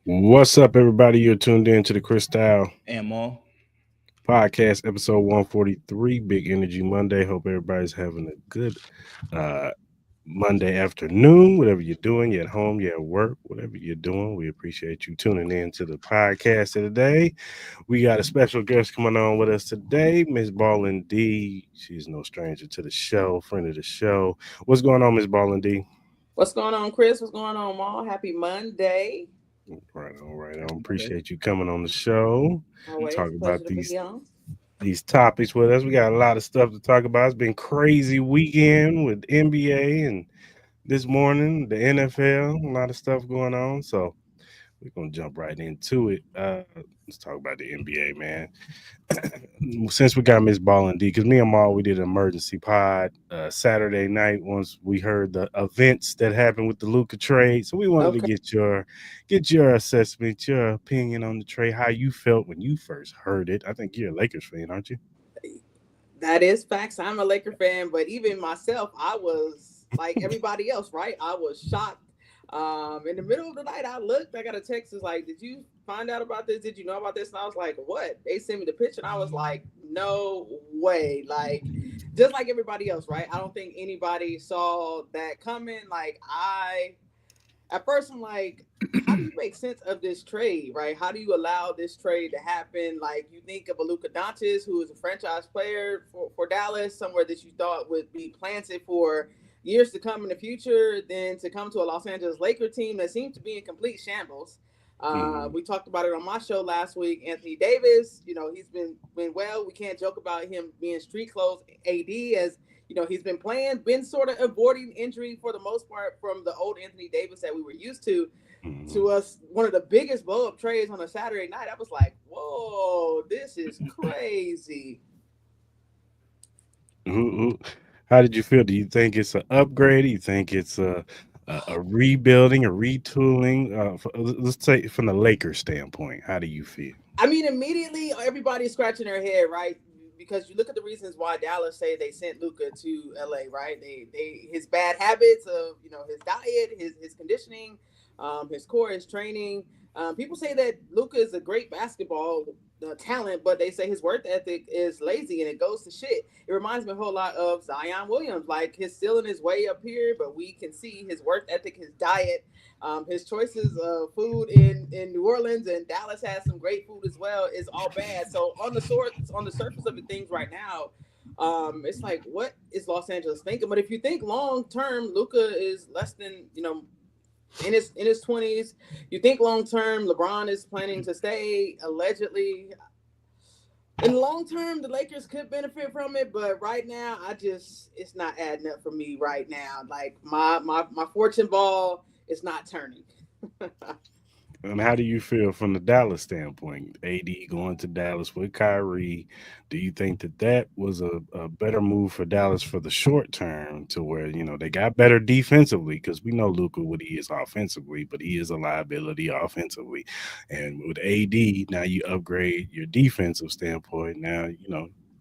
What's up, everybody? You're tuned in to the Cris And Mal. podcast, episode 143, Big Energy Monday. Hope everybody's having a good uh, Monday afternoon, whatever you're doing. You're at home, you're at work, whatever you're doing. We appreciate you tuning in to the podcast today. We got a special guest coming on with us today, MS Ballin D. She's no stranger to the show, friend of the show. What's going on, MS Ballin D? What's going on, Chris? What's going on, Maul? Happy Monday. Right on, right on. Monday. Appreciate you coming on the show. Always Talk a about pleasure to these be on. these topics with us. We got a lot of stuff to talk about. It's been crazy weekend with NBA and this morning the NFL. A lot of stuff going on. So we're gonna jump right into it. Let's talk about the NBA, man. Since we got Miss Ballin D, because me and Maul, we did an emergency pod Saturday night once we heard the events that happened with the Luka trade. So we wanted to Okay. get your assessment, your opinion on the trade, how you felt when you first heard it. I think you're a Lakers fan, aren't you? That is facts. I'm a Laker fan, but even myself, I was like everybody else, right? I was shocked. In the middle of the night, I looked. I got a text. It's like, "Did you find out about this? Did you know about this?" And I was like, "What?" They sent me the picture, and I was like, "No way!" Like, just like everybody else, right? I don't think anybody saw that coming. At first, I'm like, how do you make sense of this trade, right? How do you allow this trade to happen? Like, you think of a Luka Doncic, who is a franchise player for Dallas, somewhere that you thought would be planted for years to come in the future, then to come to a Los Angeles Laker team that seems to be in complete shambles. Hmm. We talked about it on my show last week. Anthony Davis, he's been well. We can't joke about him being street clothes. AD, as he's been playing, been sort of avoiding injury for the most part from the old Anthony Davis that we were used Hmm. to us. One of the biggest blow up trades on a Saturday night. I was like, whoa, this is crazy. How did you feel? Do you think it's an upgrade? Do you think it's a rebuilding, a retooling? Let's say from the Lakers standpoint, how do you feel? I mean, immediately everybody's scratching their head, right? Because you look at the reasons why Dallas say they sent Luka to LA, right? They his bad habits of his diet, his conditioning, his core, his training. People say that Luka is a great basketball talent, but they say his work ethic is lazy and it goes to shit. It reminds me a whole lot of Zion Williams. Like his ceiling is way up here, but we can see his work ethic, his diet, his choices of food in New Orleans and Dallas has some great food as well. Is all bad. So on the surface of the things right now, it's like what is Los Angeles thinking? But if you think long term, Luka is less than in his 20s. You think long term, LeBron is planning to stay allegedly. In the long term, the Lakers could benefit from it, but right now, it's not adding up for me right now. Like my fortune ball is not turning. And how do you feel from the Dallas standpoint? AD going to Dallas with Kyrie. Do you think that that was a better move for Dallas for the short term to where, they got better defensively? Because we know Luka what he is offensively, but he is a liability offensively. And with AD, now you upgrade your defensive standpoint. Now,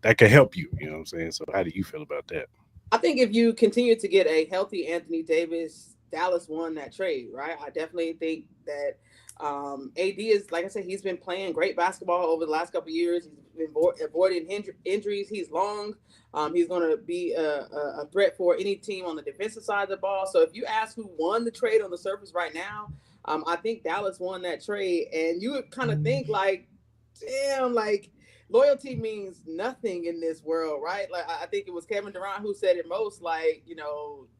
that could help you. You know what I'm saying? So how do you feel about that? I think if you continue to get a healthy Anthony Davis, Dallas won that trade, right? I definitely think that AD is, like I said, he's been playing great basketball over the last couple of years. He's been avoiding injuries. He's long. He's going to be a threat for any team on the defensive side of the ball. So if you ask who won the trade on the surface right now, I think Dallas won that trade. And you would kind of think like, damn, like loyalty means nothing in this world, right? Like I think it was Kevin Durant who said it most. Like,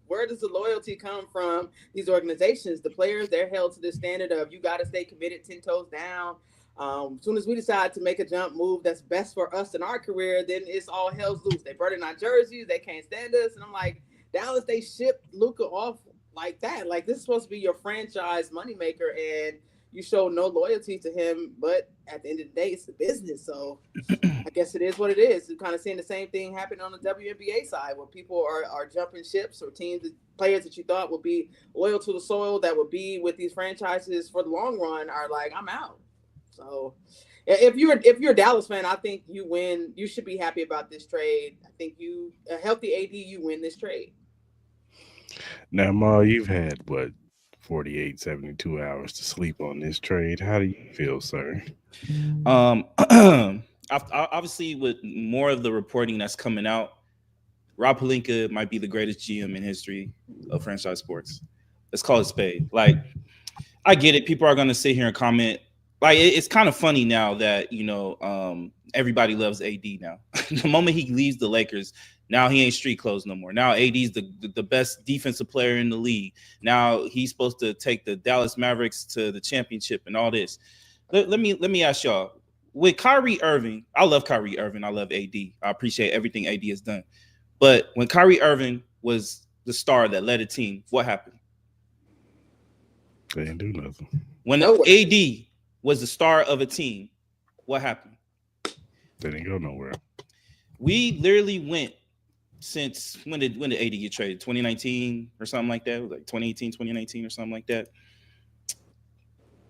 where does the loyalty come from? These organizations, the players, they're held to the standard of you got to stay committed 10 toes down. As soon as we decide to make a jump move that's best for us in our career, then it's all hell's loose. They burning our jerseys, they can't stand us, and I'm like, Dallas, they shipped Luka off like that. Like this is supposed to be your franchise moneymaker, and you show no loyalty to him. But at the end of the day, it's the business. So I guess it is what it is. You're kind of seeing the same thing happen on the WNBA side where people are jumping ships or teams, players that you thought would be loyal to the soil that would be with these franchises for the long run are like, I'm out. So if you're a Dallas fan, I think you win. You should be happy about this trade. I think a healthy AD, you win this trade. Now, Ma, you've had what 48, 72 hours to sleep on this trade. How do you feel, sir? Obviously, with more of the reporting that's coming out, Rob Pelinka might be the greatest GM in history of franchise sports. Let's call it spade. Like, I get it. People are going to sit here and comment. Like, it's kind of funny now that, everybody loves AD now. The moment he leaves the Lakers, now he ain't street clothes no more. Now AD's the best defensive player in the league. Now he's supposed to take the Dallas Mavericks to the championship and all this. Let me ask y'all. With Kyrie Irving, I love Kyrie Irving. I love AD. I appreciate everything AD has done. But when Kyrie Irving was the star that led a team, what happened? They didn't do nothing. When AD was the star of a team, what happened? They didn't go nowhere. We literally went since when did AD get traded? 2019 or something like that? It was like 2018, 2019 or something like that.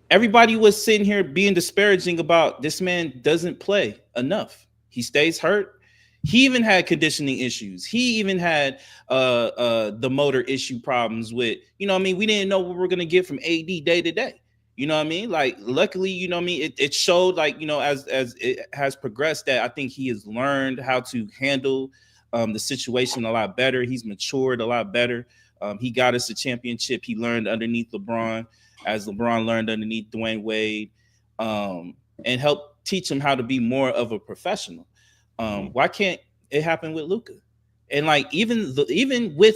Everybody was sitting here being disparaging about this man doesn't play enough. He stays hurt. He even had conditioning issues. He even had the motor issue problems with, we didn't know what we were going to get from AD day to day. You know what I mean? Like, luckily, it showed, like, as it has progressed, that I think he has learned how to handle the situation a lot better. He's matured a lot better. He got us a championship. He learned underneath LeBron, as LeBron learned underneath Dwayne Wade, and helped teach him how to be more of a professional. Why can't it happen with Luka? And like, even with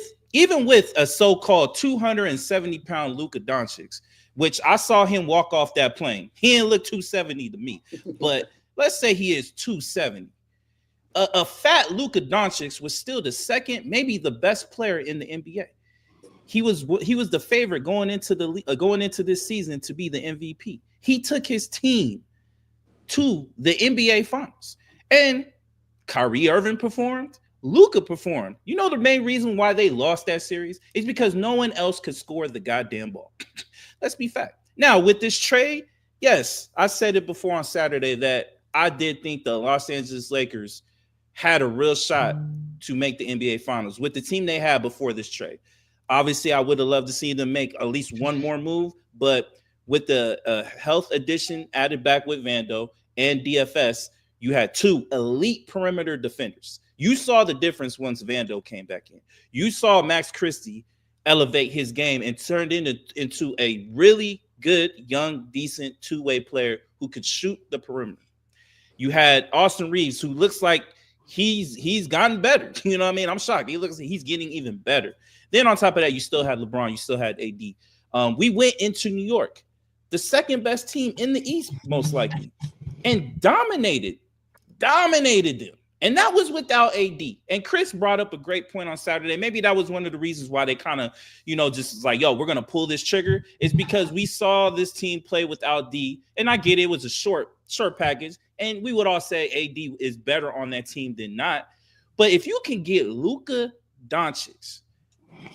a so-called 270-pound Luka Doncic, which I saw him walk off that plane. He didn't look 270 to me, but let's say he is 270. A fat Luka Doncic was still the second, maybe the best player in the NBA. He was the favorite going into this season to be the MVP. He took his team to the NBA Finals, and Kyrie Irving performed. Luka performed. You know the main reason why they lost that series is because no one else could score the goddamn ball. Let's be fact. Now, with this trade, yes, I said it before on Saturday that I did think the Los Angeles Lakers had a real shot to make the NBA Finals with the team they had before this trade. Obviously, I would have loved to see them make at least one more move, but with the health addition added back with Vando and DFS, you had two elite perimeter defenders. You saw the difference once Vando came back in. You saw Max Christie elevate his game and turned into a really good, young, decent two-way player who could shoot the perimeter. You had Austin Reeves, who looks like he's gotten better. You know what I mean? I'm shocked. He looks like he's getting even better. Then on top of that, you still had LeBron. You still had AD. We went into New York, the second best team in the East, most likely, and dominated them. And that was without AD. And Chris brought up a great point on Saturday. Maybe that was one of the reasons why they kind of, just like, yo, we're going to pull this trigger. It's because we saw this team play without D. And I get it was a short package. And we would all say AD is better on that team than not. But if you can get Luka Doncic,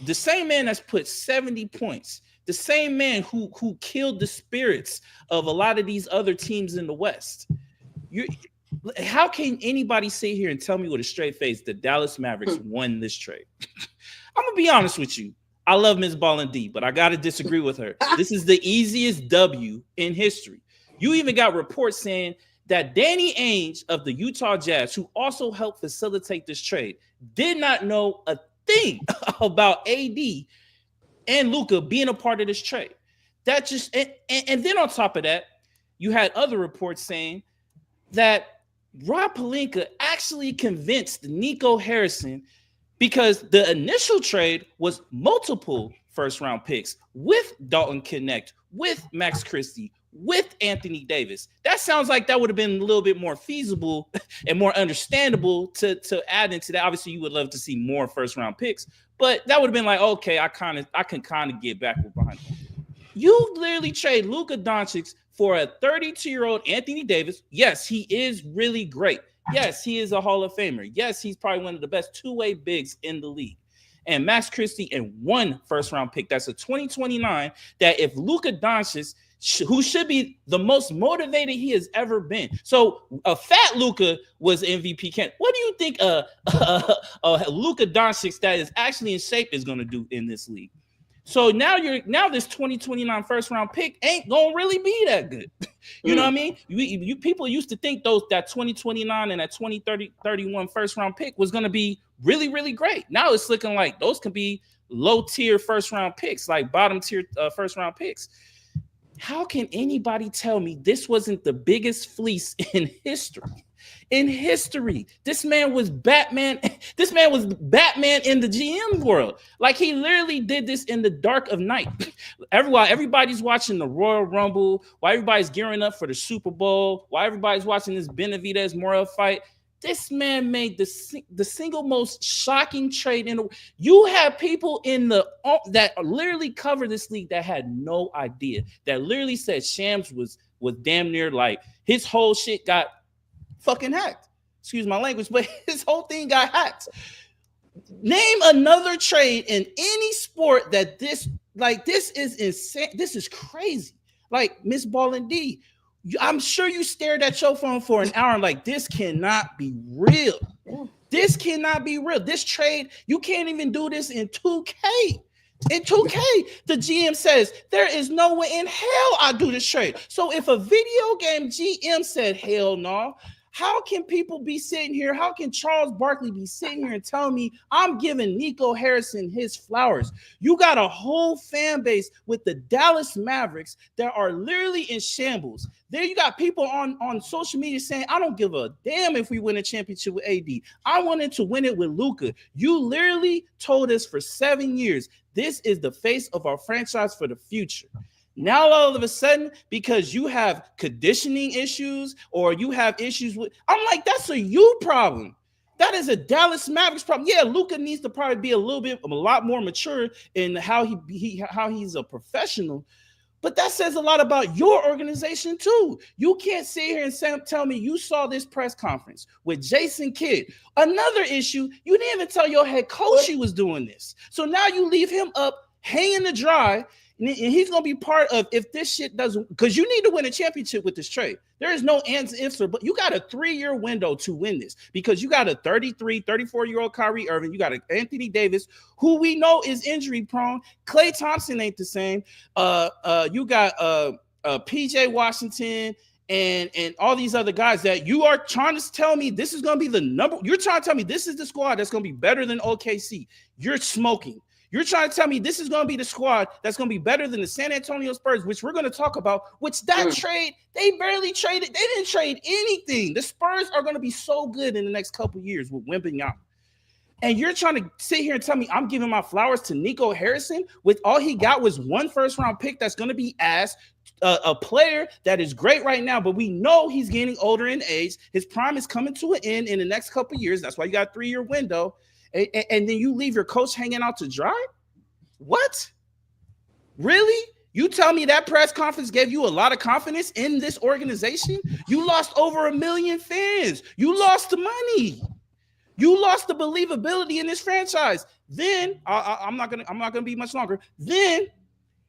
the same man that's put 70 points, the same man who killed the spirits of a lot of these other teams in the West, how can anybody sit here and tell me with a straight face the Dallas Mavericks won this trade? I'm going to be honest with you. I love MS Ballin D, but I got to disagree with her. This is the easiest W in history. You even got reports saying that Danny Ainge of the Utah Jazz, who also helped facilitate this trade, did not know a thing about AD and Luka being a part of this trade. That just and then on top of that, you had other reports saying that Rob Pelinka actually convinced Nico Harrison, because the initial trade was multiple first-round picks with Dalton Knecht, with Max Christie, with Anthony Davis. That sounds like that would have been a little bit more feasible and more understandable to add into that. Obviously, you would love to see more first-round picks, but that would have been like, okay, I can kind of get back behind it. You literally trade Luka Doncic for a 32-year-old Anthony Davis. Yes, he is really great. Yes, he is a Hall of Famer. Yes, he's probably one of the best two-way bigs in the league. And Max Christie and one first-round pick. That's a 2029 that if Luka Doncic, who should be the most motivated he has ever been. So a fat Luka was MVP candidate. What do you think a Luka Doncic that is actually in shape is going to do in this league? So now this 2029 first round pick ain't gonna really be that good. You know what I mean? You people used to think that 2029 and that 2031 first round pick was gonna be really, really great. Now it's looking like those can be low tier first round picks, like bottom tier first round picks. How can anybody tell me this wasn't the biggest fleece in history? In history, this man was Batman. This man was Batman in the GM world. Like, he literally did this in the dark of night. While everybody's watching the Royal Rumble, while everybody's gearing up for the Super Bowl, while everybody's watching this Benavidez Morel fight, this man made the single most shocking trade in the. You have people in that literally cover this league that had no idea. That literally said Shams was damn near like his whole shit got fucking hacked. Excuse my language, but his whole thing got hacked. Name another trade in any sport that this is insane. This is crazy. Like MS Ballin D. I'm sure you stared at your phone for an hour and like, this cannot be real. This cannot be real. This trade, you can't even do this in 2K. In 2K, the GM says there is no way in hell I do this trade. So if a video game GM said hell no, how can people be sitting here? How can Charles Barkley be sitting here and tell me I'm giving Nico Harrison his flowers? You got a whole fan base with the Dallas Mavericks that are literally in shambles. There you got people on social media saying, I don't give a damn if we win a championship with AD. I wanted to win it with Luka. You literally told us for 7 years, this is the face of our franchise for the future. Now, all of a sudden, because you have conditioning issues or you have issues with, I'm like, that's a you problem. That is a Dallas Mavericks problem. Yeah, Luka needs to probably be a lot more mature in how he's a professional. But that says a lot about your organization too. You can't sit here and tell me you saw this press conference with Jason Kidd. Another issue, you didn't even tell your head coach he was doing this. So now you leave him up hanging to dry. And he's going to be part of if this shit doesn't, because you need to win a championship with this trade. There is no ands, ifs, but you got a 3-year window to win this because you got a 34-year-old Kyrie Irving. You got an Anthony Davis, who we know is injury prone. Klay Thompson ain't the same. You got PJ Washington and all these other guys that you are trying to tell me this is going to be the number. You're trying to tell me this is the squad that's going to be better than OKC. You're smoking. You're trying to tell me this is going to be the squad that's going to be better than the San Antonio Spurs, which we're going to talk about, which that trade, they barely traded. They didn't trade anything. The Spurs are going to be so good in the next couple of years with Wembanyama. And you're trying to sit here and tell me I'm giving my flowers to Nico Harrison with all he got was one first-round pick that's going to be ass, a player that is great right now, but we know he's getting older in age. His prime is coming to an end in the next couple of years. That's why you got a 3-year window. And then you leave your coach hanging out to dry? What? Really? You tell me that press conference gave you a lot of confidence in this organization? You lost over 1 million fans. You lost the money. You lost the believability in this franchise. Then I'm not gonna be much longer. Then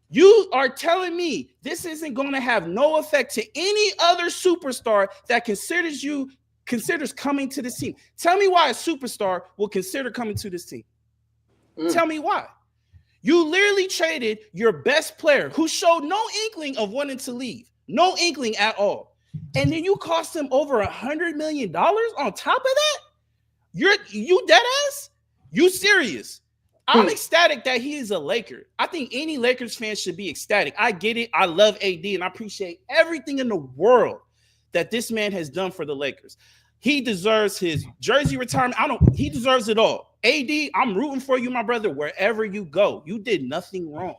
you are telling me this isn't going to have no effect to any other superstar that considers coming to this team. Tell me why a superstar will consider coming to this team. Tell me why. You literally traded your best player who showed no inkling of wanting to leave. No inkling at all. And then you cost him over $100 million on top of that? You dead ass? You serious? I'm ecstatic that he is a Laker. I think any Lakers fan should be ecstatic. I get it. I love AD and I appreciate everything in the world that this man has done for the Lakers. He deserves his jersey retirement. He deserves it all. AD, I'm rooting for you, my brother, wherever you go. You did nothing wrong.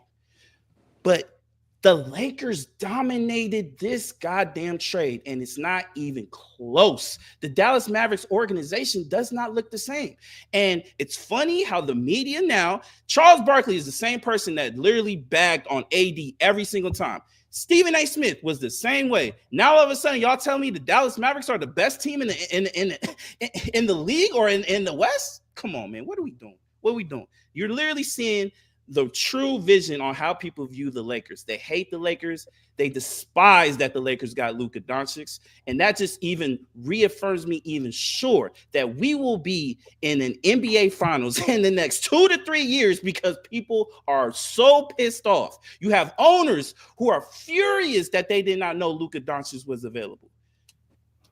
But the Lakers dominated this goddamn trade, and it's not even close. The Dallas Mavericks organization does not look the same. And it's funny how the media now, Charles Barkley is the same person that literally bagged on AD every single time. Stephen A. Smith was the same way. Now all of a sudden, y'all tell me the Dallas Mavericks are the best team in the league or in the West? Come on, man. What are we doing? What are we doing? You're literally seeing the true vision on how people view the Lakers. They hate the Lakers. They despise that the Lakers got Luka Doncic. And that just even reaffirms me even sure that we will be in an NBA Finals in the next 2 to 3 years because people are so pissed off. You have owners who are furious that they did not know Luka Doncic was available.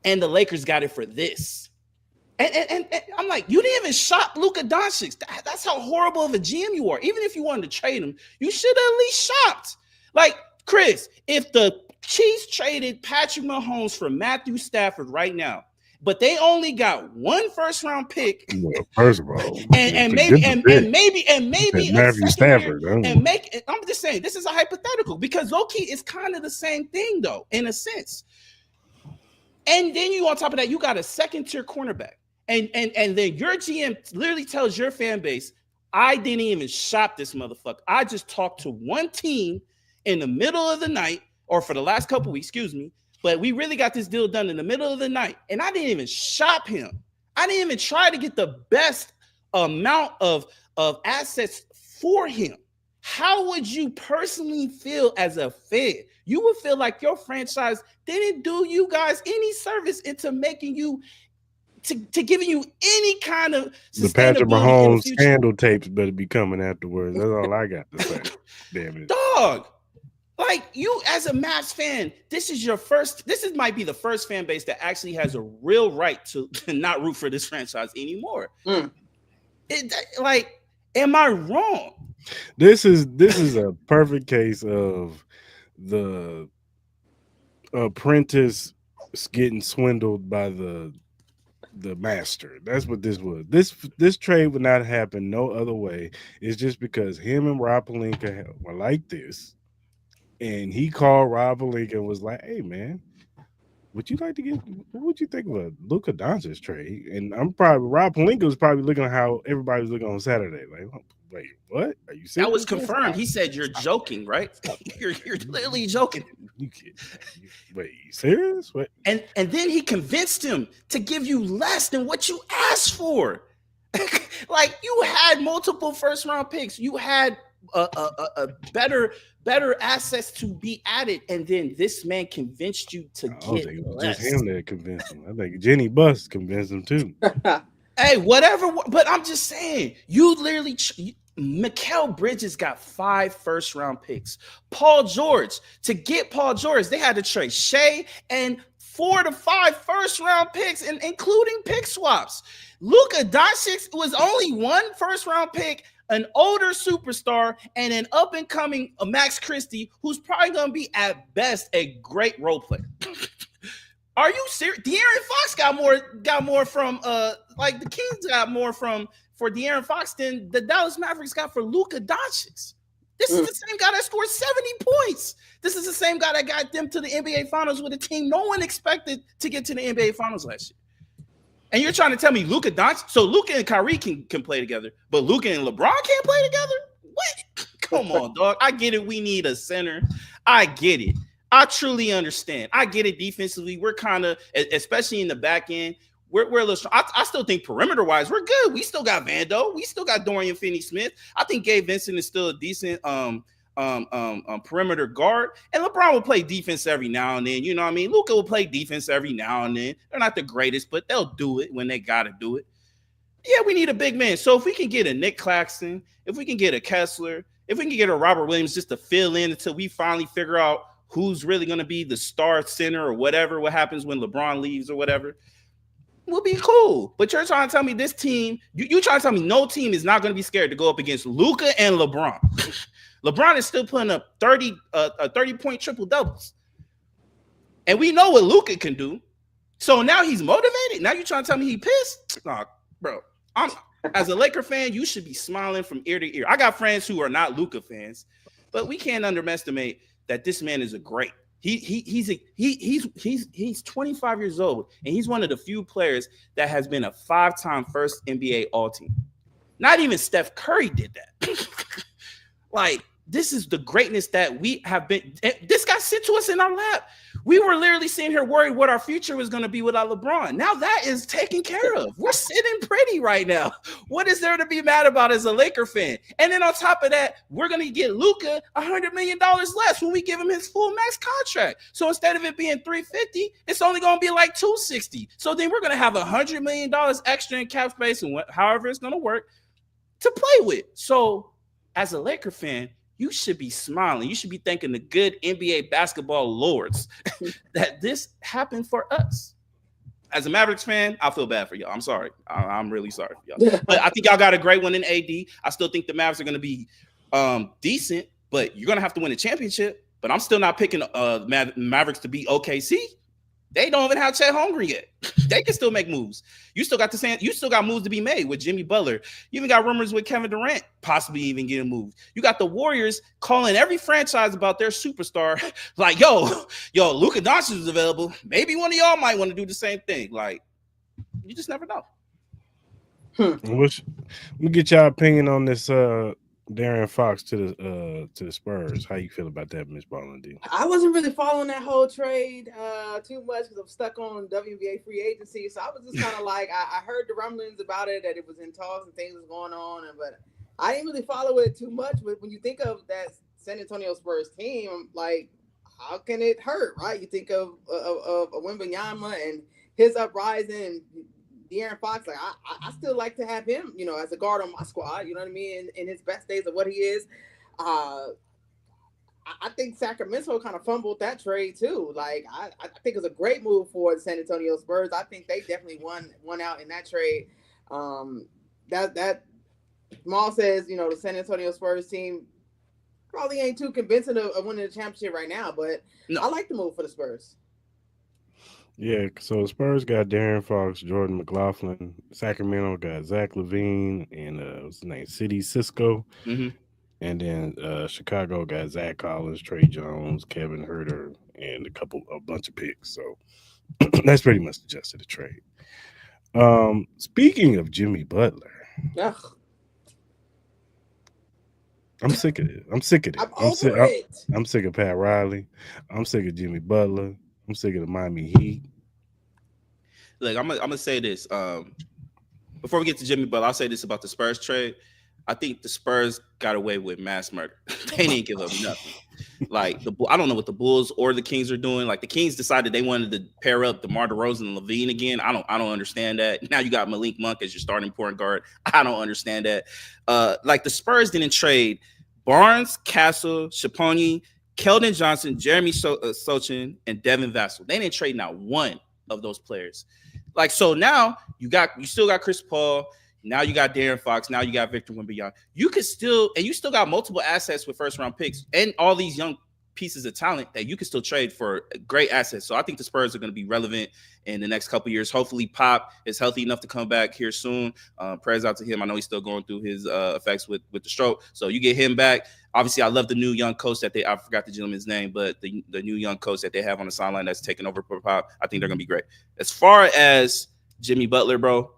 And the Lakers got it for this. And I'm like, you didn't even shop Luka Doncic. That's how horrible of a GM you are. Even if you wanted to trade him, you should have at least shopped. Like, Chris, if the Chiefs traded Patrick Mahomes for Matthew Stafford right now, but they only got 1 first-round pick. Well, first of all, and maybe Matthew Stafford. I'm just saying this is a hypothetical because low-key it's kind of the same thing though, in a sense. And then you on top of that, you got a second-tier cornerback. And then your GM literally tells your fan base, I didn't even shop this motherfucker. I just talked to one team in the middle of the night, or for the last couple weeks, excuse me, but we really got this deal done in the middle of the night, and I didn't even shop him. I didn't even try to get the best amount of assets for him. How would you personally feel as a fan? You would feel like your franchise didn't do you guys any service into making you to giving you any kind of the Patrick Mahomes scandal tapes better be coming afterwards. That's all I got to say. Damn it, dog. Like you, as a Mavs fan, this might be the first fan base that actually has a real right to not root for this franchise anymore. Like, am I wrong? This is a perfect case of the apprentice getting swindled by the master. That's what this was. This trade would not happen no other way. It's just because him and Rob Pelinka were like this, and he called Rob Pelinka and was like, "Hey man, would you like to get? What would you think of a Luka Doncic trade?" And Rob Pelinka was probably looking at how everybody was looking on Saturday, like, wait, what? Are you serious? That was confirmed. He said, "You're joking, right? You're clearly joking." You kidding? Wait, you serious? What? And then he convinced him to give you less than what you asked for. Like you had multiple first-round picks. You had a better assets to be added, and then this man convinced you to get less. Just him that convinced him. I think Jenny Buss convinced him too. Hey, whatever. But I'm just saying, you literally. Mikal Bridges got 5 first-round picks. Paul George, to get Paul George, they had to trade Shea and 4 to 5 first-round picks, including pick swaps. Luka Doncic was only 1 first-round pick, an older superstar, and an up-and-coming Max Christie, who's probably going to be at best a great role player. Are you serious? De'Aaron Fox got more from like the Kings got more for De'Aaron Fox than the Dallas Mavericks got for Luka Doncic. This is the same guy that scored 70 points. This is the same guy that got them to the NBA Finals with a team no one expected to get to the NBA Finals last year. And you're trying to tell me Luka Doncic? So Luka and Kyrie can play together, but Luka and LeBron can't play together? What? Come on, dog. I get it. We need a center. I get it. I truly understand. I get it defensively. We're kind of, especially in the back end, we're a little strong. I still think perimeter-wise, we're good. We still got Vando. We still got Dorian Finney-Smith. I think Gabe Vincent is still a decent perimeter guard. And LeBron will play defense every now and then. You know what I mean? Luka will play defense every now and then. They're not the greatest, but they'll do it when they got to do it. Yeah, we need a big man. So if we can get a Nick Claxton, if we can get a Kessler, if we can get a Robert Williams just to fill in until we finally figure out who's really going to be the star center or whatever, what happens when LeBron leaves or whatever, we'll be cool. But you're trying to tell me this team, you trying to tell me no team is not going to be scared to go up against Luka and LeBron. LeBron is still putting up 30-point triple-doubles. And we know what Luka can do. So now he's motivated. Now you're trying to tell me he pissed? Nah, bro. As a Laker fan, you should be smiling from ear to ear. I got friends who are not Luka fans, but we can't underestimate that this man is a great. He's 25 years old, and he's one of the few players that has been a 5-time first NBA All-Team. Not even Steph Curry did that. Like, this is the greatness that we have been. This got sent to us in our lap. We were literally sitting here worried what our future was going to be without LeBron. Now that is taken care of. We're sitting pretty right now. What is there to be mad about as a Laker fan? And then on top of that, we're going to get Luka $100 million less when we give him his full max contract. So instead of it being $350, it's only going to be like $260. So then we're going to have $100 million extra in cap space and however it's going to work to play with. So as a Laker fan, you should be smiling. You should be thanking the good NBA basketball lords that this happened for us. As a Mavericks fan, I feel bad for y'all. I'm sorry. I'm really sorry for y'all. But I think y'all got a great one in AD. I still think the Mavs are going to be decent, but you're going to have to win a championship. But I'm still not picking Mavericks to beat OKC. They don't even have Chet Holmgren yet. They can still make moves. You still got moves to be made with Jimmy Butler. You even got rumors with Kevin Durant possibly even getting moved. You got the Warriors calling every franchise about their superstar. Like, yo, Luka Doncic is available. Maybe one of y'all might want to do the same thing. Like, you just never know. Let me get y'all opinion on this Darren Fox to the Spurs. How you feel about that, MS Ballin D? I wasn't really following that whole trade too much because I'm stuck on WNBA free agency. So I was just kind of like, I heard the rumblings about it, that it was in talks and things was going on, but I didn't really follow it too much. But when you think of that San Antonio Spurs team, like, how can it hurt, right? You think of Wembanyama and his uprising. De'Aaron Fox, like I still like to have him, as a guard on my squad. You know what I mean? In his best days of what he is. I think Sacramento kind of fumbled that trade too. Like I think it's a great move for the San Antonio Spurs. I think they definitely won out in that trade. That Mal says, the San Antonio Spurs team probably ain't too convincing of winning the championship right now, but no. I like the move for the Spurs. Yeah, so the Spurs got Darren Fox, Jordan McLaughlin. Sacramento got Zach LaVine and what's his name, City Cisco. Mm-hmm. And then Chicago got Zach Collins, Trey Jones, Kevin Huerter, and a bunch of picks. So that's pretty much the gist of the trade. Speaking of Jimmy Butler, I'm sick of it. I'm sick of it. I'm sick of Pat Riley. I'm sick of Jimmy Butler. I'm sick of the Miami Heat. Look, I'm gonna say this. Before we get to Jimmy Butler, I'll say this about the Spurs trade. I think the Spurs got away with mass murder. They didn't give up nothing. Like I don't know what the Bulls or the Kings are doing. Like the Kings decided they wanted to pair up DeMar DeRozan and LaVine again. I don't understand that. Now you got Malik Monk as your starting point guard. I don't understand that. Like the Spurs didn't trade Barnes, Castle, Chaponi, Keldon Johnson, Jeremy Sochin, and Devin Vassell. They didn't trade not one of those players. Like, so now you still got Chris Paul. Now you got Darren Fox. Now you got Victor Wembanyama. You still got multiple assets with first round picks and all these young pieces of talent that you can still trade for great assets. So I think the Spurs are going to be relevant in the next couple of years. Hopefully Pop is healthy enough to come back here soon. Prayers out to him. I know he's still going through his effects with the stroke. So you get him back. Obviously, I love the new young coach that I forgot the gentleman's name, but the new young coach that they have on the sideline that's taking over for Pop, I think they're going to be great. As far as Jimmy Butler, bro,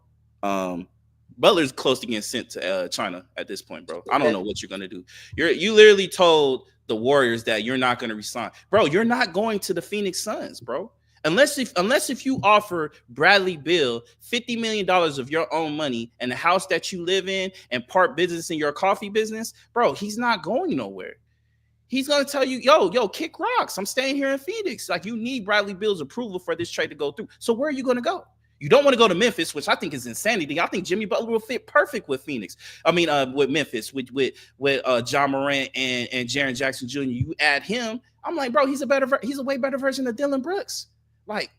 Butler's close to getting sent to China at this point, bro. I don't know what you're going to do. You literally told the Warriors that you're not going to resign. Bro, you're not going to the Phoenix Suns, bro. Unless if you offer Bradley Beal $50 million of your own money and the house that you live in and part business in your coffee business, bro, he's not going nowhere. He's going to tell you, yo, kick rocks. I'm staying here in Phoenix. Like, you need Bradley Beal's approval for this trade to go through. So where are you going to go? You don't want to go to Memphis, which I think is insanity. I think Jimmy Butler will fit perfect with Phoenix. I mean, with Memphis, with John Morant and Jaren Jackson Jr. You add him, I'm like, bro, he's a way better version of Dylan Brooks. Like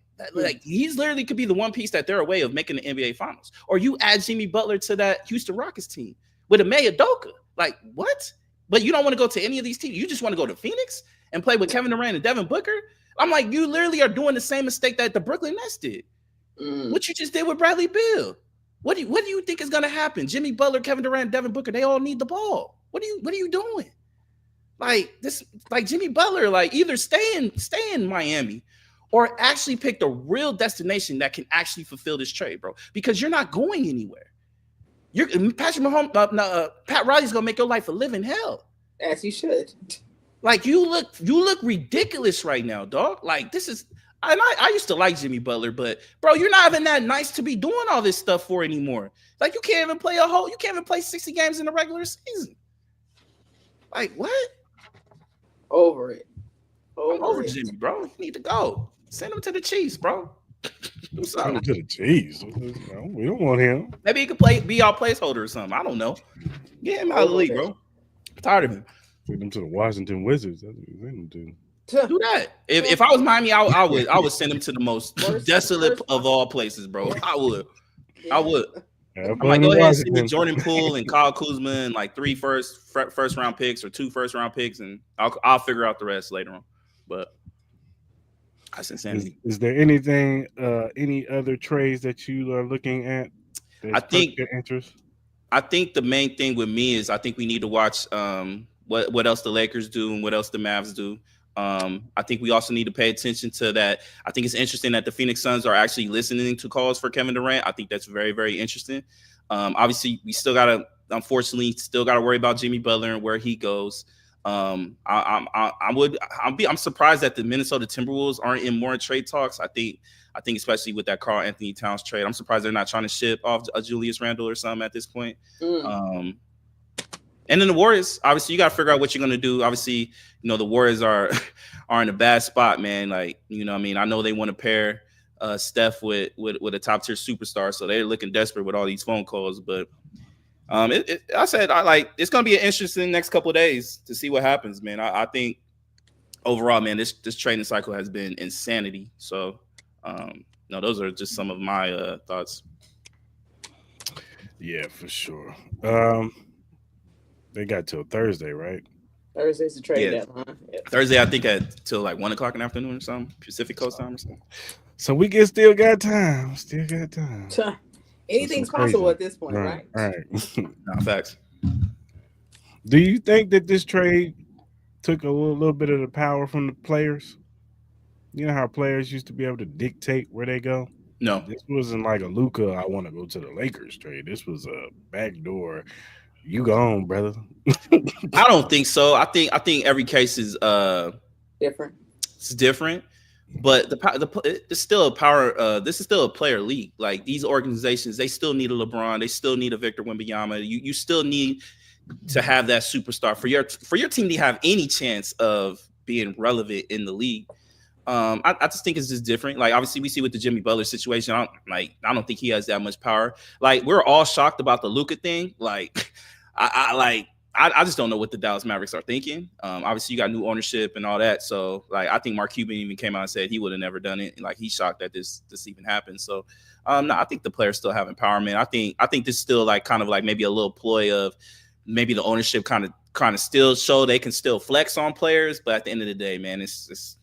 he's literally could be the one piece that they're away of making the NBA Finals. Or you add Jimmy Butler to that Houston Rockets team with Ime Udoka. Like, what? But you don't want to go to any of these teams. You just want to go to Phoenix and play with Kevin Durant and Devin Booker. I'm like, you literally are doing the same mistake that the Brooklyn Nets did. What you just did with Bradley Beal. What do you think is going to happen? Jimmy Butler, Kevin Durant, Devin Booker, they all need the ball. What are you doing? Like Jimmy Butler, like either stay in Miami or actually pick the real destination that can actually fulfill this trade, bro. Because you're not going anywhere. Pat Riley's gonna make your life a living hell. As he should. Like you look ridiculous right now, dog. Like this is. I used to like Jimmy Butler, but bro, you're not even that nice to be doing all this stuff for anymore. Like you can't even play 60 games in the regular season. Like what? Over it. I'm over Jimmy, bro. You need to go. Send him to the Chiefs, bro. Send him to the Chiefs. We don't want him. Maybe he could be our placeholder or something. I don't know. Get him out of the league, bro. I'm tired of him. Send him to the Washington Wizards. That's what we send him to. Do that. If I was Miami, I would send him to the most desolate of all places, bro. I would. Yeah. I would. I'm like, go ahead and send me Jordan Poole and Kyle Kuzma and like 3 first round picks or 2 first round picks, and I'll figure out the rest later on. But that's insanity. Is there anything, any other trades that you are looking at? I think your interest. I think the main thing with me is I think we need to watch what else the Lakers do and what else the Mavs do. I think we also need to pay attention to that. I think it's interesting that the Phoenix Suns are actually listening to calls for Kevin Durant. I think that's very, very interesting. Obviously, we still unfortunately, worry about Jimmy Butler and where he goes. I'm surprised that the Minnesota Timberwolves aren't in more trade talks. I think especially with that Karl Anthony Towns trade, I'm surprised they're not trying to ship off a Julius Randle or something at this point. And then the Warriors, obviously, you got to figure out what you're going to do. Obviously, the Warriors are in a bad spot, man. Like, I mean, I know they want to pair Steph with a top tier superstar, so they're looking desperate with all these phone calls. But it's going to be an interesting next couple of days to see what happens, man. I think overall, man, this trading cycle has been insanity. So, those are just some of my thoughts. Yeah, for sure. They got till Thursday, right? Thursday's the trade deadline. Yeah. Thursday, I think till like 1 o'clock in the afternoon or something, Pacific Coast time or something. So we still got time. Anything's possible at this point, right? Nah, facts. Do you think that this trade took a little bit of the power from the players? You know how players used to be able to dictate where they go? No. This wasn't like a Luka, I want to go to the Lakers trade. This was a backdoor. You gone, brother. I don't think so. I think every case is different. It's different, but it's still a power. This is still a player league. Like these organizations, they still need a LeBron. They still need a Victor Wembanyama. You still need to have that superstar for your team to have any chance of being relevant in the league. I just think it's just different. Like obviously we see with the Jimmy Butler situation. I don't think he has that much power. Like we're all shocked about the Luka thing. Like I just don't know what the Dallas Mavericks are thinking. Obviously you got new ownership and all that. So like I think Mark Cuban even came out and said he would have never done it. Like he's shocked that this even happened. So no, I think the players still have empowerment. I think this still like kind of like maybe a little ploy of maybe the ownership kind of still show they can still flex on players. But at the end of the day, man, it's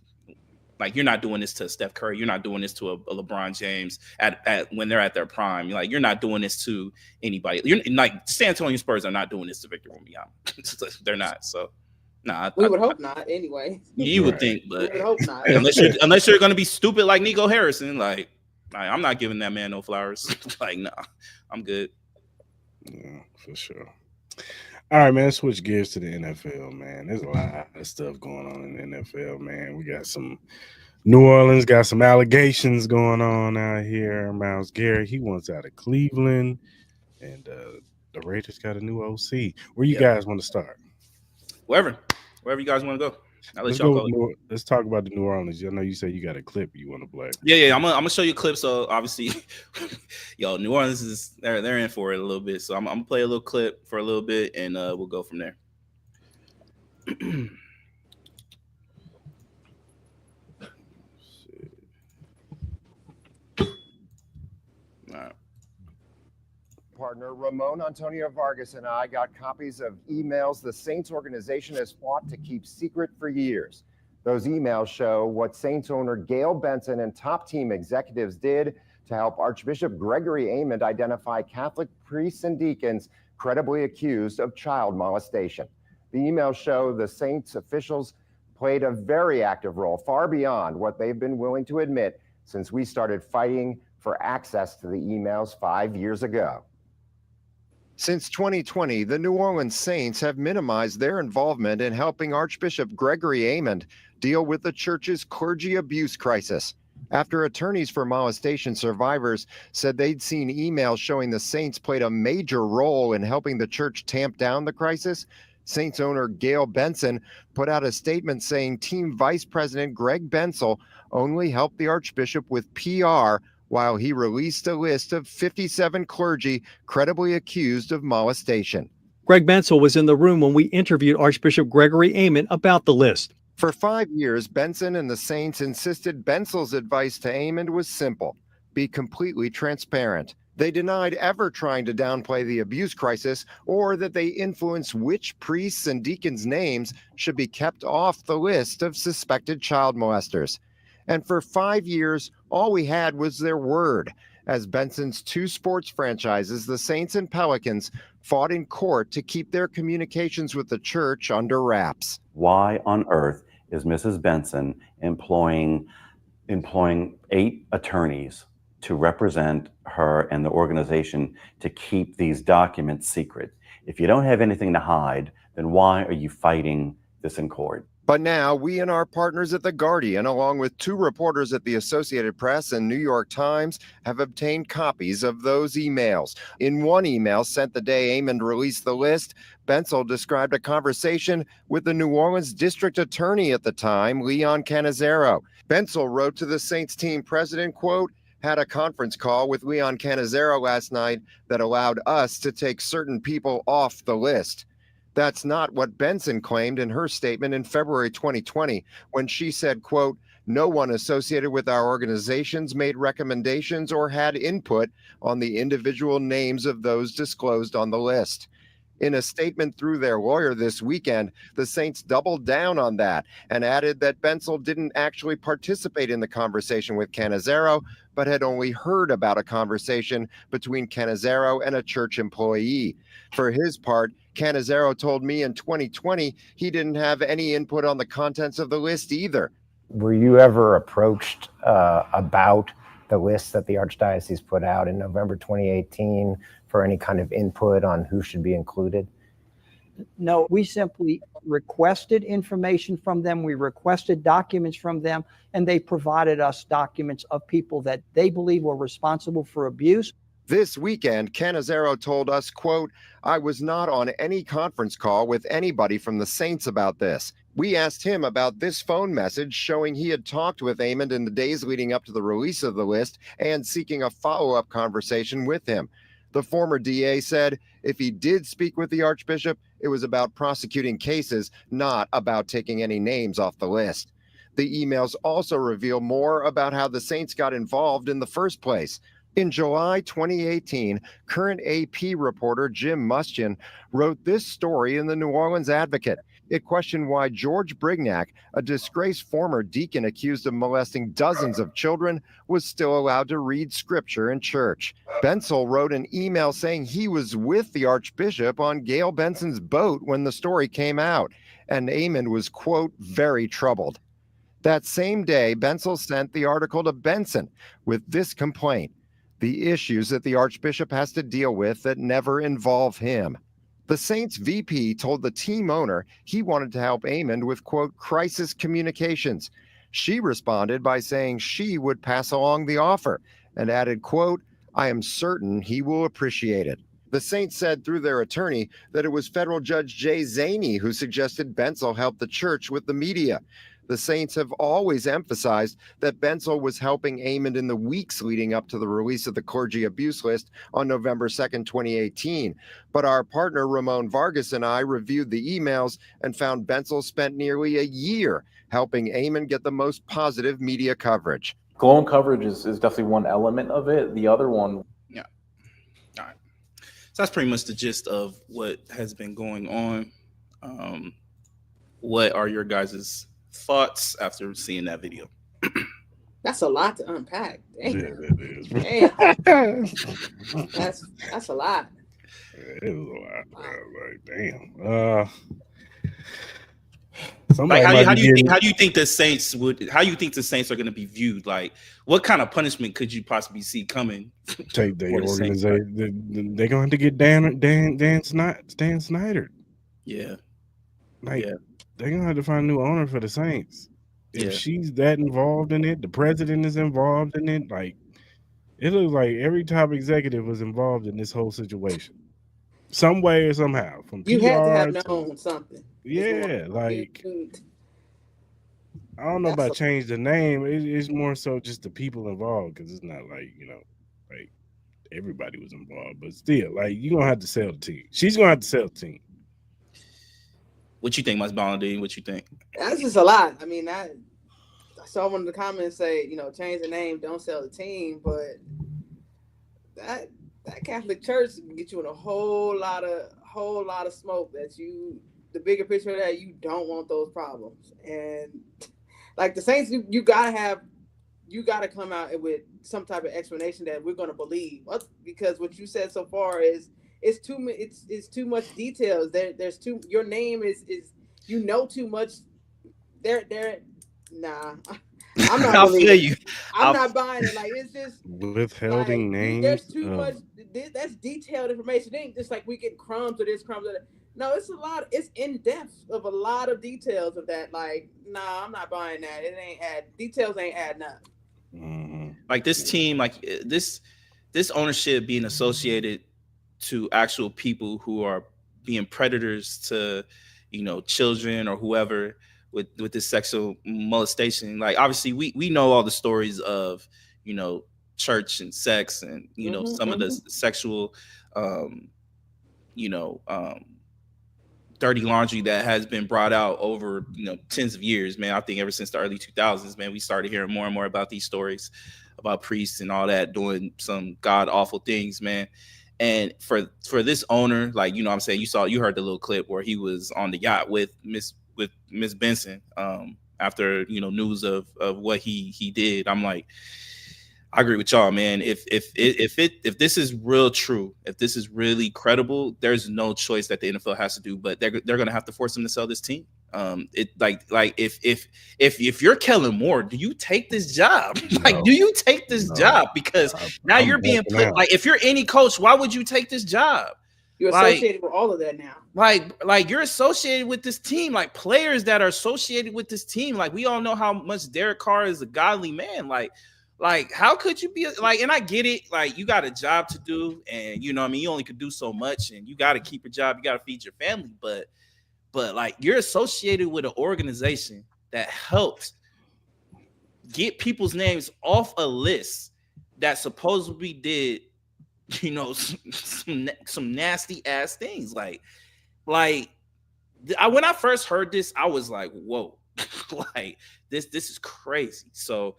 like you're not doing this to Steph Curry. You're not doing this to a LeBron James at when they're at their prime. You're not doing this to anybody. You're like San Antonio Spurs are not doing this to Victor Wembanyama. They're not. So, we would hope not. Anyway, you would think, but we would hope not. unless you're going to be stupid like Nico Harrison, like I'm not giving that man no flowers. Like, nah, I'm good. Yeah, for sure. All right, man. Let's switch gears to the NFL, man. There's a lot of stuff going on in the NFL, man. We got some New Orleans, got some allegations going on out here. Myles Garrett, he wants out of Cleveland, and the Raiders got a new OC. Where you guys want to start? Wherever you guys want to go. Let's talk about the New Orleans. I know you said you got a clip you want to play. Yeah. I'm gonna show you a clip. So obviously, New Orleans is they're in for it a little bit. So I'm gonna play a little clip for a little bit, and we'll go from there. All right. Partner Ramon Antonio Vargas and I got copies of emails the Saints organization has fought to keep secret for years. Those emails show what Saints owner Gail Benson and top team executives did to help Archbishop Gregory Amond identify Catholic priests and deacons credibly accused of child molestation. The emails show the Saints officials played a very active role, far beyond what they've been willing to admit since we started fighting for access to the emails 5 years ago. Since 2020, the New Orleans Saints have minimized their involvement in helping Archbishop Gregory Amond deal with the church's clergy abuse crisis. After attorneys for molestation survivors said they'd seen emails showing the Saints played a major role in helping the church tamp down the crisis, Saints owner Gail Benson put out a statement saying Team Vice President Greg Bensel only helped the Archbishop with PR while he released a list of 57 clergy credibly accused of molestation. Greg Bensel was in the room when we interviewed Archbishop Gregory Amond about the list. For 5 years, Benson and the Saints insisted Bensel's advice to Amond was simple: be completely transparent. They denied ever trying to downplay the abuse crisis or that they influenced which priests and deacons' names should be kept off the list of suspected child molesters. And for 5 years, all we had was their word, as Benson's two sports franchises, the Saints and Pelicans, fought in court to keep their communications with the church under wraps. Why on earth is Mrs. Benson employing 8 attorneys to represent her and the organization to keep these documents secret? If you don't have anything to hide, then why are you fighting this in court? But now we and our partners at The Guardian, along with 2 reporters at the Associated Press and New York Times, have obtained copies of those emails. In one email sent the day Amond released the list, Bensel described a conversation with the New Orleans district attorney at the time, Leon Cannizzaro. Bensel wrote to the Saints team president, quote, had a conference call with Leon Cannizzaro last night that allowed us to take certain people off the list. That's not what Benson claimed in her statement in February 2020, when she said, quote, no one associated with our organizations made recommendations or had input on the individual names of those disclosed on the list. In a statement through their lawyer this weekend, the Saints doubled down on that and added that Bensel didn't actually participate in the conversation with Cannizzaro, but had only heard about a conversation between Cannizzaro and a church employee. For his part, Cannizzaro told me in 2020 he didn't have any input on the contents of the list either. Were you ever approached about the list that the Archdiocese put out in November 2018 for any kind of input on who should be included? No, we simply requested information from them. We requested documents from them, and they provided us documents of people that they believe were responsible for abuse. This weekend, Cannizzaro told us, quote, I was not on any conference call with anybody from the Saints about this. We asked him about this phone message showing he had talked with Amond in the days leading up to the release of the list and seeking a follow-up conversation with him. The former DA said if he did speak with the Archbishop, it was about prosecuting cases, not about taking any names off the list. The emails also reveal more about how the Saints got involved in the first place. In July 2018, current AP reporter Jim Mustian wrote this story in the New Orleans Advocate. It questioned why George Brignac, a disgraced former deacon accused of molesting dozens of children, was still allowed to read scripture in church. Bensel wrote an email saying he was with the Archbishop on Gail Benson's boat when the story came out, and Amond was, quote, very troubled. That same day, Bensel sent the article to Benson with this complaint: the issues that the Archbishop has to deal with that never involve him. The Saints VP told the team owner he wanted to help Amond with, quote, crisis communications. She responded by saying she would pass along the offer and added, quote, I am certain he will appreciate it. The Saints said through their attorney that it was federal judge Jay Zaney who suggested Bensel help the church with the media. The Saints have always emphasized that Bensel was helping Amond in the weeks leading up to the release of the clergy abuse list on November 2nd, 2018. But our partner Ramon Vargas and I reviewed the emails and found Bensel spent nearly a year helping Amond get the most positive media coverage. Glowing coverage is definitely one element of it. The other one. Yeah. All right. So that's pretty much the gist of what has been going on. What are your guys' thoughts after seeing that video? That's a lot to unpack. Dang. Yeah, it is. Dang. That's a lot. It is a lot. Like, damn. Somebody Like, might how be do you think getting the Saints are going to be viewed? Like, what kind of punishment could you possibly see coming take the for the Saints? organization. They're going to have to get Dan Snyder. Yeah, Like Yeah. they're going to have to find a new owner for the Saints. If Yeah. she's that involved in it, the president is involved in it. Like it looks like every top executive was involved in this whole situation, some way or somehow. From You PR had to have to known something. yeah, like I don't know That's about a- change the name. It's more so just the people involved because it's not like like everybody was involved, but still, like you're gonna have to sell the team. She's gonna have to sell the team. What you think, MS Ballin D? What you think? That's just a lot. I mean, I saw one of the comments say, change the name, don't sell the team, but that Catholic Church can get you in a whole lot of smoke. The bigger picture of that, you don't want those problems. And like the Saints, you gotta come out with some type of explanation that we're gonna believe. Because what you said so far is it's too much details. There's too your name is too much. Nah. I'm not I feel you. I'm not buying it. Like it's just Withholding names. There's too much. That's detailed information. It ain't just like we get crumbs of this, crumbs of that. No, it's a lot. It's in depth of a lot of details of that. Like, nah, I'm not buying that. Details ain't adding up. Mm-hmm. Like this team, like this ownership being associated to actual people who are being predators to, children or whoever with this sexual molestation. Like obviously we know all the stories of, church and sex and, some of the sexual, dirty laundry that has been brought out over, tens of years, man. I think ever since the early 2000s, man, we started hearing more and more about these stories about priests and all that doing some god awful things, man. And for this owner, like, what I'm saying, you heard the little clip where he was on the yacht with Miss Benson after, news of what he did. I'm like, I agree with y'all, man. If this is real true, if this is really credible, there's no choice that the NFL has to do, but they're gonna have to force him to sell this team. If you're Kellen Moore, do you take this job? Do you take this job? Because now you're being put like, if you're any coach, why would you take this job? You're associated with all of that now. Like you're associated with this team, like players that are associated with this team. Like we all know how much Derek Carr is a godly man. Like how could you be like, and I get it, like you got a job to do, and you only could do so much, and you got to keep your job, you got to feed your family, but like you're associated with an organization that helps get people's names off a list that supposedly did, some nasty ass things. Like when I first heard this, I was like, whoa, like this is crazy. So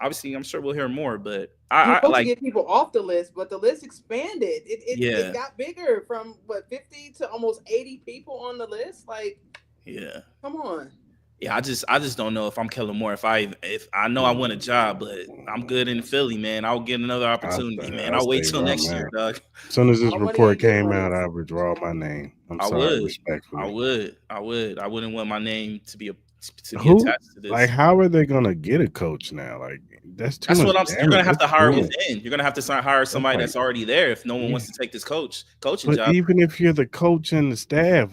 obviously I'm sure we'll hear more, but I like to get people off the list, but the list expanded. It got bigger from 50 to almost 80 people on the list. Like, yeah, come on. Yeah, I just don't know if I'm Kellen Moore. If I know I want a job, but I'm good in Philly, man. I'll get another opportunity, man. I'll wait till next year, dog. As soon as this report came out, I withdraw my name. I would. Respectfully. I wouldn't want my name to be attached to this. Like, how are they gonna get a coach now? Like, that's what I'm saying. You're gonna have to hire within. You're gonna have to hire somebody that's already there if no one wants to take this coaching job. Even if you're the coach and the staff,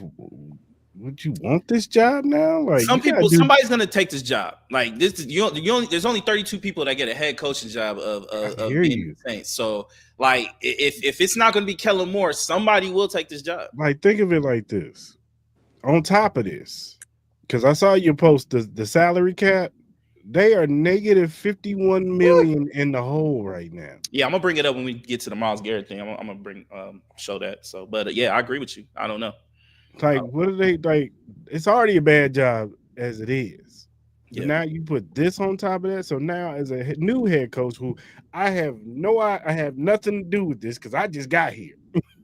would you want this job now? Like somebody's gonna take this job. Like this, there's only 32 people that get a head coaching job of being Saints. So like, if it's not gonna be Kellen Moore, somebody will take this job. Like, think of it like this. On top of this, because I saw you post the salary cap. They are negative 51 million in the hole right now. Yeah, I'm gonna bring it up when we get to the Myles Garrett thing. I'm gonna show that. So, but yeah, I agree with you. I don't know. Like, what are they like? It's already a bad job as it is. Yeah. Now you put this on top of that. So now, as a new head coach, who I have nothing to do with this because I just got here.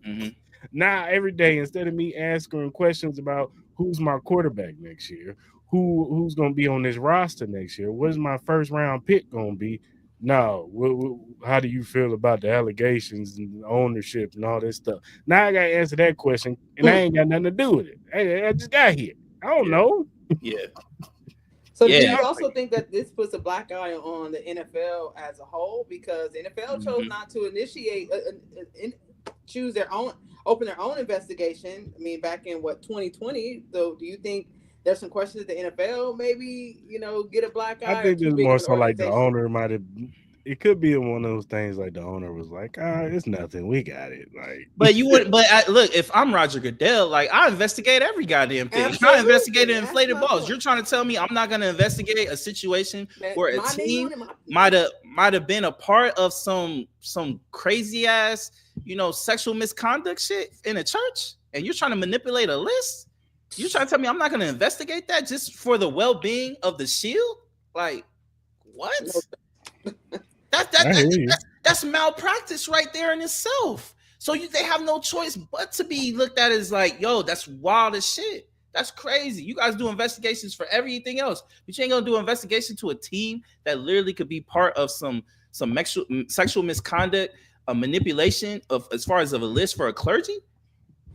Mm-hmm. Now every day, instead of me asking questions about who's my quarterback next year, who's going to be on this roster next year, what is my first round pick going to be? No, how do you feel about the allegations and ownership and all this stuff? Now I got to answer that question, and I ain't got nothing to do with it. I just got here. I don't know. Yeah. So do Yeah. you also think that this puts a black eye on the NFL as a whole, because the NFL chose not to initiate, choose their own, open their own investigation? I mean, back in 2020. So do you think there's some questions that the NFL maybe get a black eye? I think or it's too big more of an so like the organization? owner might have. It could be one of those things like the owner was like, it's nothing. We got it. Like, But you would, look, if I'm Roger Goodell, like I investigate every goddamn thing. Absolutely. I investigated That's inflated my balls. point. You're trying to tell me I'm not going to investigate a situation where a My name team on it, might have been a part of some crazy ass, sexual misconduct shit in a church, and you're trying to manipulate a list? You're trying to tell me I'm not going to investigate that just for the well-being of the Shield? Like, what? That's malpractice right there in itself. So they have no choice but to be looked at as like, yo, that's wild as shit. That's crazy. You guys do investigations for everything else, but you ain't gonna do an investigation to a team that literally could be part of some sexual misconduct, a manipulation of as far as of a list for a clergy.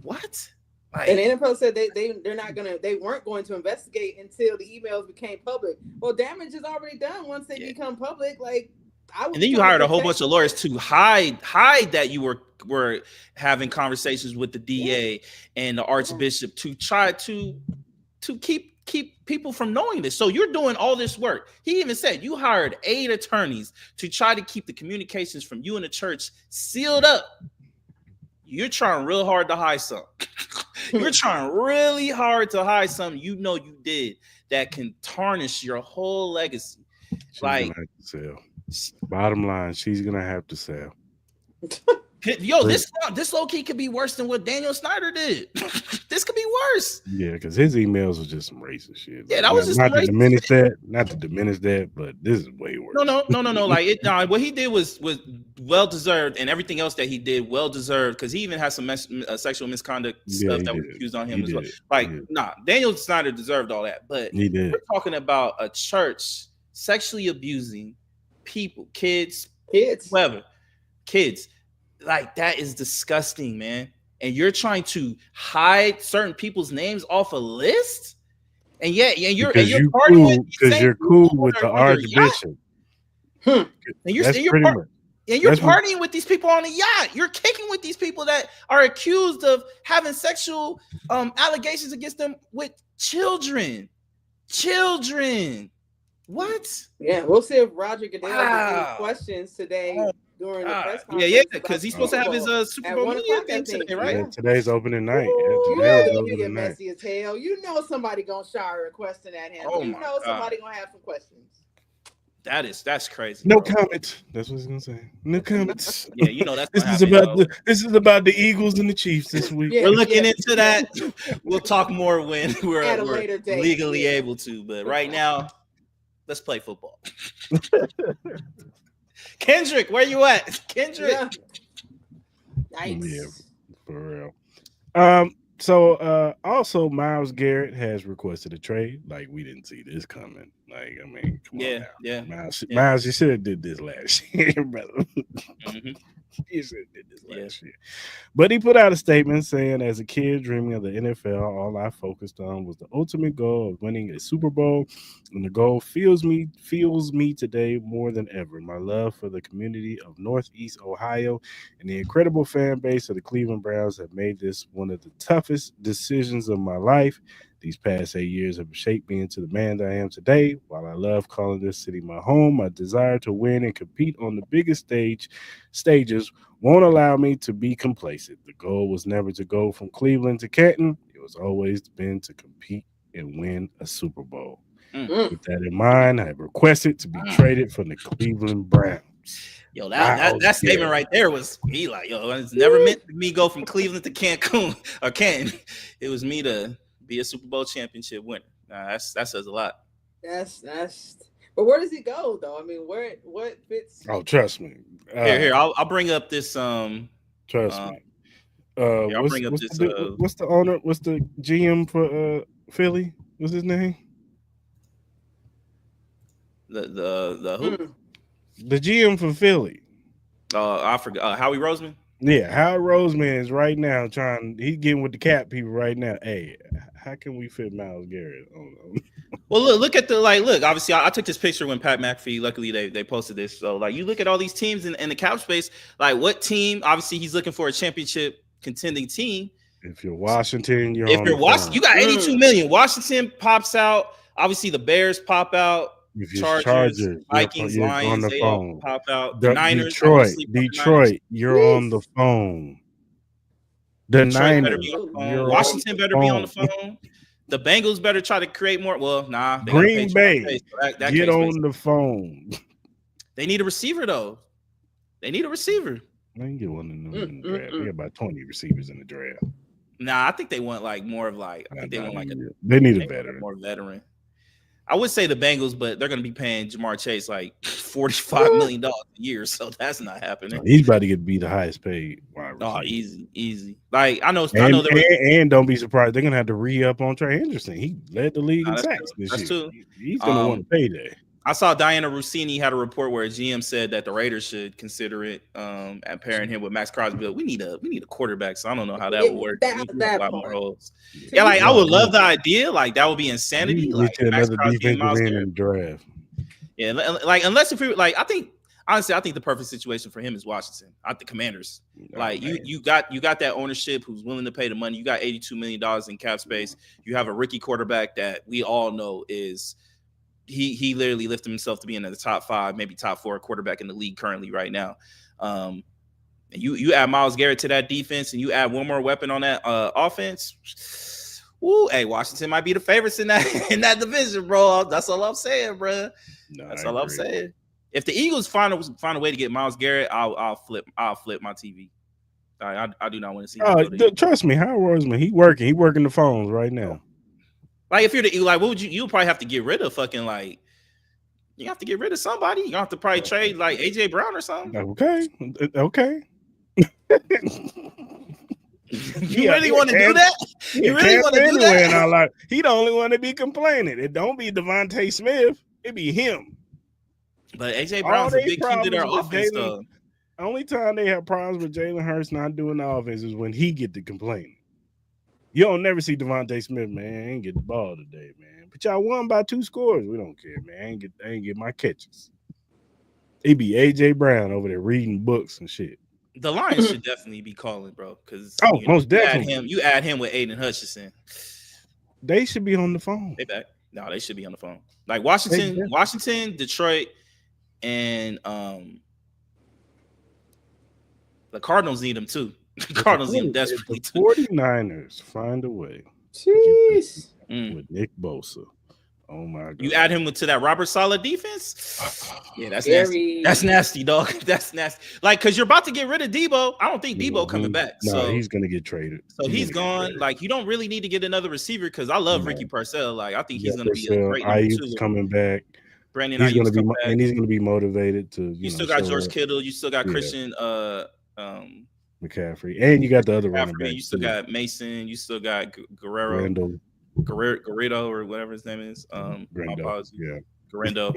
What? Like, and the NFL said they weren't going to investigate until the emails became public. Well, damage is already done once they become public. Like, and then you hired a whole bunch of lawyers to hide that you were having conversations with the DA and the Archbishop to try to keep people from knowing this. So you're doing all this work. He even said you hired 8 attorneys to try to keep the communications from you and the church sealed up. You're trying real hard to hide something. You're trying really hard to hide something you did that can tarnish your whole legacy. She's gonna have to sell. Bottom line, she's gonna have to sell. Yo, this low key could be worse than what Daniel Snyder did. This could be worse. Yeah, because his emails was just some racist shit. Yeah, that was just not to diminish that, but this is way worse. No. Like what he did was well deserved, and everything else that he did well deserved, because he even has some sexual misconduct stuff that was accused on him as well. Like, Daniel Snyder deserved all that, but we're talking about a church sexually abusing people, kids, whoever, kids. Like, that is disgusting, man. And you're trying to hide certain people's names off a list, and you're cool with the Archbishop. And you're partying with these people on a yacht. You're kicking with these people that are accused of having sexual allegations against them with children. What? Yeah, we'll see if Roger Goodell gets any questions today during the press conference. Yeah, because he's supposed to have his Superbowl media thing today, right? Yeah, today's opening night. Get messy as hell. You know somebody gonna shower a question at him. Somebody gonna have some questions. That's crazy. No comments. That's what he's gonna say. No comments. Yeah, that's this is about the Eagles and the Chiefs this week. We're looking into that. We'll talk more when we're legally able to. But right now, let's play football. Kendrick, where you at? Kendrick. Nice. Yeah, for real. So also Myles Garrett has requested a trade. Like, we didn't see this coming. Like, I mean, come on now. Myles, you should have did this last year, brother. You should have did this last year. But he put out a statement saying, as a kid dreaming of the NFL, all I focused on was the ultimate goal of winning a Super Bowl. And the goal fuels me today more than ever. My love for the community of Northeast Ohio and the incredible fan base of the Cleveland Browns have made this one of the toughest decisions of my life. These past 8 years have shaped me into the man that I am today. While I love calling this city my home, my desire to win and compete on the biggest stages won't allow me to be complacent. The goal was never to go from Cleveland to Canton. It was always been to compete and win a Super Bowl. With that in mind, I have requested to be traded from the Cleveland Browns. Yo, that statement right there was me like, yo, it's never meant to me go from Cleveland to Cancun or Canton. It was me to be a Super Bowl championship winner. That says a lot. That's. But where does he go though? I mean, what fits? Oh, trust me. Here, I'll bring up this. Trust me. I'll bring up this. What's the owner? What's the GM for Philly? What's his name? The who? The GM for Philly. I forgot. Howie Roseman. Yeah, Howard Roseman is right now he's getting with the cap people right now. Hey, how can we fit Myles Garrett on? Well, look at the look. Obviously, I took this picture when Pat McAfee. Luckily, they posted this. So, like, you look at all these teams in the cap space. Like, what team? Obviously, he's looking for a championship contending team. If you're Washington, you got 82 million. Washington pops out. Obviously, the Bears pop out. If you're Chargers, Vikings, you're Lions, on the they phone. all pop out. The Niners, Detroit, you're on the phone. The Niners, Washington better be on the phone. The Bengals better try to create more. Well, nah. Green Bay, get on the phone. They need a receiver, though. They need a receiver. They can get one in the draft. They got about 20 receivers in the draft. Nah, I think they want more of I think they want they need a veteran. More veteran. I would say the Bengals, but they're going to be paying Jamar Chase like $45 million a year, so that's not happening. He's about to be the highest paid wide receiver. Oh, easy. Like I know. And don't be surprised they're going to have to re-up on Trey Henderson. He led the league in sacks this year. True. He's going to want to pay that. I saw Diana Rossini had a report where a GM said that the Raiders should consider it and pairing him with Max Crosby. We need a quarterback, so I don't know how that would work. Yeah, like I would love the idea. Like that would be insanity. Like another defensive end in the draft. Yeah, like unless if we I think the perfect situation for him is Washington. The Commanders. You got that ownership who's willing to pay the money. You got $82 million in cap space. You have a rookie quarterback that we all know is. He literally lifted himself to be in the top 5, maybe top 4 quarterback in the league currently right now. And you add Myles Garrett to that defense, and you add one more weapon on that offense. Woo, hey, Washington might be the favorites in that division, bro. That's all I'm saying, bro. That's all I'm saying. If the Eagles find a way to get Myles Garrett, I'll flip my TV. I do not want to see. Trust me, Howard Roseman, he working the phones right now. Like if you're what would you'll probably have to get rid of you have to get rid of somebody. You have to probably trade like AJ Brown or something. Okay. You really want to do that? You really want to do that? He the only one to be complaining. It don't be Devontae Smith. It be him. But AJ Brown's a big key to their offense, though. Only time they have problems with Jalen Hurts not doing the offense is when he get to complaining. You don't never see Devontae Smith, man. I ain't get the ball today, man. But y'all won by 2 scores. We don't care, man. I ain't get my catches. It be AJ Brown over there reading books and shit. The Lions should definitely be calling, bro. Because most definitely. You add him with Aiden Hutchinson. They should be on the phone. They back. No, they should be on the phone. Like Washington, Detroit, and the Cardinals need them too. Cardinals need them desperately too. 49ers find a way. Jeez. With Nick Bosa. Oh my God. You add him to that Robert Saleh defense? Yeah, that's nasty. That's nasty, dog. That's nasty. Like, because you're about to get rid of Debo. I don't think Debo coming back. No, he's gonna get traded. So he's gone. Like, you don't really need to get another receiver because I love Ricky Purcell. Like, I think he's gonna be a great number 2. Coming back. Brandon he's gonna be back. And he's gonna be motivated to you still got George Kittle, you still got Christian McCaffrey, and you got the other running back. You still got Mason, you still got Garrito or whatever his name is. Garendo.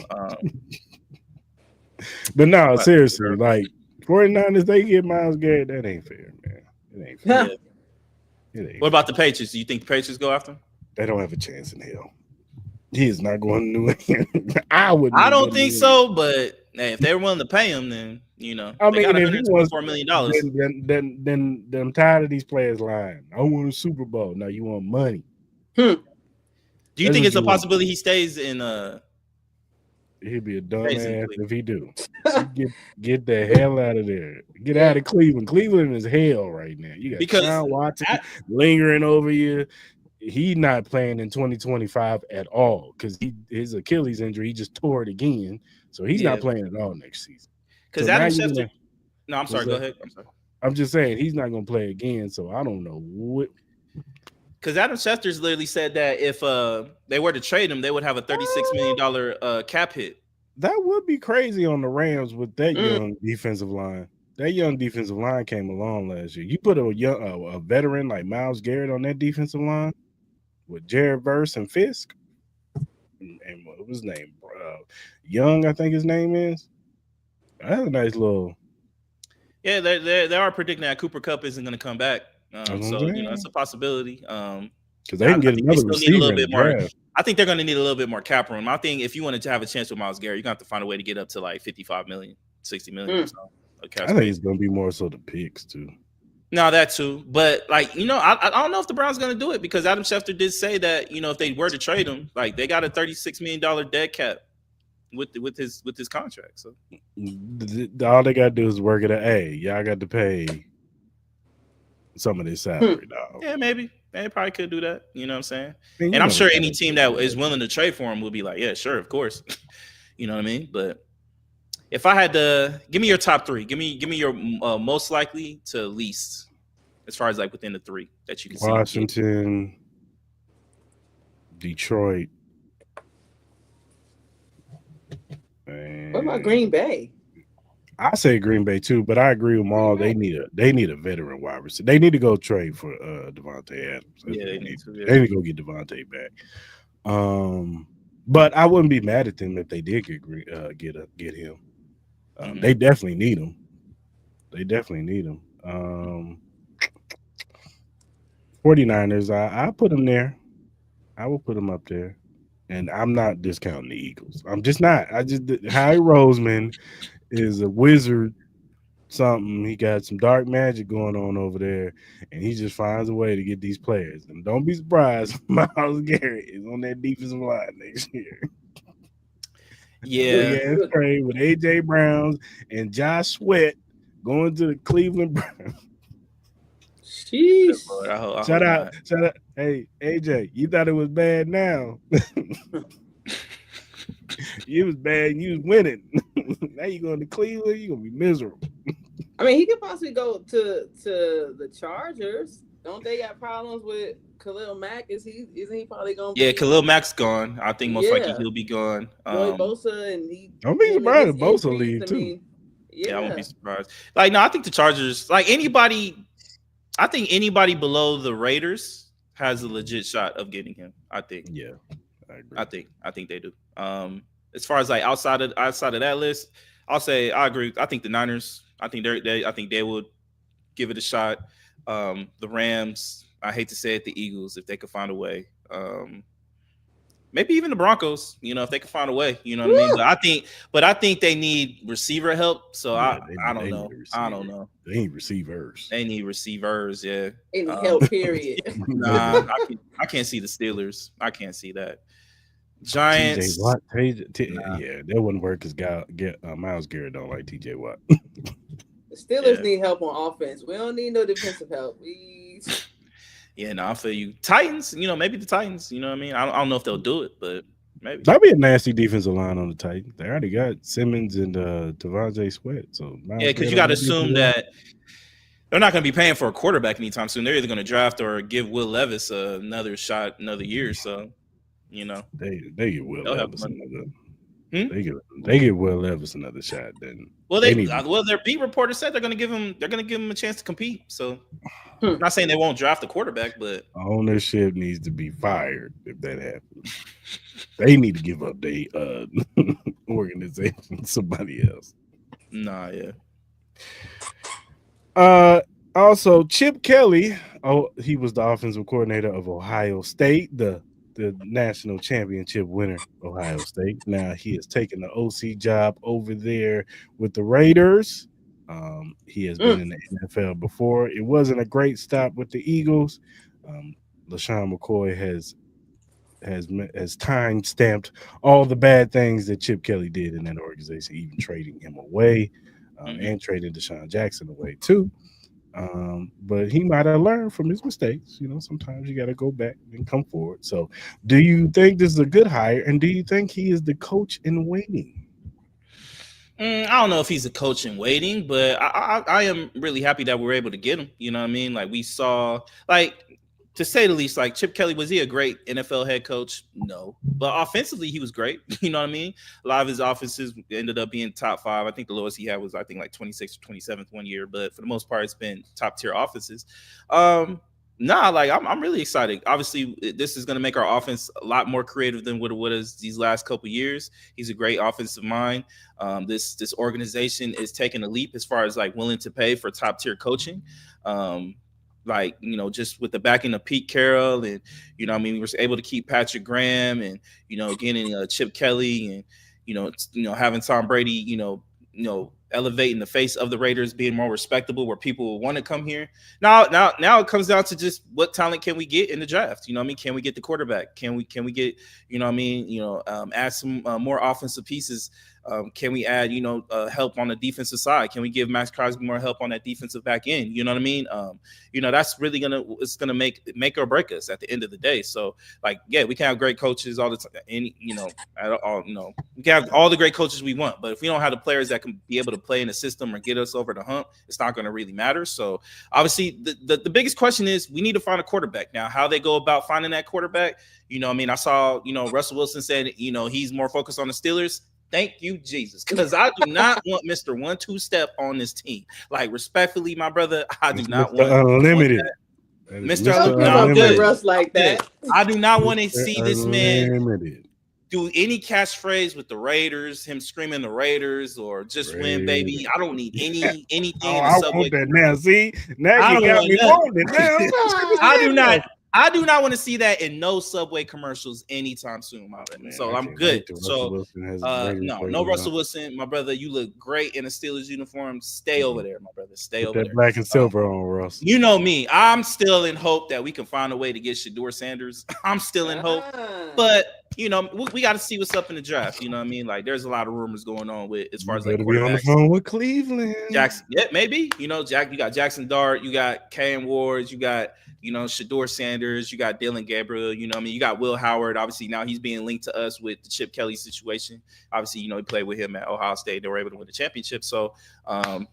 But no, seriously, like 49ers, they get Myles Garrett. That ain't fair, man. It ain't fair. It ain't. What about the Patriots? Do you think the Patriots go after him? They don't have a chance in hell. He is not going to New England. I don't think so, but hey, if they were willing to pay him, then I mean, if he wants $4 million, then I'm tired of these players lying. I want a Super Bowl. No, you want money. Do you think it's a possibility he stays in? He'd be a dumbass if he do. Get the hell out of there. Get out of Cleveland. Cleveland is hell right now. You got Sean Watson lingering over you. He's not playing in 2025 at all because his Achilles injury, he just tore it again. So he's not playing at all next season. Because Adam Schefter. No, I'm sorry. Go ahead. I'm sorry. I'm just saying he's not going to play again. So I don't know what. Because Adam Schefter's literally said that if they were to trade him, they would have a $36 million cap hit. That would be crazy on the Rams with that young defensive line. That young defensive line came along last year. You put a veteran like Myles Garrett on that defensive line with Jared Verse and Fisk, and what was his name? Young, I think his name is. That's a nice little. Yeah, they are predicting that Cooper Kupp isn't going to come back. So it's a possibility. Because they can get think another still need a receiver little in the bit more. draft. I think they're going to need a little bit more cap room. I think if you wanted to have a chance with Myles Garrett, you're going to have to find a way to get up to like 55 million, 60 million. Or something. Okay, I think it's going to be more so the picks too. No, that too. But like, I don't know if the Browns going to do it, because Adam Schefter did say that, if they were to trade him, like they got a $36 million dead cap with his contract. So all they got to do is work it out. Hey, y'all got to pay some of this salary, dog. Yeah, maybe. They probably could do that. You know what I'm saying? And I'm sure any team that is willing to trade for him will be like, yeah, sure, of course. You know what I mean? But if I had to give me your top three, give me your most likely to least, as far as like within the three that you can see. Washington, Detroit. What about Green Bay? I say Green Bay too, but I agree with Mal. They need a veteran wide receiver. They need to go trade for Devontae Adams. Yeah, they need to. They need to go get Devontae back. But I wouldn't be mad at them if they did get him. They definitely need him. They definitely need him. 49ers, I put them there. I will put them up there. And I'm not discounting the Eagles. I'm just not. Howie Roseman is a wizard something. He got some dark magic going on over there, and he just finds a way to get these players. And don't be surprised Myles Garrett is on that defensive line next year. Yeah. It's crazy with AJ Browns and Josh Sweat going to the Cleveland Browns. Jeez. Shout out. Hey, AJ, you thought it was bad now. You was bad and you was winning. Now you going to Cleveland, you're gonna be miserable. I mean, he could possibly go to the Chargers. Don't they got problems with Khalil Mack? Isn't he probably gonna be? Yeah, Khalil Mack's gone. I think most likely he'll be gone. Joey Bosa, and he don't be surprised if Bosa leave too. Yeah, I won't be surprised. Like, no, I think the Chargers, like anybody below the Raiders has a legit shot of getting him. I think. Yeah, I agree. I think they do. As far as like outside of that list, I'll say I agree. I think the Niners. I think they would give it a shot. The Rams. I hate to say it, the Eagles, if they could find a way. Maybe even the Broncos, if they could find a way, you know what I mean? But I think they need receiver help. So I don't know. I don't know. They need receivers. They need receivers, yeah. Any help, period. Nah, I can't see the Steelers. I can't see that. Giants. TJ Watt. Yeah, that wouldn't work because Myles Garrett don't like TJ Watt. The Steelers need help on offense. We don't need no defensive help. Please. Yeah, no, I feel you. Titans, maybe the Titans, you know what I mean? I don't know if they'll do it, but maybe. That'd be a nasty defensive line on the Titans. They already got Simmons and Devontae Sweat. So yeah, because you got to assume that they're not going to be paying for a quarterback anytime soon. They're either going to draft or give Will Levis another shot, another year. So, they get Will Levis another. They give Will Levis another shot. Then their beat reporter said they're going to give him a chance to compete. So. I'm not saying they won't draft a quarterback, but ownership needs to be fired if that happens. They need to give up their organization to somebody else. Nah, yeah. Also, Chip Kelly, he was the offensive coordinator of Ohio State, the national championship winner, Ohio State. Now he has taken the OC job over there with the Raiders. He has been in the NFL before. It wasn't a great stop with the Eagles. LaShawn McCoy has time stamped all the bad things that Chip Kelly did in that organization, even trading him away and trading Deshaun Jackson away too. But he might have learned from his mistakes. Sometimes you got to go back and come forward. So, do you think this is a good hire, and do you think he is the coach in waiting? I don't know if he's a coach in waiting, but I am really happy that we were able to get him. You know what I mean? Like we saw, to say the least, like Chip Kelly, was he a great NFL head coach? No, but offensively he was great. You know what I mean? A lot of his offenses ended up being top 5. I think the lowest he had was like 26th or 27th one year, but for the most part, it's been top tier offenses. Nah, like I'm really excited. Obviously, this is going to make our offense a lot more creative than what it was these last couple years. He's a great offensive mind. This organization is taking a leap as far as like willing to pay for top tier coaching. Like, you know, just with the backing of Pete Carroll, and you know, I mean, we were able to keep Patrick Graham, and you know, getting Chip Kelly, and you know, having Tom Brady, you know, elevating the face of the Raiders, being more respectable, where people will want to come here. Now it comes down to just what talent can we get in the draft? You know what I mean? Can we get the quarterback? Can we get, you know what I mean? You know, add some more offensive pieces. Can we add, you know, help on the defensive side? Can we give Max Crosby more help on that defensive back end? You know what I mean? You know, that's really it's gonna make or break us at the end of the day. So, like, yeah, we can have great coaches all the time, and you know, we can have all the great coaches we want, but if we don't have the players that can be able to play in the system or get us over the hump, it's not going to really matter. So, obviously, the biggest question is we need to find a quarterback. Now, how they go about finding that quarterback, you know, I mean, I saw, you know, Russell Wilson said, you know, he's more focused on the Steelers. Thank you, Jesus, because I do not want Mr. 1-2 step on this team. Like, respectfully, my brother, I do not want Unlimited. Mr. Unlimited. Russ like that. I do not want to see this man Unlimited. do any catchphrase with the Raiders, him screaming the Raiders, or just win, baby. I don't need anything in the I subway. want that now. See, now you got me wanting it now. I do not want to see that in no Subway commercials anytime soon, my brother. So I'm good. So no Russell Wilson, my brother. You look great in a Steelers uniform. Stay over there, my brother. Stay over there. Black and silver on Russell. You know me. I'm still in hope that we can find a way to get Shedeur Sanders. I'm still in hope, but you know, we got to see what's up in the draft. You know what I mean? Like, there's a lot of rumors going on with as far as like be on the phone with Cleveland. Jackson, yeah, maybe. You know, you got Jackson Dart, you got Cam Ward, you got, you know, Shedeur Sanders, you got Dylan Gabriel, you know what I mean? You got Will Howard. Obviously, now he's being linked to us with the Chip Kelly situation. Obviously, you know, he played with him at Ohio State. They were able to win the championship. So,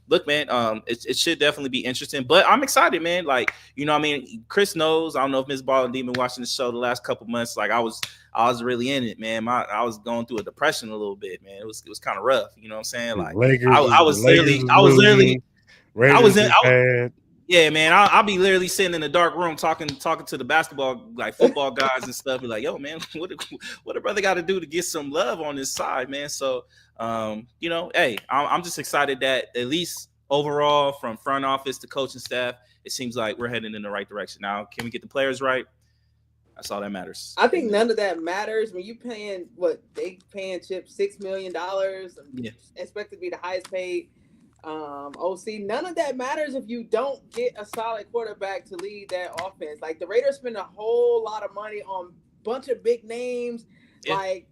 look, man, it should definitely be interesting. But I'm excited, man. Like, you know what I mean? Chris knows. I don't know if MS Ballin D been watching the show the last couple months. Like, I was really in it, man. I was going through a depression a little bit, man. It was kind of rough. You know what I'm saying? Like, I was literally. Yeah, man. I'll be literally sitting in a dark room talking to the basketball, like football guys and stuff. Be like, yo, man, what a brother got to do to get some love on this side, man. So, you know, hey, I'm just excited that at least overall, from front office to coaching staff, it seems like we're heading in the right direction. Now, can we get the players right? That's all that matters. I think none of that matters when you paying Chip $6 million. Yeah. Expected to be the highest paid OC. None of that matters if you don't get a solid quarterback to lead that offense. Like, the Raiders spend a whole lot of money on a bunch of big names. Yeah. Like,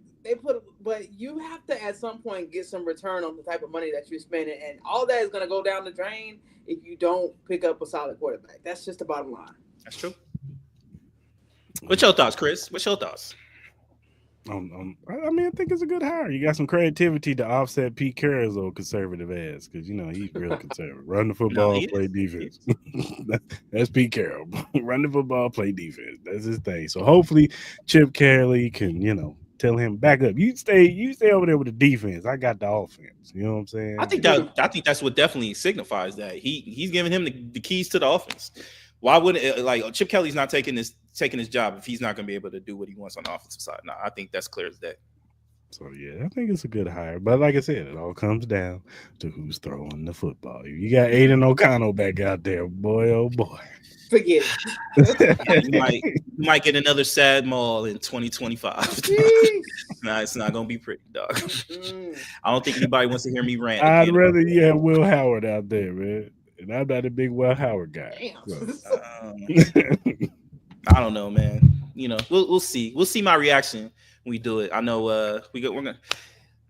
but you have to at some point get some return on the type of money that you're spending, and all that is going to go down the drain if you don't pick up a solid quarterback. That's just the bottom line. That's true. What's your thoughts, Chris? What's your thoughts? I mean, I think it's a good hire. You got some creativity to offset Pete Carroll's old conservative ass, because, you know, he's real conservative. Run the football, play defense. That's Pete Carroll. Run the football, play defense. That's his thing. So hopefully Chip Kelly can, you know, tell him back up. You stay over there with the defense. I got the offense. You know what I'm saying? I think that's what definitely signifies that he's giving him the keys to the offense. Why wouldn't it, like, Chip Kelly's not taking his job if he's not going to be able to do what he wants on the offensive side? No, I think that's clear as day. So, yeah, I think it's a good hire. But like I said, it all comes down to who's throwing the football. You got Aiden O'Connell back out there, boy, oh boy. Forget it. you might get another sad mall in 2025. Nah, it's not going to be pretty, dog. I don't think anybody wants to hear me rant. I'd rather you have Will Howard out there, man. And I'm not a big Will Howard guy. So. I don't know, man. You know, we'll see. We'll see my reaction when we do it. I know we're gonna,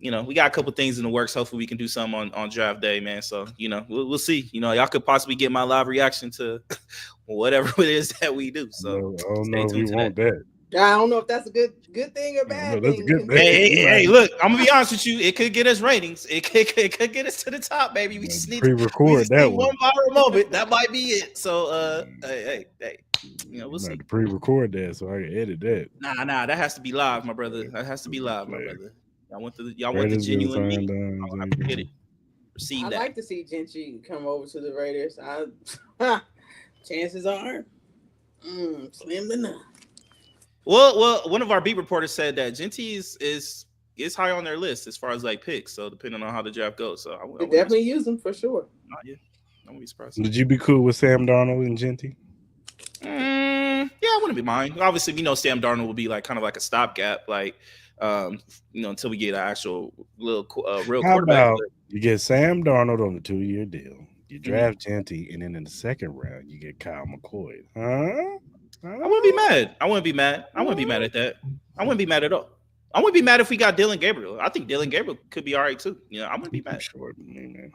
you know, we got a couple things in the works. Hopefully we can do something on draft day, man. So, you know, we'll see. You know, y'all could possibly get my live reaction to whatever it is that we do. So I don't know if you want that. I don't know if that's a good thing or bad thing. That's a good thing. Hey, look, I'm gonna be honest with you. It could get us ratings. It could get us to the top, baby. We just need pre-record that one viral moment. That might be it. So, hey, you know, we'll see. To pre-record that so I can edit that. Nah, that has to be live, my brother. That has to be live, my brother. Y'all want the genuine me. I get it. Receive I'd that. like to see Gentry come over to the Raiders. Chances are. Slim to none. Well, one of our beat reporters said that Genty is high on their list as far as like picks. So depending on how the draft goes, so I They definitely use them for sure. Yeah, I wouldn't be surprised. Would you be cool with Sam Darnold and Genty? Yeah, I wouldn't be mine. Obviously, we know Sam Darnold will be like kind of like a stopgap, like until we get an actual real How quarterback. about you get Sam Darnold on a 2-year deal? You draft Genty, and then in the second round, you get Kyle McCoy. Huh? I wouldn't be mad. I wouldn't be mad. I wouldn't be mad at that. I wouldn't be mad at all. I wouldn't be mad if we got Dylan Gabriel. I think Dylan Gabriel could be all right too. I wouldn't be mad. Short, man.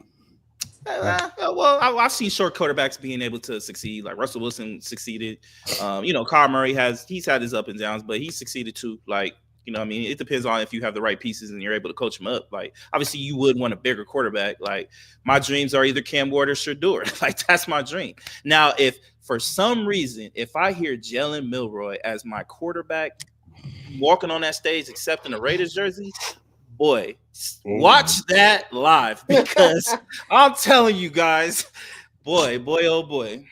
Well, I've seen short quarterbacks being able to succeed. Like Russell Wilson succeeded. Kyle Murray he's had his up and downs, but he succeeded too. Like, I mean, it depends on if you have the right pieces and you're able to coach them up. Like, obviously, you would want a bigger quarterback. Like, my dreams are either Cam Ward or Shedeur. Like, that's my dream. Now, if for some reason, if I hear Jalen Milroy as my quarterback walking on that stage accepting a Raiders jersey, boy, watch that live, because I'm telling you guys, boy, oh boy,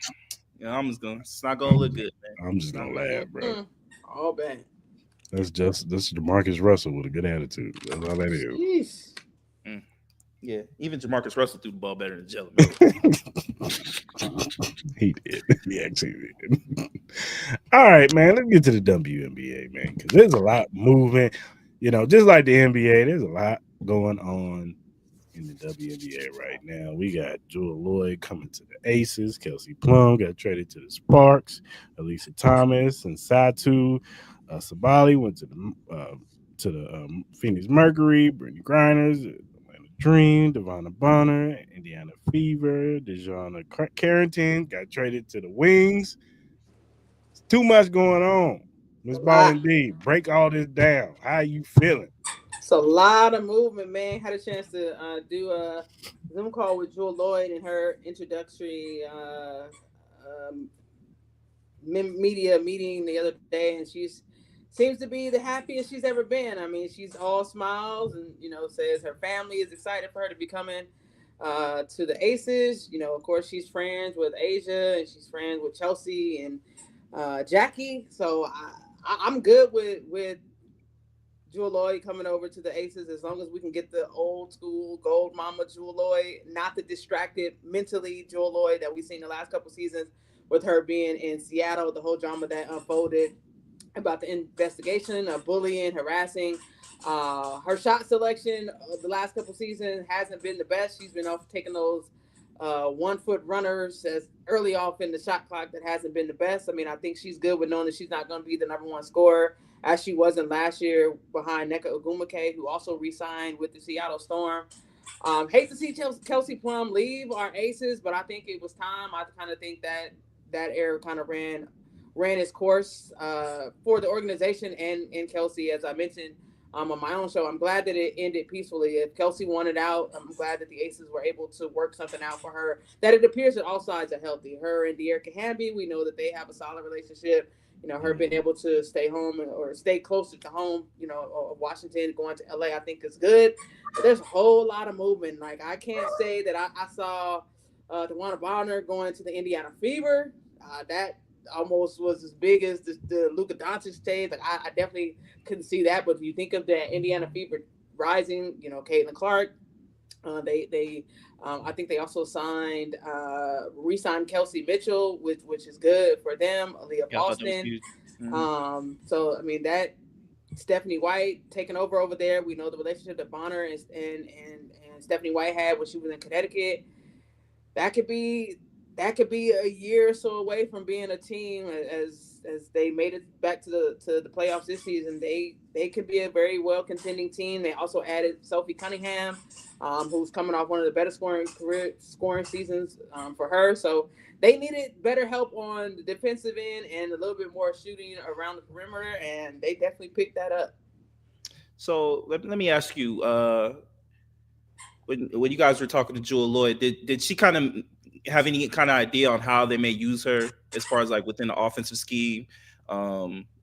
it's not gonna look good, man. I'm just gonna laugh, bro. All bad. That's Jamarcus Russell with a good attitude. That's all that is. Yeah, even Jamarcus Russell threw the ball better than Jalen. He did. He actually did. All right, man. Let's get to the WNBA, man, because there's a lot moving. Just like the NBA, there's a lot going on in the WNBA right now. We got Jewel Lloyd coming to the Aces. Kelsey Plum got traded to the Sparks. Elisa Thomas and Satu Sabali went to the Phoenix Mercury. Brittany Griner, Atlanta Dream, Devonna Bonner, Indiana Fever, DeJounte Carrington got traded to the Wings. It's too much going on. MS Ballin D, break all this down. How you feeling? It's a lot of movement, man. Had a chance to do a Zoom call with Jewel Lloyd in her introductory media meeting the other day, and seems to be the happiest she's ever been. I mean, she's all smiles and, says her family is excited for her to be coming to the Aces. Of course, she's friends with Asia and she's friends with Chelsea and Jackie. So I'm good with Jewel Lloyd coming over to the Aces, as long as we can get the old school gold mama Jewel Lloyd, not the distracted mentally Jewel Lloyd that we've seen the last couple seasons with her being in Seattle, the whole drama that unfolded about the investigation of bullying, harassing. Her shot selection of the last couple seasons hasn't been the best. She's been off taking those 1-foot runners as early off in the shot clock that hasn't been the best. I mean, I think she's good with knowing that she's not going to be the number one scorer, as she wasn't last year behind Nneka Ogwumike, who also re-signed with the Seattle Storm. Hate to see Kelsey Plum leave our Aces, but I think it was time. I kind of think that era kind of ran its course for the organization and Kelsey, as I mentioned on my own show. I'm glad that it ended peacefully. If Kelsey wanted out, I'm glad that the Aces were able to work something out for her, that it appears that all sides are healthy. Her and De'Erica Hamby, we know that they have a solid relationship. Her being able to stay home or stay closer to home, Washington, going to LA, I think is good. But there's a whole lot of movement. Like, I can't say that I saw Devonna Bonner going to the Indiana Fever. That almost was as big as the Luka Doncic trade. Like, I definitely couldn't see that. But if you think of that Indiana Fever rising, Caitlin Clark, I think they also re-signed Kelsey Mitchell, which is good for them. Aaliyah Boston. So I mean, that Stephanie White taking over there. We know the relationship that Bonner and Stephanie White had when she was in Connecticut. That could be a year or so away from being a team as they made it back to the playoffs this season. They could be a very well contending team. They also added Sophie Cunningham, who's coming off one of the better scoring seasons for her. So they needed better help on the defensive end and a little bit more shooting around the perimeter, and they definitely picked that up. So let me ask you, when you guys were talking to Jewel Lloyd, did she kind of have any kind of idea on how they may use her as far as like within the offensive scheme?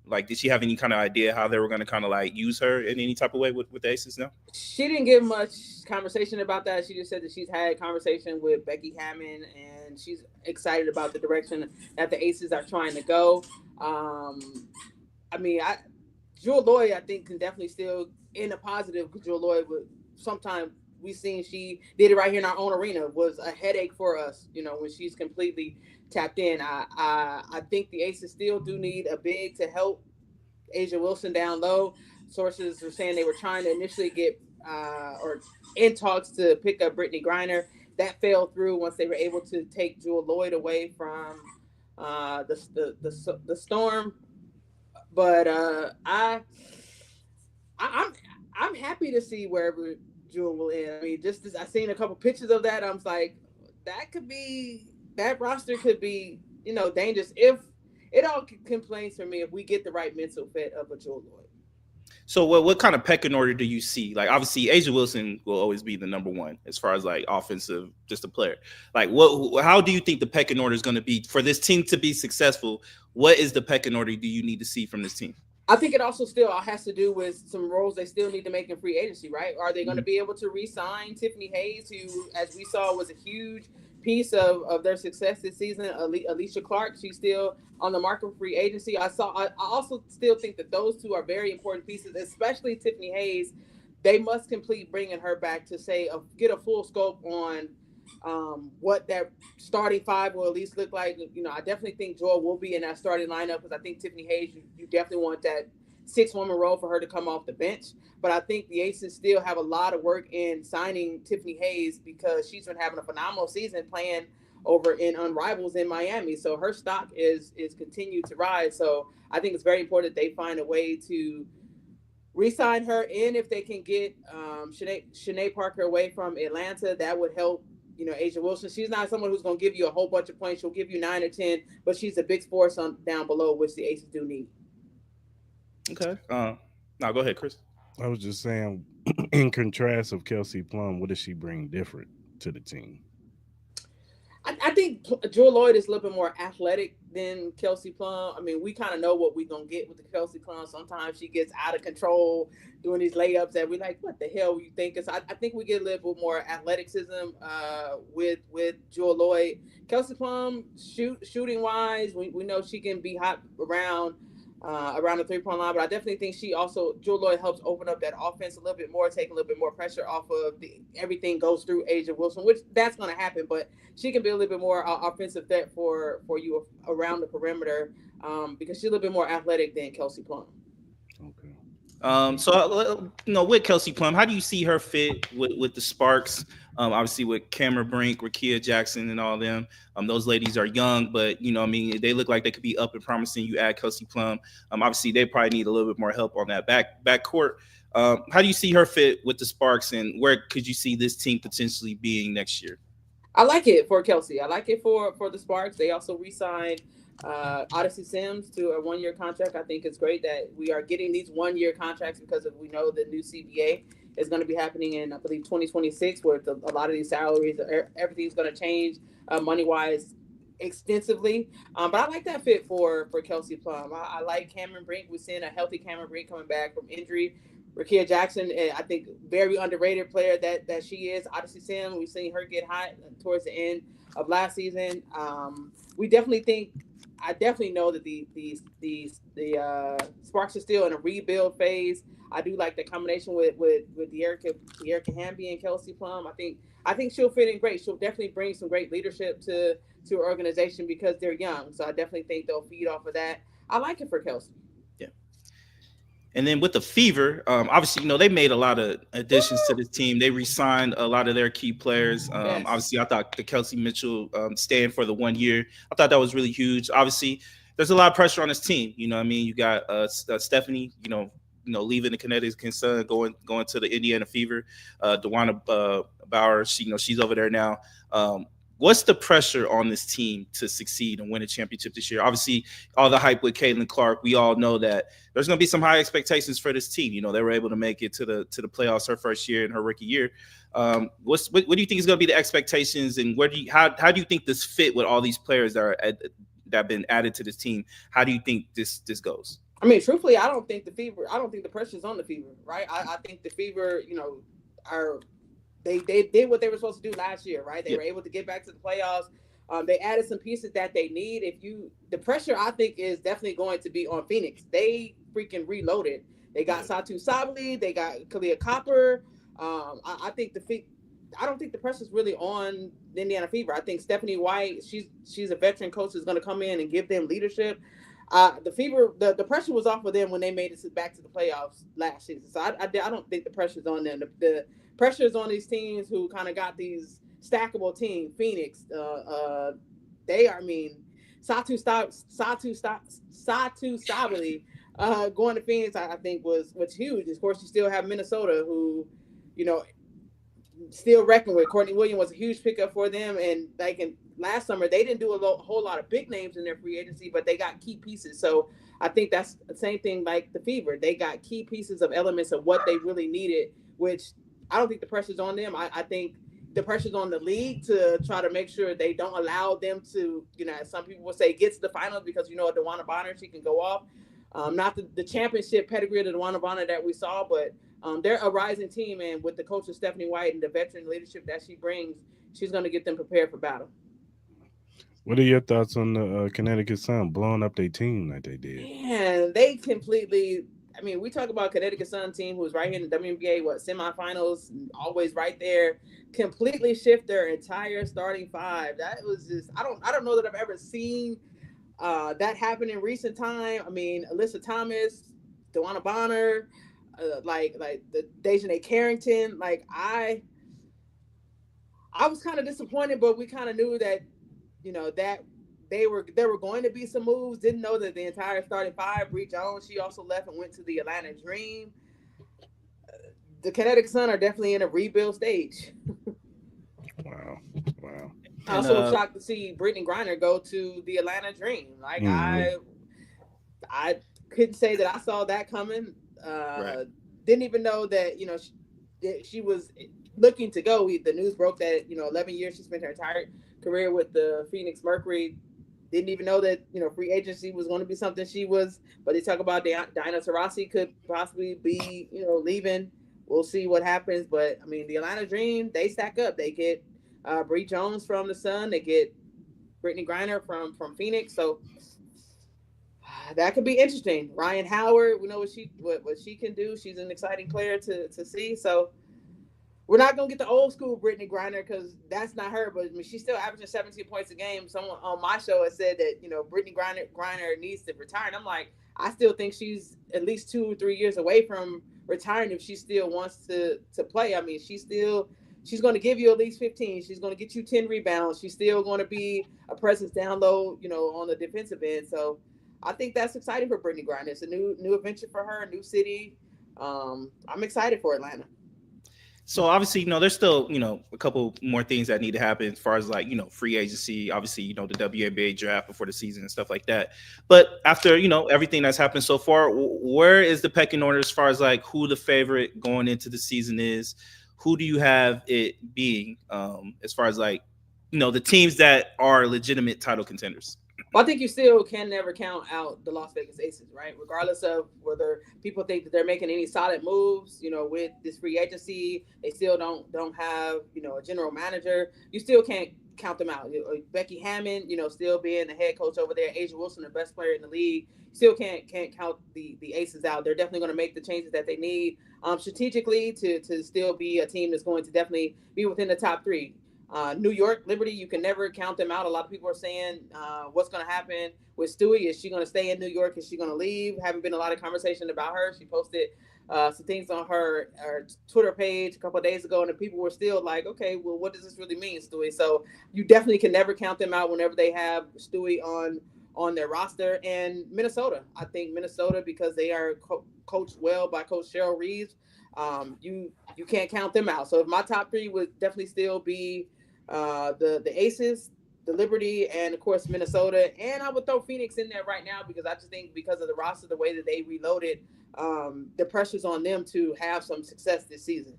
Like, did she have any kind of idea how they were going to kind of like use her in any type of way with the Aces now? She didn't give much conversation about that. She just said that she's had conversation with Becky Hammond, and she's excited about the direction that the Aces are trying to go. Jewel Lloyd, I think, can definitely still in a positive, because Jewel Lloyd would sometimes we've seen she did it right here in our own arena, was a headache for us, when she's completely tapped in. I think the Aces still do need a big to help Asia Wilson down low. Sources are saying they were trying to initially get or in talks to pick up Brittany Griner. That fell through once they were able to take Jewel Lloyd away from the Storm. But I'm happy to see wherever Jewel will end. I mean, I seen a couple pictures of that. I'm like, that roster could be, dangerous if it all complains for me if we get the right mental fit of a Jewel Lloyd. So what kind of pecking order do you see? Like, obviously Asia Wilson will always be the number one as far as like offensive, just a player. Like, how do you think the pecking order is going to be for this team to be successful? What is the pecking order do you need to see from this team? I think it also still has to do with some roles they still need to make in free agency, right? Are they going to be able to re-sign Tiffany Hayes, who, as we saw, was a huge piece of their success this season? Alicia Clark, she's still on the market for free agency. I also still think that those two are very important pieces, especially Tiffany Hayes. They must complete bringing her back to get a full scope on what that starting five will at least look like. I definitely think Joy will be in that starting lineup, because I think Tiffany Hayes, you definitely want that 6-woman role for her to come off the bench. But I think the Aces still have a lot of work in signing Tiffany Hayes, because she's been having a phenomenal season playing over in Unrivals in Miami. So her stock is continued to rise. So I think it's very important that they find a way to re-sign her. And if they can get Shanae Parker away from Atlanta, that would help. Asia Wilson, she's not someone who's going to give you a whole bunch of points. She'll give you 9 or 10, but she's a big force down below, which the Aces do need. Okay. Now go ahead, Chris. I was just saying, in contrast of Kelsey Plum, what does she bring different to the team? I think Jewel Lloyd is a little bit more athletic than Kelsey Plum. I mean, we kind of know what we're going to get with the Kelsey Plum. Sometimes she gets out of control doing these layups that we're like, what the hell were you thinking? So I think we get a little bit more athleticism with Jewel Lloyd. Kelsey Plum, shooting wise, we know she can be hot around the 3-point line, but I definitely think Jewel Lloyd helps open up that offense a little bit more, take a little bit more pressure off of everything goes through Asia Wilson, which that's going to happen, but she can be a little bit more offensive threat for you around the perimeter, because she's a little bit more athletic than Kelsey Plum. Okay. So with Kelsey Plum, how do you see her fit with the Sparks? Obviously with Cameron Brink, Rakia Jackson, and all of them. Those ladies are young, but they look like they could be up and promising. You add Kelsey Plum. Obviously they probably need a little bit more help on that back court. How do you see her fit with the Sparks, and where could you see this team potentially being next year? I like it for Kelsey. I like it for the Sparks. They also re-signed Odyssey Sims to a 1-year contract. I think it's great that we are getting these 1-year contracts, because we know the new CBA is going to be happening in, I believe, 2026, where a lot of these salaries, everything's going to change money-wise extensively. But I like that fit for Kelsey Plum. I like Cameron Brink. We're seeing a healthy Cameron Brink coming back from injury. Rakia Jackson, I think, very underrated player that she is. Odyssey Sim, we've seen her get hot towards the end of last season. I definitely know that the Sparks are still in a rebuild phase. I do like the combination with De'Erica Hamby and Kelsey Plum. I think she'll fit in great. She'll definitely bring some great leadership to her organization, because they're young. So I definitely think they'll feed off of that. I like it for Kelsey. Yeah. And then with the Fever, obviously, they made a lot of additions to this team. They re-signed a lot of their key players. Yes. Obviously, I thought the Kelsey Mitchell stand for the 1 year. I thought that was really huge. Obviously, there's a lot of pressure on this team. You got Stephanie, leaving the Connecticut Sun, going to the Indiana Fever. DeWanna Bauer, she's over there now. What's the pressure on this team to succeed and win a championship this year? Obviously, all the hype with Caitlin Clark, we all know that there's going to be some high expectations for this team. They were able to make it to the playoffs her first year in her rookie year. What do you think is going to be the expectations, and how do you think this fit with all these players that have been added to this team? How do you think this goes? I mean, truthfully, I don't think the pressure's on the Fever, right? I think the Fever, they did what they were supposed to do last year, right? They were able to get back to the playoffs. They added some pieces that they need. The pressure, I think, is definitely going to be on Phoenix. They freaking reloaded. They got Satu Sabali. They got Kalia Copper. I don't think the pressure's really on the Indiana Fever. I think Stephanie White, she's a veteran coach, is going to come in and give them leadership. The Fever, the pressure was off of them when they made it back to the playoffs last season. So I don't think the pressure's on them. The pressure is on these teams who kind of got these stackable teams. Phoenix, Satu Sabali going to Phoenix, I think was huge. Of course, you still have Minnesota, who, still reckon with. Courtney Williams was a huge pickup for them, and last summer they didn't do a whole lot of big names in their free agency, but they got key pieces. So I think that's the same thing like the Fever. They got key pieces of elements of what they really needed, which I don't think the pressure's on them. I think the pressure's on the league to try to make sure they don't allow them to, as some people will say, get to the finals, because DeWanna Bonner, she can go off. Not the championship pedigree of DeWanna Bonner that we saw, but they're a rising team, and with the coach of Stephanie White and the veteran leadership that she brings, she's going to get them prepared for battle. What are your thoughts on the Connecticut Sun blowing up their team like they did? Man, they completely. I mean, we talk about Connecticut Sun team who was right here in the WNBA, semifinals, always right there. Completely shift their entire starting five. That was just I don't know that I've ever seen that happen in recent time. I mean, Alyssa Thomas, DeWanna Bonner, like the Dejanay Carrington. I was kind of disappointed, but we kind of knew that that there were going to be some moves. Didn't know that the entire starting five. Bree Jones, she also left and went to the Atlanta Dream. The Connecticut Sun are definitely in a rebuild stage. Wow. I also was shocked to see Brittany Griner go to the Atlanta Dream. I couldn't say that I saw that coming. Right. Didn't even know that she was looking to go. The news broke that 11 years she spent her entire career with the Phoenix Mercury. Didn't even know that free agency was going to be something she was. But they talk about Diana Taurasi could possibly be leaving. We'll see what happens. But I mean, the Atlanta Dream, they stack up. They get Bree Jones from the Sun. They get Brittany Griner from Phoenix. So that could be interesting. Ryan Howard, we know what she can do. She's an exciting player to see. So we're not going to get the old school Brittany Griner because that's not her. But I mean, she's still averaging 17 points a game. Someone on my show has said that, Brittany Griner needs to retire. And I'm like, I still think she's at least 2 or 3 years away from retiring if she still wants to play. I mean, she's going to give you at least 15. She's going to get you 10 rebounds. She's still going to be a presence down low, on the defensive end. So I think that's exciting for Brittany Griner. It's a new adventure for her, a new city. I'm excited for Atlanta. So obviously, there's still, a couple more things that need to happen as far as free agency, obviously, the WNBA draft before the season and stuff like that. But after, everything that's happened so far, where is the pecking order as far as who the favorite going into the season is? Who do you have it being as far as the teams that are legitimate title contenders? Well, I think you still can never count out the Las Vegas Aces, right? Regardless of whether people think that they're making any solid moves, with this free agency, they still don't have, a general manager. You still can't count them out. Becky Hammond, still being the head coach over there. Asia Wilson, the best player in the league, still can't count the Aces out. They're definitely going to make the changes that they need strategically to still be a team that's going to definitely be within the top three. New York Liberty, you can never count them out. A lot of people are saying what's going to happen with Stewie. Is she going to stay in New York? Is she going to leave? Haven't been a lot of conversation about her. She posted some things on her Twitter page a couple of days ago, and the people were still like, okay, well, what does this really mean, Stewie? So you definitely can never count them out whenever they have Stewie on their roster. And Minnesota, I think Minnesota, because they are coached well by Coach Cheryl Reeves, you can't count them out. So if my top three would definitely still be the Aces, the Liberty, and of course Minnesota, and I would throw Phoenix in there right now because I just think because of the roster, the way that they reloaded, the pressure's on them to have some success this season.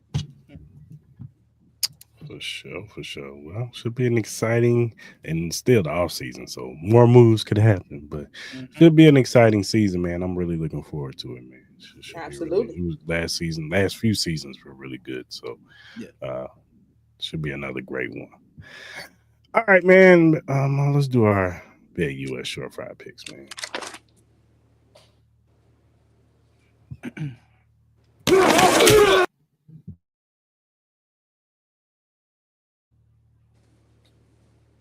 For sure. Well, should be an exciting and still the off season, so more moves could happen, but should be an exciting season, man. I'm really looking forward to it, man. Should be Absolutely. last few seasons were really good, so Yeah. should be another great one. All right, man. Let's do our big US short fry picks, man.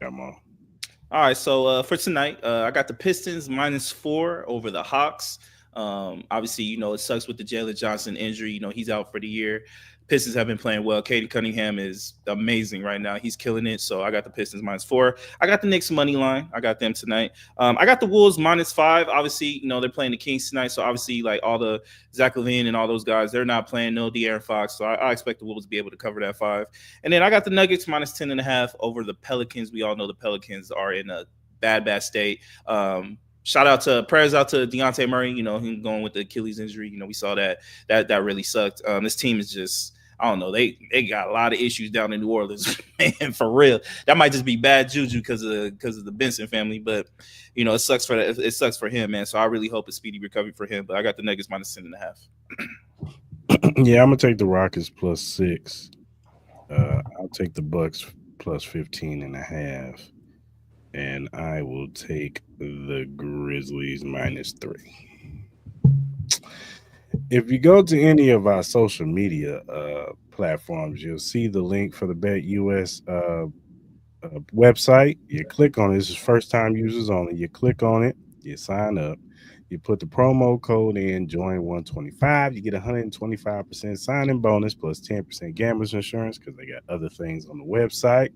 Come on. All right, so for tonight, I got the Pistons -4 over the Hawks. Obviously, it sucks with the Jalen Johnson injury. He's out for the year. Pistons have been playing well. Katie Cunningham is amazing right now. He's killing it. So I got the Pistons -4. I got the Knicks money line. I got them tonight. I got the Wolves -5. Obviously, they're playing the Kings tonight. So obviously, like all the Zach LaVine and all those guys, they're not playing. No De'Aaron Fox. So I expect the Wolves to be able to cover that 5. And then I got the Nuggets -10.5 over the Pelicans. We all know the Pelicans are in a bad state. Prayers out to Deontay Murray, him going with the Achilles injury. We saw that really sucked. This team is just, I don't know. They got a lot of issues down in New Orleans, man, for real. That might just be bad juju because of the Benson family, but it sucks for that. It sucks for him, man. So I really hope a speedy recovery for him. But I got the Nuggets -10.5. Yeah, I'm gonna take the Rockets +6. I'll take the Bucks +15.5, and I will take the Grizzlies -3. If you go to any of our social media platforms, you'll see the link for the Bet US website. You click on it. This is first time users only. You click on it, you sign up, you put the promo code in, join 125. You get 125% sign-in bonus plus 10% gamblers insurance because they got other things on the website.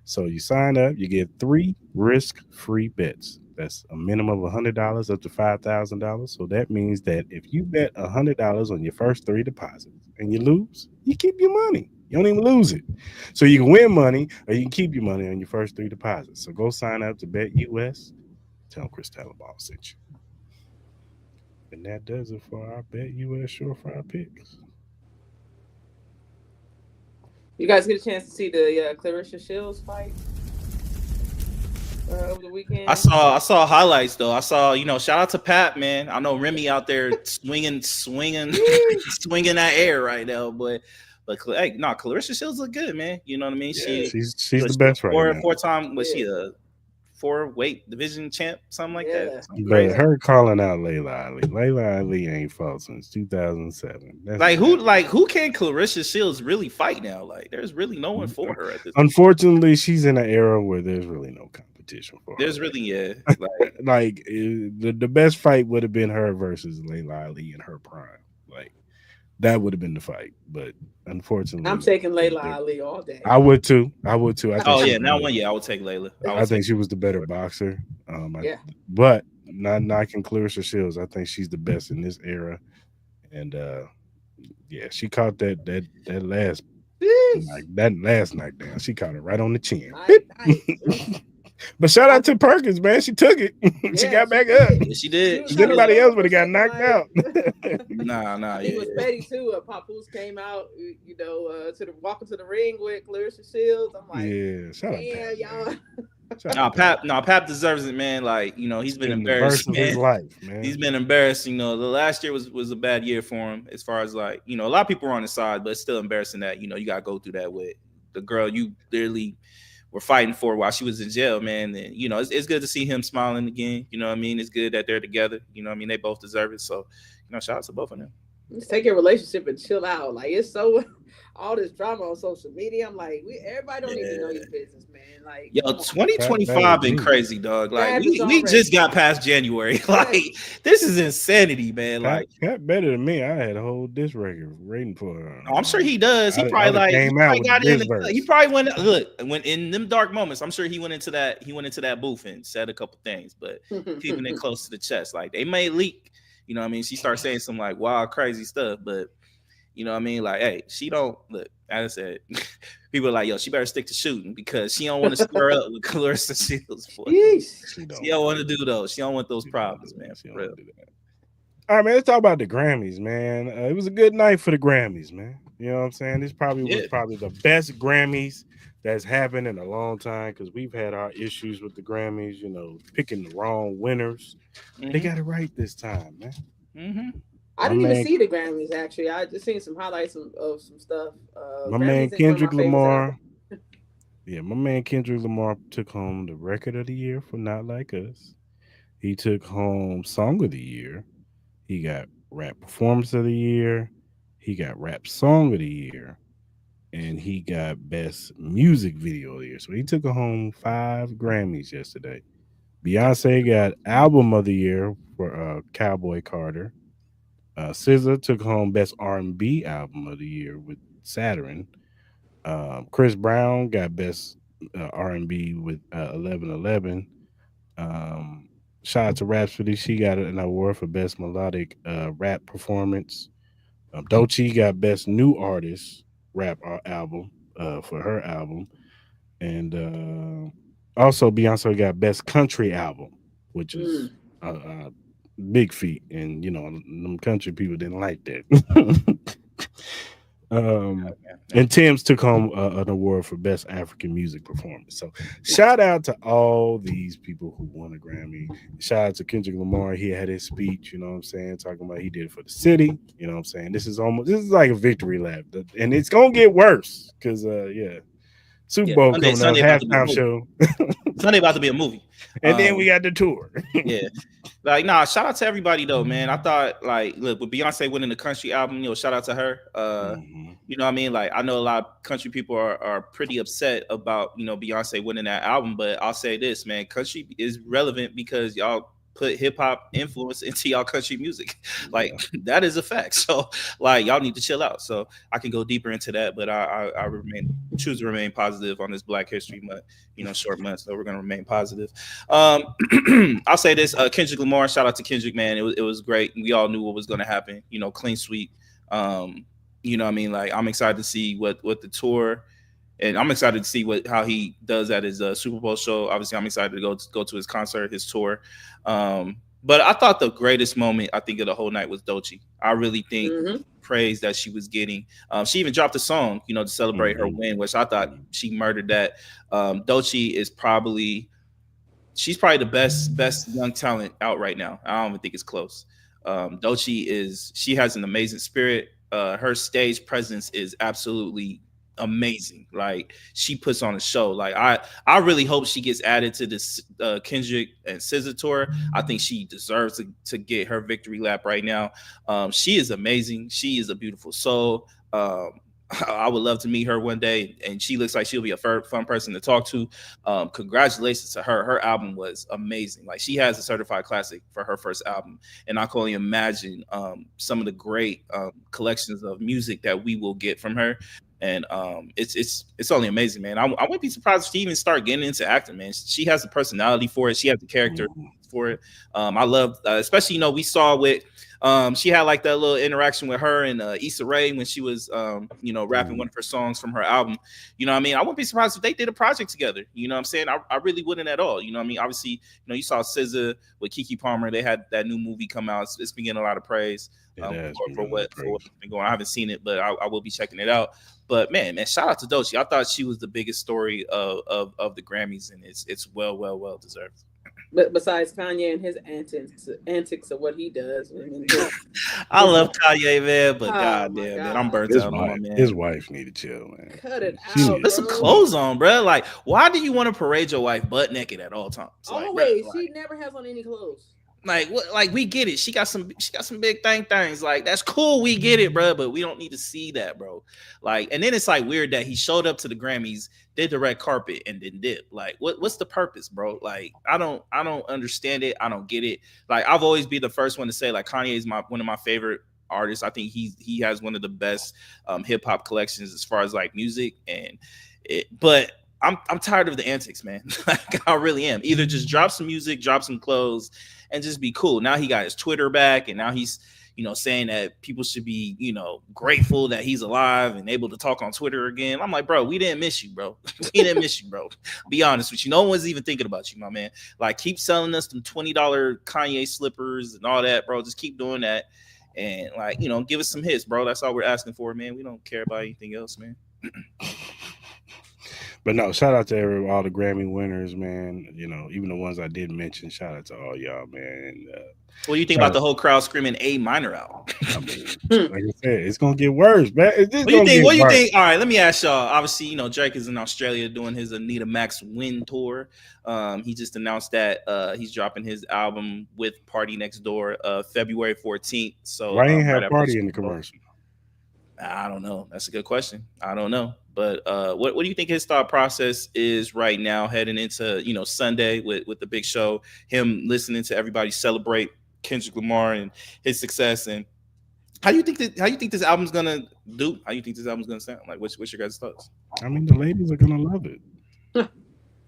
So you sign up, you get 3 risk-free bets. That's a minimum of $100 up to $5,000. So that means that if you bet $100 on your first 3 deposits and you lose, you keep your money. You don't even lose it. So you can win money or you can keep your money on your first 3 deposits. So go sign up to Bet US. Tell Chris Talaball sent you. And that does it for our Bet US Short Fry picks. You guys get a chance to see the Clarissa Shields fight over the weekend? I saw highlights though. I saw, shout out to Pat, man. I know Remy out there swinging that air right now, but hey, no, Clarissa Shields look good, man. You know what I mean? Yeah, she's the best right now. 4-time, was she a 4-weight division champ, something like that? But her calling out Layla Ali ain't fought since 2007. Who can Clarissa Shields really fight now? Like, there's really no one for her at this point. Unfortunately, she's in an era where there's really no competition for her. There's really, the best fight would have been her versus Layla Ali in her prime. Like, that would have been the fight, but unfortunately, I'm taking Layla Ali all day. I would too. I would take Layla. I think she was the better boxer. But not knocking Clarissa Shields. I think she's the best in this era, and she caught that last knockdown. She caught it right on the chin. But shout out to Perkins, man. She took it. She got back up. Yeah, she did. Anybody else would have got knocked out. Nah. He was petty too. Papoose came out, walking to the ring with Clarissa Shields. I'm like, shout out Pat, y'all. Pap deserves it, man. Like, he's been embarrassed, man. His life, man. He's been embarrassed. The last year was a bad year for him as far as a lot of people were on his side, but it's still embarrassing that you gotta go through that with the girl you literally were fighting for while she was in jail, man. And it's good to see him smiling again. You know what I mean? It's good that they're together. You know what I mean? They both deserve it. So, shout out to both of them. Just take your relationship and chill out. Like, it's so all this drama on social media. I'm like, everybody don't need to know your business, man. Like, 2025 been crazy, dog. Like, we just got past January. Like, this is insanity, man. Like, Pat better than me. I had a whole disc record rating for her. I'm sure he does. He probably he probably went in them dark moments. I'm sure he went into that booth and said a couple things, but keeping it close to the chest. Like, they may leak. You know what I mean? She starts saying some like wild, crazy stuff, but you know what I mean? Like, hey, she don't look. As I said, people are like, yo, she better stick to shooting because she don't want to square up with Clarissa Shields. She don't want to do those. She don't want those problems, man. For real. All right, man. Let's talk about the Grammys, man. It was a good night for the Grammys, man. You know what I'm saying? This probably was the best Grammys that's happened in a long time because we've had our issues with the Grammys. You know, picking the wrong winners. They got it right this time, man. I didn't even see the Grammys. Actually, I just seen some highlights of some stuff. My Grammys man ain't one of Kendrick my favorites Lamar. Yeah, my man Kendrick Lamar took home the record of the year for Not Like Us. He took home Song of the Year. He got Rap Performance of the Year. He got Rap Song of the Year. And he got Best Music Video of the Year. So he took home 5 Grammys yesterday. Beyonce got Album of the Year for Cowboy Carter. SZA took home Best R&B Album of the Year with Saturn. Chris Brown got Best R&B with 1111. Shout out to Rhapsody. She got an award for Best Melodic Rap Performance. Doechii got Best New Artist Rap Album for her album. And also Beyonce got Best Country Album, which is big feat. And, you know, them country people didn't like that. And Tim's took home an award for Best African Music Performance. So shout out to all these people who won a Grammy. Shout out to Kendrick Lamar. He had his speech, you know what I'm saying, talking about he did it for the city. You know what I'm saying? This is like a victory lap. And it's gonna get worse because Super Bowl coming up, halftime show. Sunday about to be a movie. And then we got the tour. Yeah. Like, shout out to everybody though, man. I thought, like, look, with Beyonce winning the country album, you know, shout out to her. You know what I mean? Like, I know a lot of country people are pretty upset about, you know, Beyonce winning that album, but I'll say this, man, country is relevant because y'all put hip hop influence into y'all country music. Like, that is a fact. So, like, y'all need to chill out. So I can go deeper into that, but I choose to remain positive on this Black History Month, you know, short month. So we're gonna remain positive. I'll say this: Kendrick Lamar. Shout out to Kendrick, man. It was great. We all knew what was gonna happen. You know, clean sweep. You know what I mean? Like, I'm excited to see what the tour. And I'm excited to see how he does at his Super Bowl show. Obviously, I'm excited to go to his concert, his tour. But I thought the greatest moment, I think, of the whole night was Doechii. I really think praise that she was getting. She even dropped a song, you know, to celebrate her win, which I thought she murdered that. Doechii is probably the best young talent out right now. I don't even think it's close. Doechii she has an amazing spirit. Her stage presence is absolutely amazing. Like, she puts on a show. Like, I really hope she gets added to this Kendrick and SZA tour. I think she deserves to get her victory lap right now. She is amazing. She is a beautiful soul. I would love to meet her one day, and she looks like she'll be a fun person to talk to. Congratulations to her. Her album was amazing. Like, she has a certified classic for her first album, and I can only imagine some of the great collections of music that we will get from her. And it's only amazing, man. I wouldn't be surprised if she even start getting into acting, man. She has the personality for it. She has the character for it. I love, especially, you know, we saw with she had like that little interaction with her and Issa Rae when she was you know, rapping one of her songs from her album. You know what I mean? I wouldn't be surprised if they did a project together. You know what I'm saying? I really wouldn't at all. You know what I mean? Obviously, you know, you saw SZA with Keke Palmer. They had that new movie come out. It's been getting a lot of praise for what's been going on. I haven't seen it, but I will be checking it out. But man, shout out to Doechii. I thought she was the biggest story of the Grammys, and it's well deserved. But besides Kanye and his antics of what he does, I love Kanye, man. But goddamn, man, I'm burnt out on my man. His wife need to chill, man. Cut it out. Put some clothes on, bro. Like, why do you want to parade your wife butt naked at all times? Like, always, she never has on any clothes. Like, what? Like, we get it. She got some big things. Like, that's cool. We get it, bro. But we don't need to see that, bro. Like, and then it's like weird that he showed up to the Grammys, did the red carpet, and then dip. Like, what's the purpose, bro? Like, I don't understand it. I don't get it. Like, I've always been the first one to say, like, Kanye is one of my favorite artists. I think he has one of the best hip hop collections as far as like music but I'm tired of the antics, man. Like, I really am. Either just drop some music, drop some clothes, and just be cool. Now he got his Twitter back, and now he's saying that people should be, grateful that he's alive and able to talk on Twitter again. I'm like, bro, we didn't miss you, bro. We didn't miss you, bro. Be honest with you. No one's even thinking about you, my man. Like, keep selling us them $20 Kanye slippers and all that, bro. Just keep doing that. And like, give us some hits, bro. That's all we're asking for, man. We don't care about anything else, man. But no, shout out to all the Grammy winners, man. Even the ones I didn't mention. Shout out to all y'all, man. And, what do you think about the whole crowd screaming A minor out? I mean, like I said, it's gonna get worse, man. What do you think? What do you think? All right, let me ask y'all. Obviously, Drake is in Australia doing his Anita Max Win tour. He just announced that he's dropping his album with Party Next Door February 14th. So why ain't have Party in the commercial? I don't know. That's a good question. I don't know. But what do you think his thought process is right now, heading into Sunday with the big show? Him listening to everybody celebrate Kendrick Lamar and his success, and how do you think this album's gonna do? How do you think this album's gonna sound? Like, what's your guys' thoughts? I mean, the ladies are gonna love it. I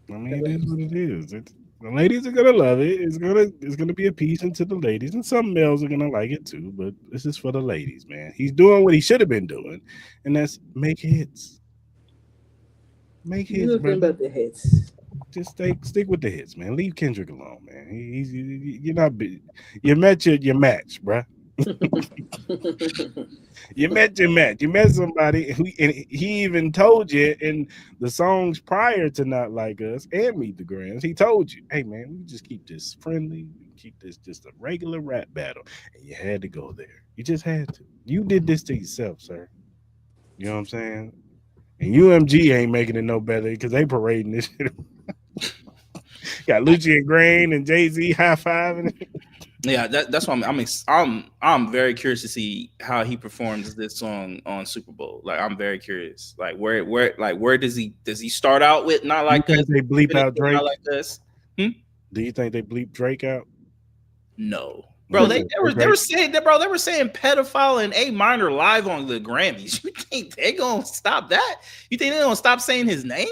mean, it is what it is. The ladies are gonna love it. It's gonna be appeasing to the ladies, and some males are gonna like it too. But this is for the ladies, man. He's doing what he should have been doing, and that's make hits. Make hits, bro. About the hits. Just stick with the hits, man. Leave Kendrick alone, man. You're not. You met your match, bro. You met your match. You met somebody, and he even told you in the songs prior to Not Like Us and Meet the Grams. He told you, "Hey, man, we just keep this friendly. Keep this just a regular rap battle." And you had to go there. You just had to. You did this to yourself, sir. You know what I'm saying? And UMG ain't making it no better because they parading this shit. Got Lucci and Grain and Jay-Z high-fiving. Yeah, that's why I'm very curious to see how he performs this song on Super Bowl. Like, I'm very curious. Like, where does he start out with Not Like Us? They bleep out Drake. Not Like Us. Do you think they bleep Drake out? No. Bro, they were saying pedophile and A minor live on the Grammys. You think they gonna stop that? You think they're gonna stop saying his name?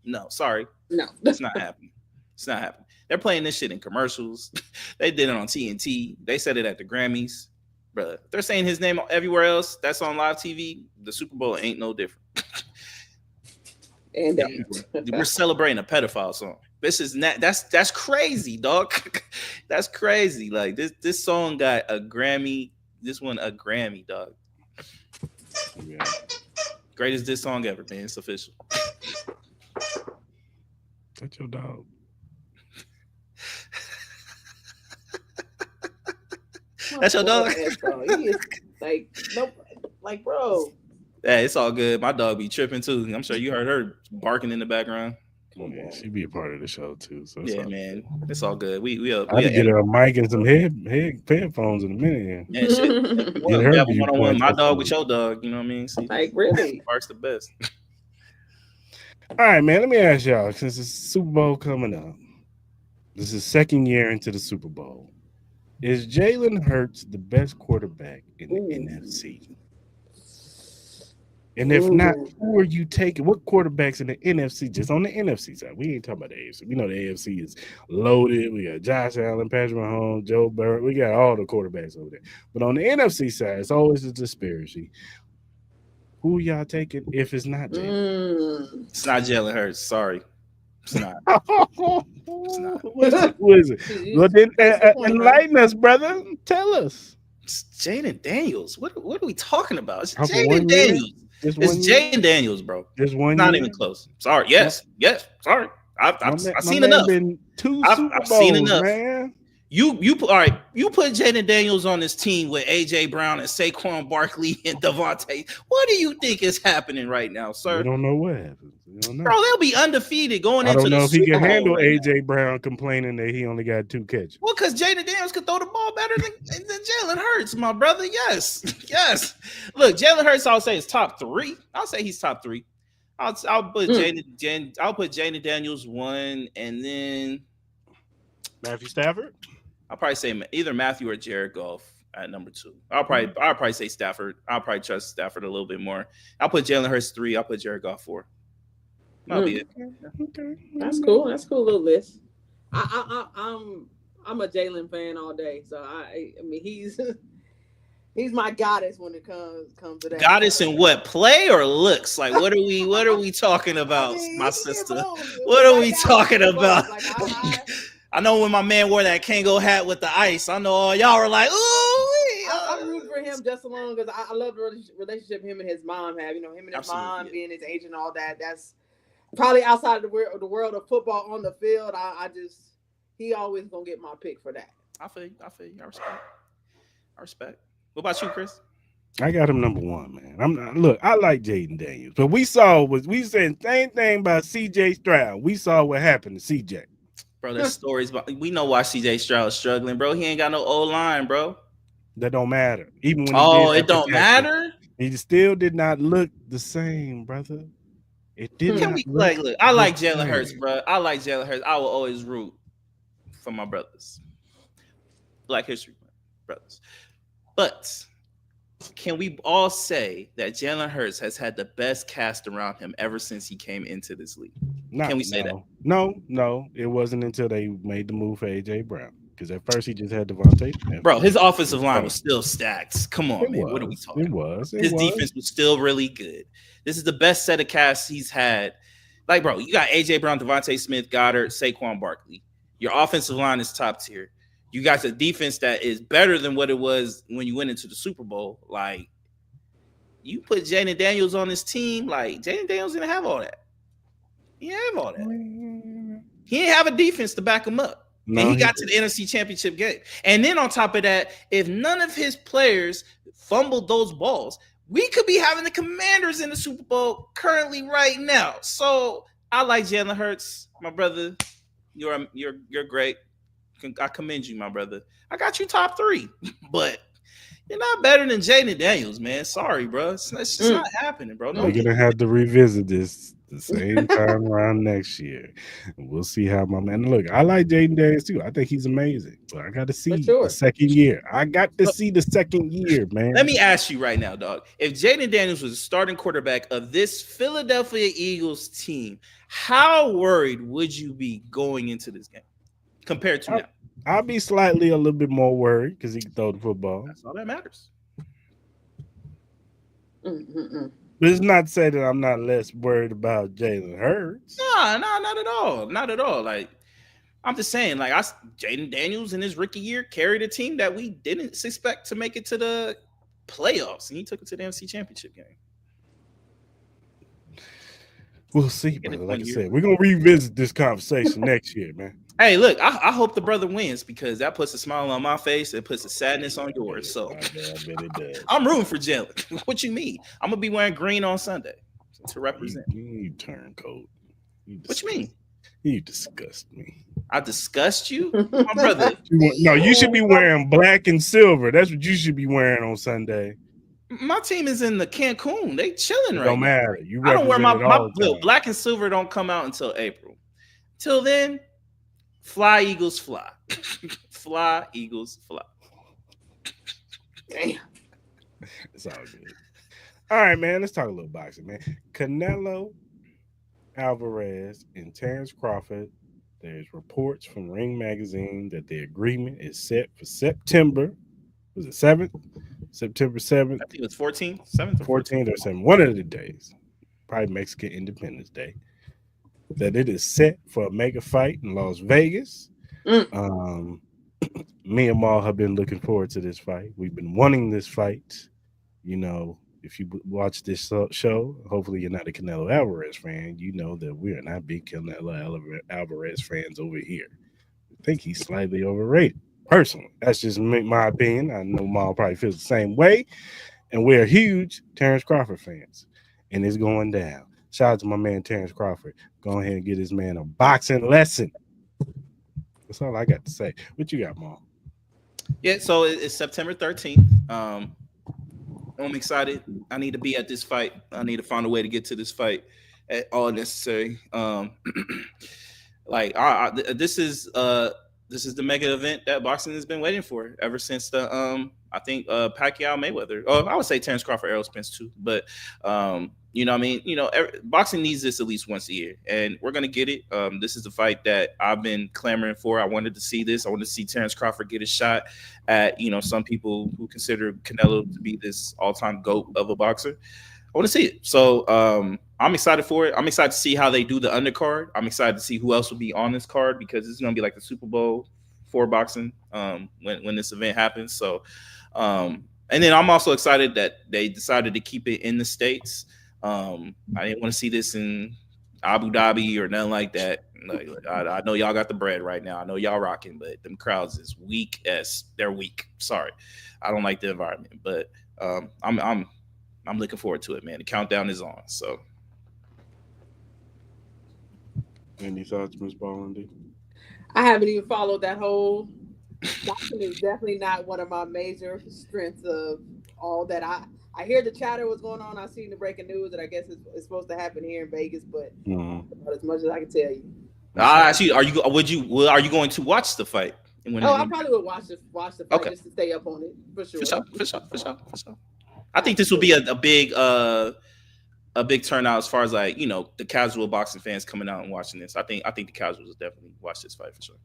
No, sorry. No. It's not happening. It's not happening. They're playing this shit in commercials. They did it on TNT. They said it at the Grammys. Brother, they're saying his name everywhere else. That's on live TV. The Super Bowl ain't no different. And we're celebrating a pedophile song. This is not. That's crazy, dog. That's crazy. Like, this song got a Grammy. This one a Grammy, dog. Yeah. Greatest diss song ever, man. It's official. That's your dog. That's your dog. He is bro. Yeah, it's all good. My dog be tripping too. I'm sure you heard her barking in the background. Yeah, she be a part of the show too. So yeah, man, it's all good. We get her a mic and some headphones in a minute. Yeah, shit. We have one-on-one. My dog with your dog. You know what I mean? See, like, really, barks the best. All right, man. Let me ask y'all, since it's Super Bowl coming up, this is second year into the Super Bowl. Is Jalen Hurts the best quarterback in the NFC? And if not, who are you taking? What quarterbacks in the NFC? Just on the NFC side. We ain't talking about the AFC. We know the AFC is loaded. We got Josh Allen, Patrick Mahomes, Joe Burrow. We got all the quarterbacks over there. But on the NFC side, it's always a disparity. Who y'all taking if it's not Jalen? It's not Jalen Hurts. Sorry. It's not. It's not. Who is it? Well, then, enlighten us, brother. Tell us. It's Jaden Daniels. What are we talking about? It's Jaden Daniels. It's Jaden Daniels, bro. Just one. Not even close. Sorry. Yes. Sorry. I've seen enough. I've seen enough. Man. You put Jaden Daniels on this team with AJ Brown and Saquon Barkley and Devontae. What do you think is happening right now, sir? We don't know what happens. Bro, they'll be undefeated going into the Super Bowl. I don't know if he can handle AJ Brown complaining that he only got 2 catches. Well, because Jaden Daniels can throw the ball better than Jalen Hurts, my brother. Yes. Look, Jalen Hurts, I'll say is top 3. I'll say he's top 3. I'll put Jaden Daniels 1, and then Matthew Stafford. I'll probably say either Matthew or Jared Goff at number 2. I'll probably say Stafford. I'll probably trust Stafford a little bit more. I'll put Jalen Hurts 3. I'll put Jared Goff 4. That'll be it. Okay. That's cool. That's a cool little list. I'm a Jalen fan all day. So I mean He's my goddess when it comes to that. Goddess in what, play or looks? Like what are we talking about, my sister? What are we talking about? Like, I know when my man wore that Kango hat with the ice, I know all y'all were like, ooh. I'm rooting for him just as long as I love the relationship him and his mom have. You know, him and his mom being his agent, all that. That's probably outside of the world of football on the field. He always gonna get my pick for that. I feel you. I respect. What about you, Chris? I got him number one, man. Look, I like Jaden Daniels, but we said the same thing about CJ Stroud. We saw what happened to CJ. Bro, there's stories about, we know why CJ Stroud is struggling, bro. He ain't got no O-line, bro. That don't matter. Even when it don't matter. He still did not look the same, brother. It did not. Look, I like Jalen Hurts, bro. I like Jalen Hurts. I will always root for my brothers, Black History brothers. But can we all say that Jalen Hurts has had the best cast around him ever since he came into this league? Can we say that? No. It wasn't until they made the move for AJ Brown. Because at first he just had Devontae. Bro, his offensive line was still stacked. Come on, man. What are we talking about? His defense was still really good. This is the best set of casts he's had. Like, bro, you got AJ Brown, Devontae Smith, Goddard, Saquon Barkley. Your offensive line is top tier. You got a defense that is better than what it was when you went into the Super Bowl. Like, you put Jaden Daniels on this team, like, Jaden Daniels didn't have all that. He didn't have all that. He didn't have a defense to back him up. No, and he got to the NFC Championship game. And then on top of that, if none of his players fumbled those balls, we could be having the Commanders in the Super Bowl currently right now. So I like Jalen Hurts, my brother. You're great. I commend you, my brother. I got you top 3, but you're not better than Jaden Daniels, man. Sorry, bro. It's just not happening, bro. We're gonna have to revisit this the same time around next year. And we'll see how my man. Look, I like Jaden Daniels too. I think he's amazing. But I got to see the second year. I got to see the second year, man. Let me ask you right now, dog. If Jaden Daniels was a starting quarterback of this Philadelphia Eagles team, how worried would you be going into this game compared to now? I'll be slightly a little bit more worried because he can throw the football. That's all that matters. But it's not to say that I'm not less worried about Jalen Hurts. No, not at all. Not at all. Like, I'm just saying, like, Jaden Daniels in his rookie year carried a team that we didn't expect to make it to the playoffs, and he took it to the NFC Championship game. We'll see, brother. Like I said, we're going to revisit this conversation next year, man. Hey, look, I hope the brother wins because that puts a smile on my face and puts a sadness on yours. So I bet it does. I'm rooting for Jalen. What you mean? I'm going to be wearing green on Sunday to represent. You turncoat. What you mean? You disgust me. I disgust you? My brother. No, you should be wearing black and silver. That's what you should be wearing on Sunday. My team is in the Cancun. They chilling right now. Don't matter. I don't wear my black and silver don't come out until April. Till then, fly, Eagles, fly. Fly, Eagles, fly. Damn. It's all good. All right, man. Let's talk a little boxing, man. Canelo Alvarez and Terrence Crawford. There's reports from Ring Magazine that the agreement is set for September. Was it 7th? September 7th. I think it was 14th, 7th or 14th or 7th. One of the days. Probably Mexican Independence Day. That it is set for a mega fight in Las Vegas. Me and Mal have been looking forward to this fight. We've been wanting this fight. You know, if you watch this show, hopefully you're not a Canelo Alvarez fan. You know that we are not big Canelo Alvarez fans over here. I think he's slightly overrated. Personally, that's just my opinion. I know Mal probably feels the same way. And we're huge Terrence Crawford fans. And it's going down. Shout out to my man Terrence Crawford. Go ahead and get this man a boxing lesson. That's all I got to say. What you got, Mal? Yeah, so it's September 13th. I'm excited. I need to be at this fight. I need to find a way to get to this fight at all necessary. This is this is the mega event that boxing has been waiting for ever since the I think Pacquiao Mayweather. Oh, I would say Terrence Crawford, Errol Spence too. But you know, I mean, you know, boxing needs this at least once a year, and we're gonna get it. This is the fight that I've been clamoring for. I wanted to see this. I wanted to see Terrence Crawford get a shot at, you know, some people who consider Canelo to be this all-time GOAT of a boxer. I want to see it. So I'm excited for it. I'm excited to see how they do the undercard. I'm excited to see who else will be on this card, because it's going to be like the Super Bowl for boxing when this event happens. So, and then I'm also excited that they decided to keep it in the States. I didn't want to see this in Abu Dhabi or nothing like that. Like, I know y'all got the bread right now. I know y'all rocking, but them crowds is weak as they're weak. Sorry. I don't like the environment, but I'm looking forward to it, man. The countdown is on. So, any thoughts, Ms. Ballin D? I haven't even followed that whole. Boxing is definitely not one of my major strengths of all that. I hear the chatter was going on. I seen the breaking news that I guess it's supposed to happen here in Vegas, but about as much as I can tell you. Actually, are you going to watch the fight? I probably would watch the fight just to stay up on it for sure. For sure. I think this will be a big turnout as far as, like, you know, the casual boxing fans coming out and watching this. I think the casuals will definitely watch this fight for sure.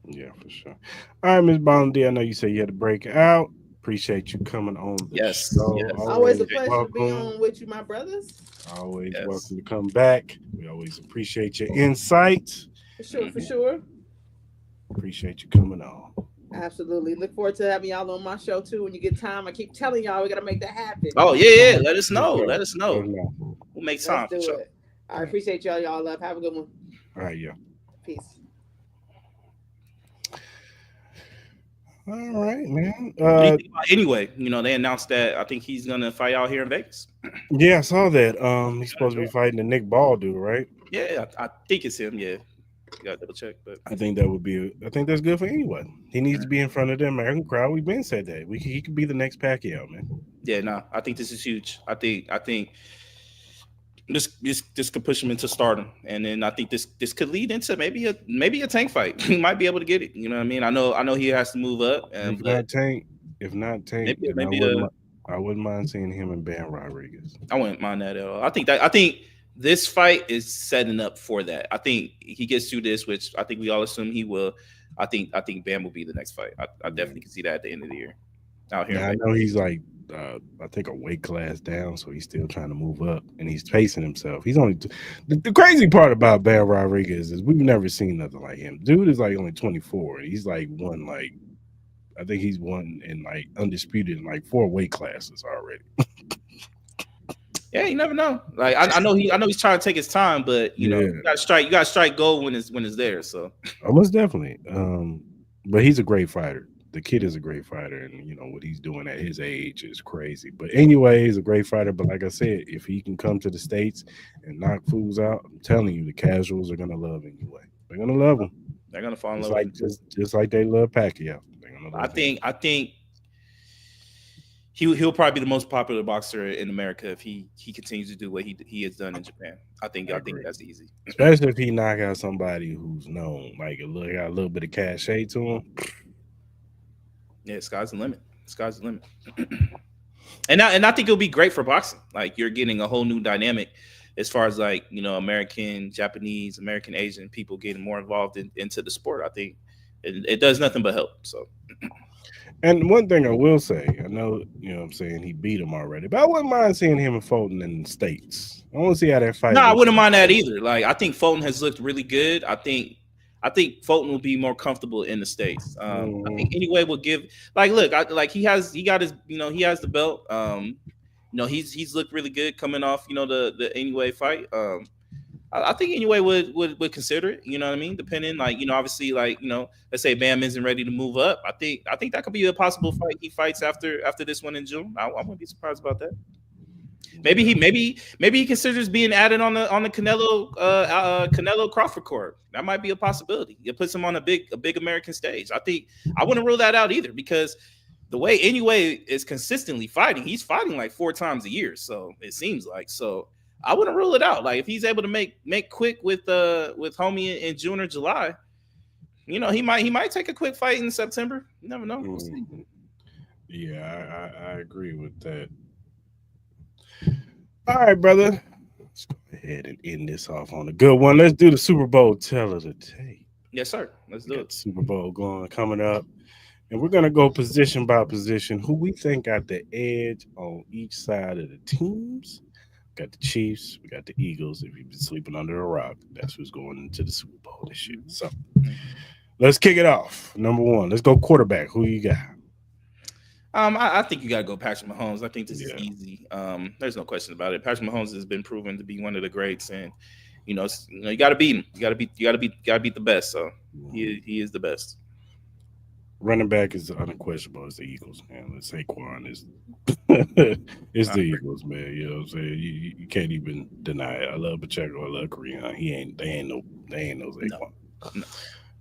Yeah, for sure. All right, Ms. Ballin D, I know you said you had to break out. Appreciate you coming on the show. Yes. Always a pleasure to be on with you, my brothers. Always welcome to come back. We always appreciate your insights. For sure. Appreciate you coming on. Absolutely. Look forward to having y'all on my show too when you get time. I keep telling y'all we gotta make that happen. Oh yeah. Let us know. We'll make time. Let's do it. I appreciate y'all. Y'all love. Have a good one. All right, yeah. Peace. All right, man. Anyway, you know, they announced that I think he's gonna fight out here in Vegas. Yeah, I saw that. He's supposed to be fighting the Nick Ball dude, right? Yeah, I think it's him. Yeah, you gotta double check, but I think that's good for anyone. He needs to be in front of the American crowd. We've been said that he could be the next Pacquiao, man. Yeah, no, I think this is huge. I think this could push him into stardom, and then I think this could lead into maybe a Tank fight. He might be able to get it. You know what I mean? I know he has to move up. If not Tank, I wouldn't mind seeing him and Bam Rodriguez. I wouldn't mind that at all. I think this fight is setting up for that. I think he gets through this, which I think we all assume he will. I think Bam will be the next fight. I definitely can see that at the end of the year. Out here, I know he's like I think a weight class down, so he's still trying to move up, and he's pacing himself. He's only the crazy part about Bam Rodriguez is we've never seen nothing like him. Dude is like only 24. He's like I think he's won in like undisputed in like 4 weight classes already. Yeah, you never know. Like I know he's trying to take his time, but you know, you gotta strike gold when it's there. So almost definitely. But he's a great fighter. The kid is a great fighter, and you know what he's doing at his age is crazy. But anyway, he's a great fighter. But like I said, if he can come to the States and knock fools out, I'm telling you, the casuals are gonna love him anyway. They're gonna love him. They're gonna fall in love with him. Just like they love Pacquiao. I think he'll probably be the most popular boxer in America if he continues to do what he has done in Japan. I think that's easy. Especially if he knock out somebody who's known, like got a little bit of cachet to him. Yeah, sky's the limit. Sky's the limit. and I think it'll be great for boxing. Like you're getting a whole new dynamic as far as like, you know, American, Japanese, American, Asian people getting more involved into the sport. I think it does nothing but help. So. And one thing I will say, I know, you know what I'm saying, he beat him already, but I wouldn't mind seeing him and Fulton in the States. I want to see how that fight. No, I wouldn't mind that either. Like I think Fulton has looked really good. I think Fulton will be more comfortable in the States. I think anyway will give he has the belt. You know, he's looked really good coming off, you know, the anyway fight. I think anyway would consider it, you know what I mean? Depending, like, you know, obviously, like, you know, let's say Bam isn't ready to move up. I think that could be a possible fight he fights after this one in June. I wouldn't be surprised about that. Maybe he considers being added on the Canelo Crawford card. That might be a possibility. It puts him on a big American stage. I wouldn't rule that out either, because the way anyway is consistently fighting, he's fighting like 4 times a year. So it seems like, so I wouldn't rule it out. Like if he's able to make quick with homie in June or July, You know, he might take a quick fight in September. You never know. We'll see. Yeah, I agree with that. All right, brother. Let's go ahead and end this off on a good one. Let's do the Super Bowl tell of the tape. Yes, sir. Let's do it. Super Bowl coming up. And we're gonna go position by position. Who we think got the edge on each side of the teams. We got the Chiefs, we got the Eagles. If you've been sleeping under a rock, that's who's going into the Super Bowl this year. So let's kick it off. Number one, let's go quarterback. Who you got? I think you got to go Patrick Mahomes. I think this is easy. There's no question about it. Patrick Mahomes has been proven to be one of the greats, and you got to beat him. You got to beat the best. So he is the best. Running back is unquestionable. It's the Eagles, man. Saquon is it's the Eagles, man. You know what I'm saying? You can't even deny it. I love Pacheco. I love Kareem. They ain't no Saquon. No.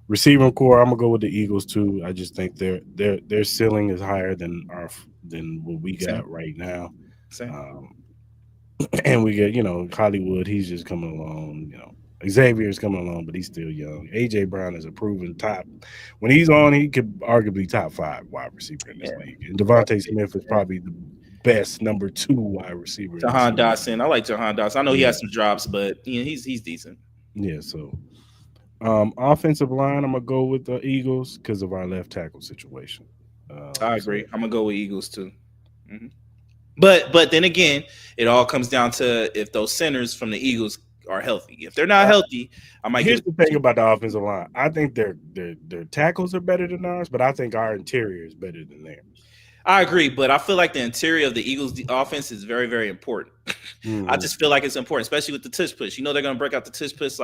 Receiving core, I'm gonna go with the Eagles too. I just think their ceiling is higher than what we got right now. And we get Hollywood. He's just coming along. Xavier's coming along, but he's still young. AJ Brown is a proven top. When he's on, he could arguably top 5 wide receiver in this league. And Devontae Smith is probably the best number 2 wide receiver. Jahan Dotson. I like Jahan Dotson. I know he has some drops, but he's decent. Yeah, so offensive line, I'm gonna go with the Eagles because of our left tackle situation. I agree. I'm gonna go with Eagles too. Mm-hmm. But then again, it all comes down to if those centers from the Eagles are healthy. If they're not healthy, I might. Here's the thing about the offensive line. I think their tackles are better than ours, but I think our interior is better than theirs. I agree, but I feel like the interior of the Eagles' offense is very, very important. Mm-hmm. I just feel like it's important, especially with the tush push. They're going to break out the tush push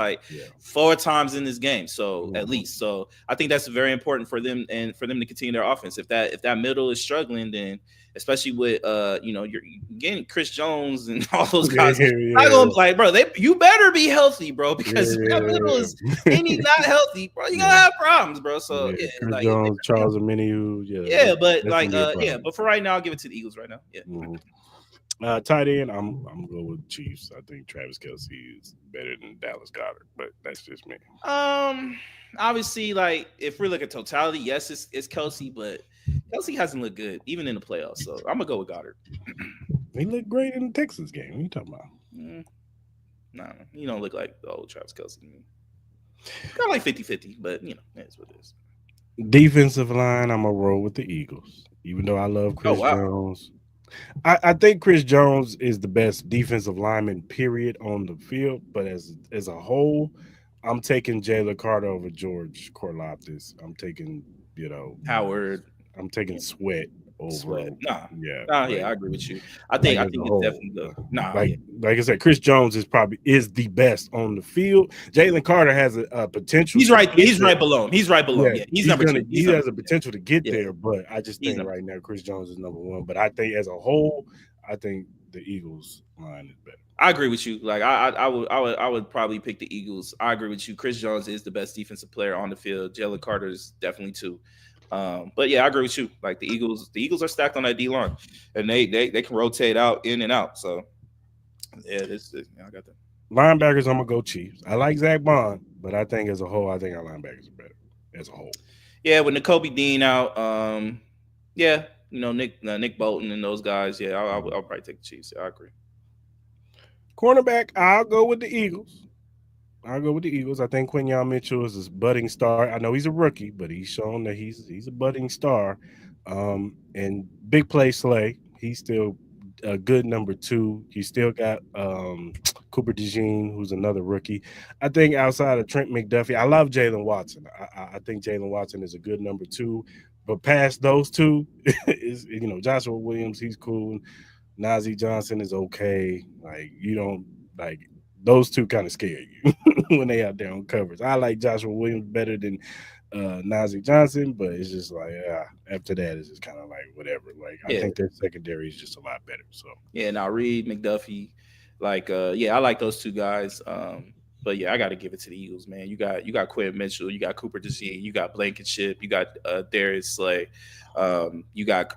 4 times in this game, so at least. So I think that's very important for them and for them to continue their offense. If that middle is struggling, then especially with you're getting Chris Jones and all those guys, I'm gonna like, bro, you better be healthy, bro, because if that middle is any not healthy, bro, you're gonna have problems, bro. So Chris Jones, Charles Omenihu, but for right now, I'll give it to the Eagles right now. Tight end, I'm going to go with Chiefs. I think Travis Kelce is better than Dallas Goedert, but that's just me. Obviously, like if we look at totality, yes, it's Kelce, but Kelce hasn't looked good even in the playoffs. So I'm gonna go with Goddard. He looked great in the Texans game. What are you talking about? No, you don't look like the old Travis Kelce. Kind of like 50-50, but that's what it is. Defensive line, I'm gonna roll with the Eagles, even though I love Chris Jones. I think Chris Jones is the best defensive lineman, period, on the field. But as a whole, I'm taking Jalen Carter over George Karlaftis. I'm taking, Howard. I'm taking Sweat over. Sweat. I agree with you. I think it's definitely good. Like I said, Chris Jones is the best on the field. Jalen Carter has a potential. He's right below him. He's right below him. Yeah, he's number 2. He has a potential to get there, but I just think right now Chris Jones is number 1. But I think as a whole, I think the Eagles line is better. I agree with you. Like I would probably pick the Eagles. I agree with you. Chris Jones is the best defensive player on the field. Jalen Carter is definitely 2. But yeah, I agree with you. Like the Eagles are stacked on that D line, and they can rotate out in and out. So yeah, I got that. Linebackers, I'm gonna go Chiefs. I like Zach Bond, but I think as a whole, I think our linebackers are better as a whole. Yeah, with Nakobe Dean out, Nick Bolton and those guys. Yeah, I'll probably take the Chiefs. Yeah, I agree. Cornerback, I'll go with the Eagles. I think Quinyon Mitchell is a budding star. I know he's a rookie, but he's shown that he's a budding star. And big play Slay, he's still a good number 2. You still got Cooper DeJean, who's another rookie. I think outside of Trent McDuffie, I love Jalen Watson. I think Jalen Watson is a good number 2. But past those 2, is Joshua Williams, he's cool. Najee Johnson is okay. Like you don't like. Those 2 kind of scare you when they out there on covers. I like Joshua Williams better than Najee Johnson, but it's just like after that, it's just kind of like whatever. Like I think their secondary is just a lot better. So now Reed, McDuffie, I like those 2 guys. But yeah, I got to give it to the Eagles, man. You got Quinn Mitchell, you got Cooper DeJean, you got Blankenship, you got Darius Slay, you got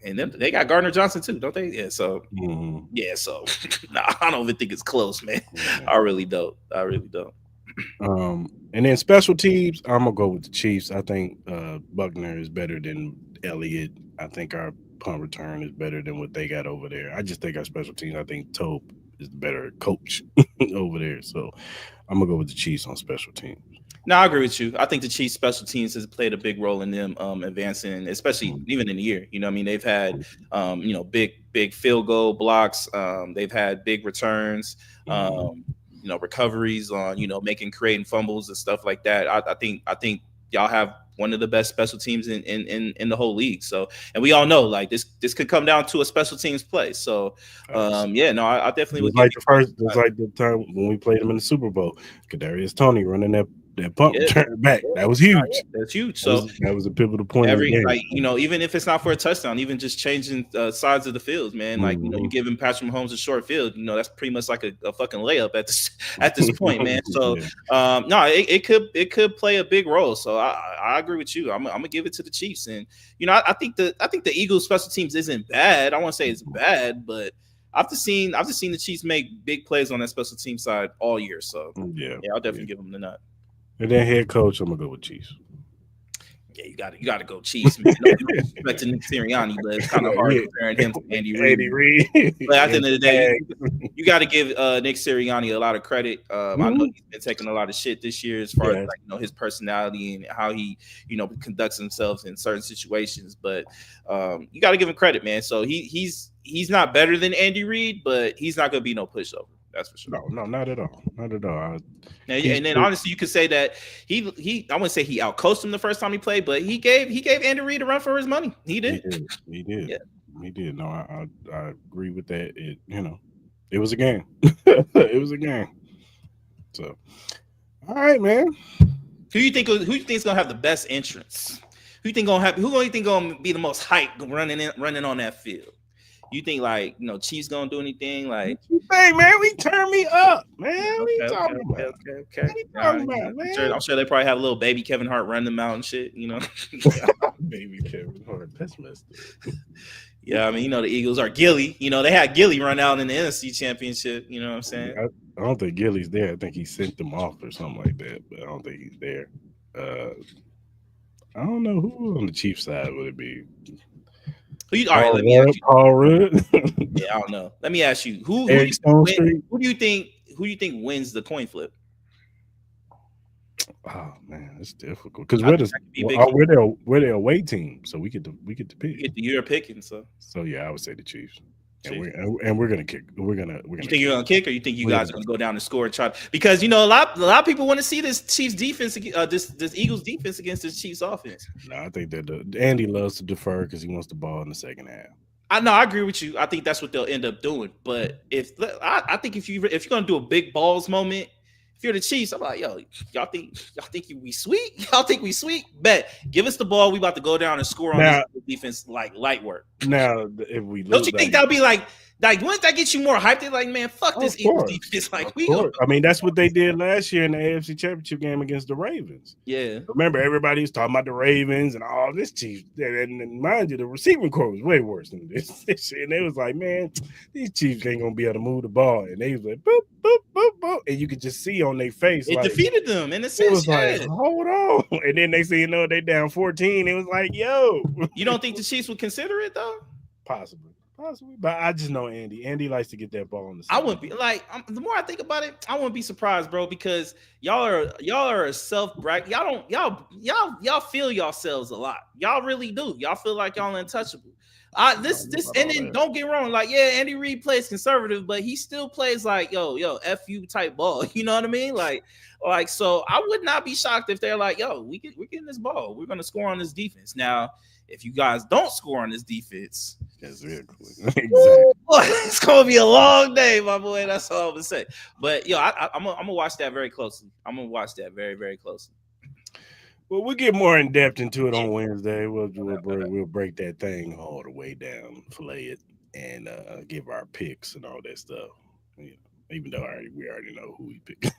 and then they got Gardner Johnson too, don't they? Yeah, so I don't even think it's close, man. I really don't. And then special teams, I'm gonna go with the Chiefs. I think Buckner is better than Elliott. I think our punt return is better than what they got over there. I just think our special teams. I think Tope is the better coach over there. So I'm gonna go with the Chiefs on special teams. No, I agree with you. I think the Chiefs special teams has played a big role in them advancing, especially even in the year. You know, I mean, they've had big field goal blocks. They've had big returns. Recoveries on making creating fumbles and stuff like that. I think y'all have one of the best special teams in the whole league. So, and we all know like this could come down to a special teams play. So, I definitely would like the time when we played them in the Super Bowl. Kadarius Toney running that pump return back. That was huge. That's huge. So that was a pivotal point. Even if it's not for a touchdown, even just changing sides of the field, man. Like you giving Patrick Mahomes a short field, that's pretty much like a fucking layup at this point, man. So it could play a big role. So I agree with you. I'm gonna give it to the Chiefs, and I think the Eagles special teams isn't bad. I won't say it's bad, but I've just seen the Chiefs make big plays on that special team side all year. So I'll definitely give them the nut. And then head coach, I'm gonna go with Chiefs. Yeah, you gotta go Chiefs, man. No respect to Nick Sirianni, but it's kind of hard comparing him to Andy Reid. But at the end of the day, you got to give Nick Sirianni a lot of credit. I know he's been taking a lot of shit this year as far as his personality and how he conducts himself in certain situations. But you got to give him credit, man. So he's not better than Andy Reid, but he's not gonna be no pushover. That's for sure. No, not at all. Not at all. And then honestly, you could say that he I wouldn't say he outcoached him the first time he played, but he gave Andy Reid a run for his money. He did. He did. Yeah. He did. No, I agree with that. It was a game. It was a game. So, all right, man. Who you think is gonna have the best entrance? Who do you think gonna be the most hype running on that field? You think Chiefs gonna do anything like? Hey man, we turn me up, man. Okay. I'm sure they probably have a little baby Kevin Hart run them out and shit. Baby Kevin Hart, that's messed up. Yeah, I mean, the Eagles are Gilly. They had Gilly run out in the NFC Championship. You know what I'm saying? I don't think Gilly's there. I think he sent them off or something like that, but I don't think he's there. I don't know who on the Chiefs side would it be. Let me ask you. Paul Rudd. Yeah, I don't know. Let me ask you. Who do you think wins the coin flip? Oh man, it's difficult because we're their away team, so we get to pick. You're picking, so yeah, I would say the Chiefs. And we're gonna kick. We're gonna. You think you're gonna kick, or you think you guys are gonna go down and score and try? Because a lot of people want to see this Chiefs defense, this Eagles defense against this Chiefs offense. No, I think that Andy loves to defer because he wants the ball in the second half. I agree with you. I think that's what they'll end up doing. But I think if you're gonna do a big balls moment, if you're the Chiefs, I'm like, yo, y'all think we sweet? Y'all think we sweet? Bet. Give us the ball. We about to go down and score on this defense like light work. Now, if we don't you think that'll be like wouldn't that get you more hyped? They're like, man, fuck this Eagles defense. Like I mean, that's what they did last year in the AFC Championship game against the Ravens. Yeah. Remember, everybody was talking about the Ravens and all this Chiefs. And mind you, the receiving corps was way worse than this. And they was like, man, these Chiefs ain't gonna be able to move the ball. And they was like, boop, boop, boop, boop. And you could just see on their face. It defeated them in a sense. It was like, hold on. And then they say, they down 14. It was like, yo. You don't think the Chiefs would consider it though? Possibly, but I just know Andy. Andy likes to get that ball on the side. I wouldn't be the more I think about it, I wouldn't be surprised, bro, because y'all are a self-brag. Y'all feel yourselves a lot. Y'all really do. Y'all feel like y'all untouchable. And then don't get wrong, Andy Reid plays conservative, but he still plays like yo F you type ball. You know what I mean? Like so I would not be shocked if they're like, yo, we're getting this ball. We're gonna score on this defense. Now, if you guys don't score on this defense, exactly. It's gonna be a long day, my boy. That's all I'm gonna say. But I'm gonna watch that very closely. I'm gonna watch that very, very closely. Well, we'll get more in depth into it on Wednesday. We'll break that thing all the way down, fillet it, and give our picks and all that stuff. Even though we already know who we pick.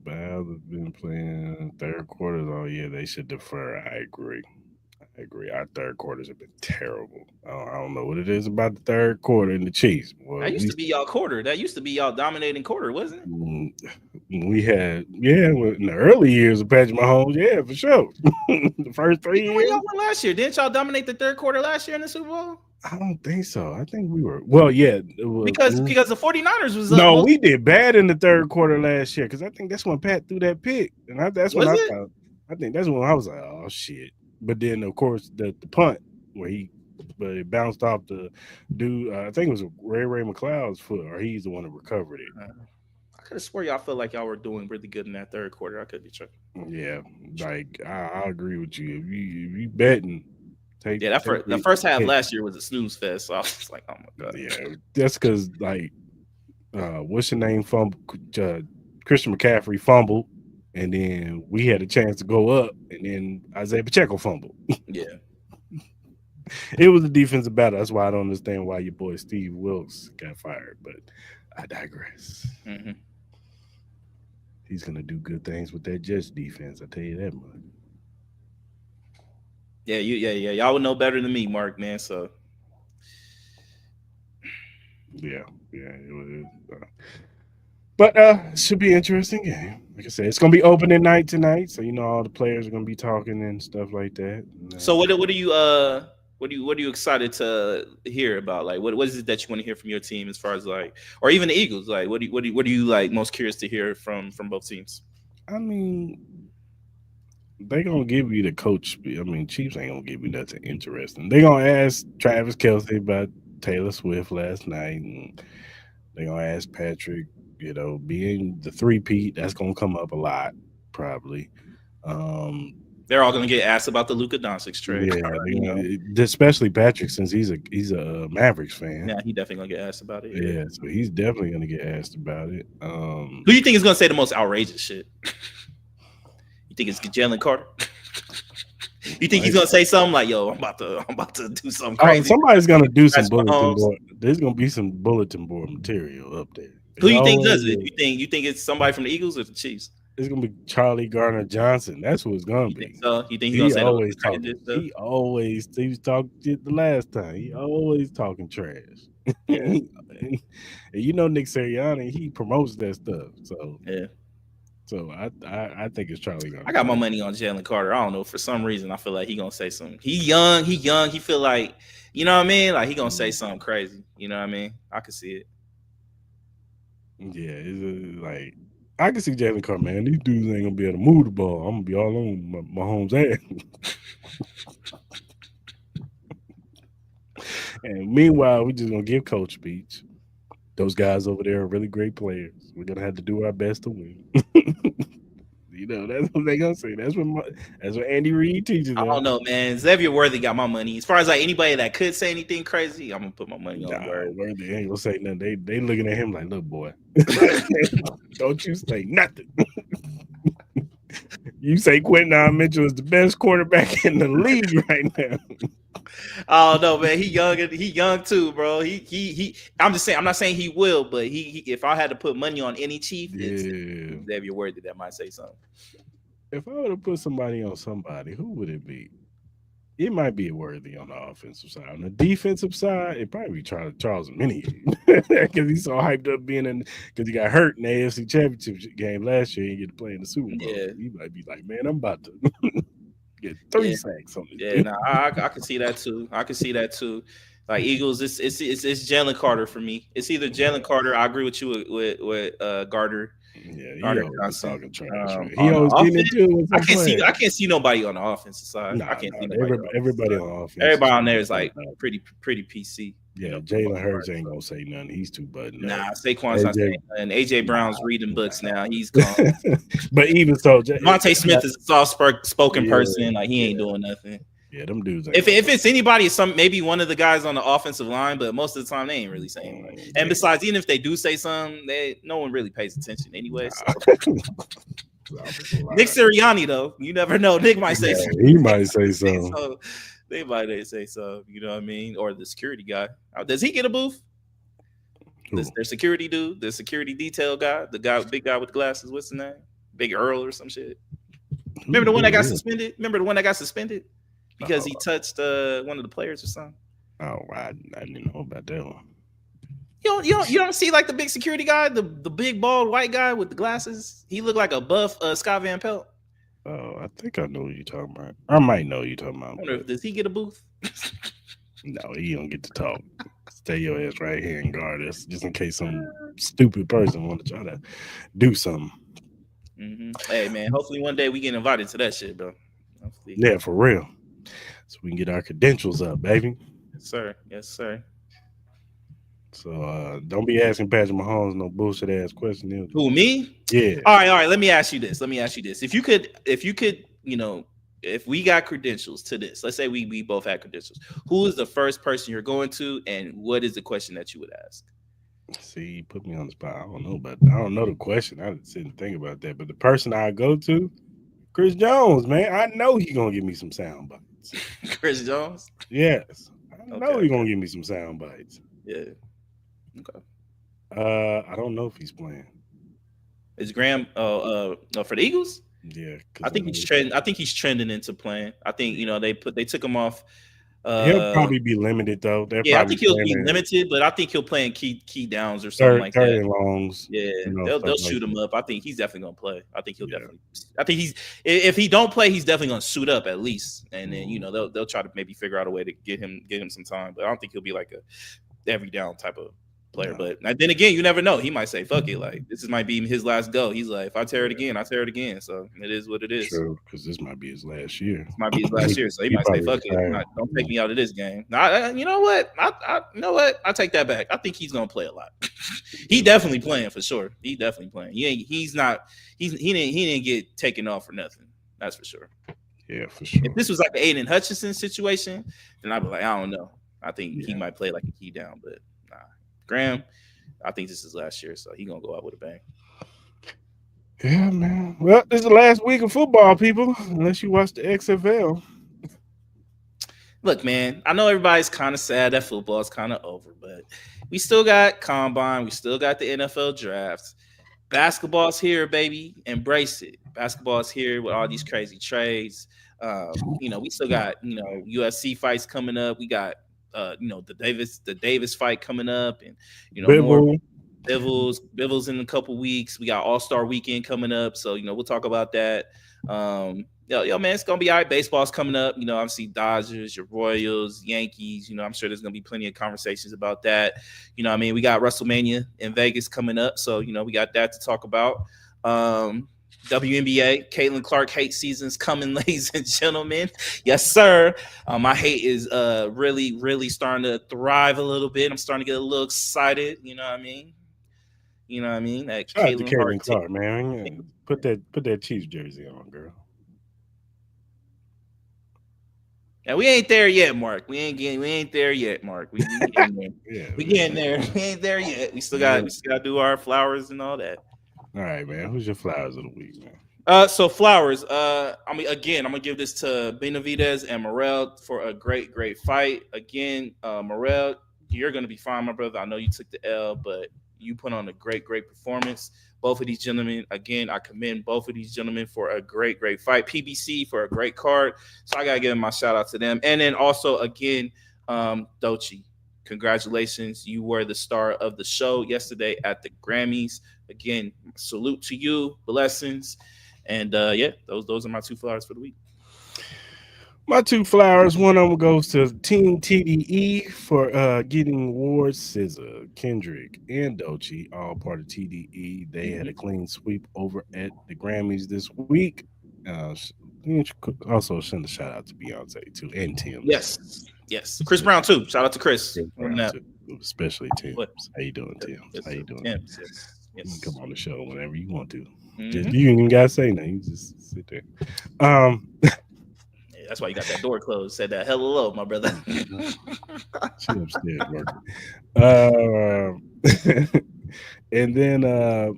Bals have been playing third quarters. Oh yeah, they should defer. I agree. I agree. Our third quarters have been terrible. I don't know what it is about the third quarter in the Chiefs. Well, That used to be y'all quarter. That used to be y'all dominating quarter, wasn't it? We had, in the early years of Patrick Mahomes, yeah, for sure. The first 3 Even years. when y'all won last year, didn't y'all dominate the third quarter last year in the Super Bowl? I don't think so. I think we were, well, yeah. It was, Because the 49ers was no, we did bad in the third quarter last year because I think that's when Pat threw that pick. And that's when I think that's when I was like, oh, shit. But then, of course, the punt where it bounced off the dude. I think it was Ray McLeod's foot, or he's the one that recovered it. I could have swore y'all felt like y'all were doing really good in that third quarter. I could be tripping. Yeah, like I agree with you. If you betting, the first half last year was a snooze fest. So I was like, oh my god. Yeah, that's because like, what's your name? Christian McCaffrey fumbled. And then we had a chance to go up, and then Isaiah Pacheco fumbled. Yeah. It was a defensive battle. That's why I don't understand why your boy Steve Wilkes got fired, but I digress. Mm-hmm. He's going to do good things with that Jets defense, I tell you that much. Yeah, y'all would know better than me, Mark, man, so. Yeah, it was. But it should be an interesting game. Like I said, it's going to be opening night tonight, so all the players are going to be talking and stuff like that. So what are you excited to hear about? Like what is it that you want to hear from your team as far as like, or even the Eagles? Like what are you like most curious to hear from both teams? I mean, they gonna give you the coach. I mean, Chiefs ain't gonna give you nothing interesting. They gonna ask Travis Kelce about Taylor Swift last night, and they gonna ask Patrick. Being the 3-peat, that's gonna come up a lot, probably. They're all gonna get asked about the Luka Doncic trade. Yeah, especially Patrick, since he's a Mavericks fan. Yeah, he definitely gonna get asked about it. Yeah, so he's definitely gonna get asked about it. Who do you think is gonna say the most outrageous shit? You think it's Jalen Carter? You think he's gonna say something like, "Yo, I'm about to do something crazy"? Somebody's gonna do some bulletin board. There's gonna be some bulletin board material up there. Who do you think does it? You think it's somebody from the Eagles or the Chiefs? It's gonna be Charlie Garner-Johnson. That's who it's gonna be. So you think he's gonna say always talking? He was talking shit the last time. He always talking trash. Yeah. And Nick Sirianni, he promotes that stuff. So yeah. So I think it's Charlie Garner. I got my money on Jalen Carter. I don't know, for some reason I feel like he gonna say something. He young. He feel like, you know what I mean? Like he gonna say something crazy. You know what I mean? I can see it. Yeah, it's like I can see Jalen Carter, man. These dudes ain't gonna be able to move the ball. I'm gonna be all on Mahomes' ass. And meanwhile, we just gonna give Coach speech. Those guys over there are really great players. We're gonna have to do our best to win. That's what they gonna say. That's what Andy Reid teaches. I don't know, man. Xavier Worthy got my money. As far as like anybody that could say anything crazy, I'm gonna put my money on Worthy ain't gonna say nothing. They looking at him like, look, boy, don't you say nothing. You say Quinton Mitchell is the best quarterback in the league right now. Oh no, man, he young too, bro. He I'm just saying, I'm not saying he will, but he if I had to put money on any Chief, it's Xavier Worthy that might say something. If I were to put somebody on somebody, who would it be? It might be Worthy on the offensive side. On the defensive side, it'd probably be Charles Minnie because he's so hyped up being because he got hurt in the AFC Championship game last year. He didn't get to play in the Super Bowl. Yeah. He might be like, man, I'm about to get 3 sacks on this. Yeah, I can see that too. Like Eagles, it's Jalen Carter for me. It's either Jalen Carter. I agree with you with Gardner. Yeah, he always talking trash. He always getting into it. I can't see nobody on the offensive side. I can't see everybody on offense. Everybody on there is like pretty PC. Yeah, Jalen Hurts ain't gonna say nothing. He's too buttoned. Nah, Saquon's not saying nothing. AJ Brown's reading books now. He's gone. But even so, Devontae Smith is a soft-spoken person. Like he ain't doing nothing. Yeah, them dudes. If it's anybody, maybe one of the guys on the offensive line, but most of the time they ain't really saying much. And besides, even if they do say something, no one really pays attention anyway. So. Nick Sirianni, though, you never know. Nick might say something. He might say something. They might say so. You know what I mean? Or the security guy. Does he get a booth? Their security dude, the security detail guy, big guy with glasses. What's his name? Big Earl or some shit. Remember the one that got suspended? because he touched one of the players or something. Oh, I didn't know about that one. You don't see like the big security guy, the big bald white guy with the glasses. He looked like a buff Scott Van Pelt. Oh, I think I know what you're talking about. I might know what you're talking about. I wonder if does he get a booth? No, he don't get to talk. Stay your ass right here and guard us, just in case some stupid person want to try to do something. Mm-hmm. Hey man, hopefully one day we get invited to that shit, bro. Hopefully. Yeah, for real. So we can get our credentials up, baby. Yes, sir. Yes, sir. So don't be asking Patrick Mahomes no bullshit ass question. Who, me? Yeah. All right. Let me ask you this. If you could, if we got credentials to this, let's say we both had credentials. Who is the first person you're going to, and what is the question that you would ask? See, you put me on the spot. I don't know the question. I didn't sit and think about that. But the person I go to, Chris Jones, man. I know he's gonna give me some sound bites. Chris Jones? Yes. I know he's gonna give me some sound bites. Yeah. Okay. I don't know if he's playing. Is Graham for the Eagles? Yeah. I think he's trending. I think he's trending into playing. I think they took him off. He'll probably be limited though. I think he'll be limited, but I think he'll play in key downs or something like that. Third and longs. Yeah, they'll shoot him up. I think he's definitely gonna play. I think he'll definitely. I think if he don't play, he's definitely gonna suit up at least, and then they'll try to maybe figure out a way to get him some time. But I don't think he'll be like a every down type of player. But then again, you never know. He might say, "Fuck it," like this might be his last go. He's like, "If I tear it again, I tear it again." So it is what it is. True, because this might be his last year. This might be his last year, so he might say, "Fuck it, don't take me out of this game." Now, you know what? I take that back. I think he's gonna play a lot. He definitely playing for sure. He definitely playing. He didn't get taken off for nothing. That's for sure. Yeah, for sure. If this was like the Aiden Hutchinson situation, then I'd be like, I don't know. I think he might play like a key down, but nah. Graham, I think this is last year, so he's gonna go out with a bang. Yeah, man. Well, this is the last week of football, people, unless you watch the XFL. Look, man, I know everybody's kind of sad that football is kind of over, but we still got combine, we still got the NFL drafts. Basketball's here, baby. Embrace it. Basketball's here with all these crazy trades. We still got UFC fights coming up. We got the Davis fight coming up, and more Bivens in a couple weeks. We got All-Star Weekend coming up, so we'll talk about that. Man, it's gonna be all right. Baseball's coming up. Obviously Dodgers, your Royals, Yankees. I'm sure there's gonna be plenty of conversations about that. We got WrestleMania in Vegas coming up, so we got that to talk about. WNBA, Caitlin Clark hate season's coming, ladies and gentlemen. Yes, sir. My hate is really, really starting to thrive a little bit. I'm starting to get a little excited. You know what I mean? That Caitlin Clark, man. Put that Chiefs jersey on, girl. Yeah, we ain't there yet, Mark. We ain't there yet, Mark. We getting there. Yeah, we getting there. We ain't there yet. We still got to do our flowers and all that. All right, man. Who's your flowers of the week, man? So flowers. I'm gonna give this to Benavidez and Morrell for a great, great fight. Again, Morrell, you're gonna be fine, my brother. I know you took the L, but you put on a great, great performance. Both of these gentlemen, again, I commend both of these gentlemen for a great, great fight. PBC for a great card. So I gotta give my shout out to them. And then also again, Doechii. Congratulations. You were the star of the show yesterday at the Grammys. Again, salute to you. Blessings. And those are my two flowers for the week. My two flowers, one of them goes to Team TDE for getting awards. SZA, Kendrick, and Doechii, all part of TDE. They had a clean sweep over at the Grammys this week. Also send a shout out to Beyonce too, and Tim. Yes. Chris Brown too. Shout out to Chris. Especially Tim. How you doing, Tim? How you doing? Yes. You can come on the show whenever you want to. Just, you ain't gotta say nothing. You just sit there. That's why you got that door closed. Said that hello, low, my brother. She upstairs working. And then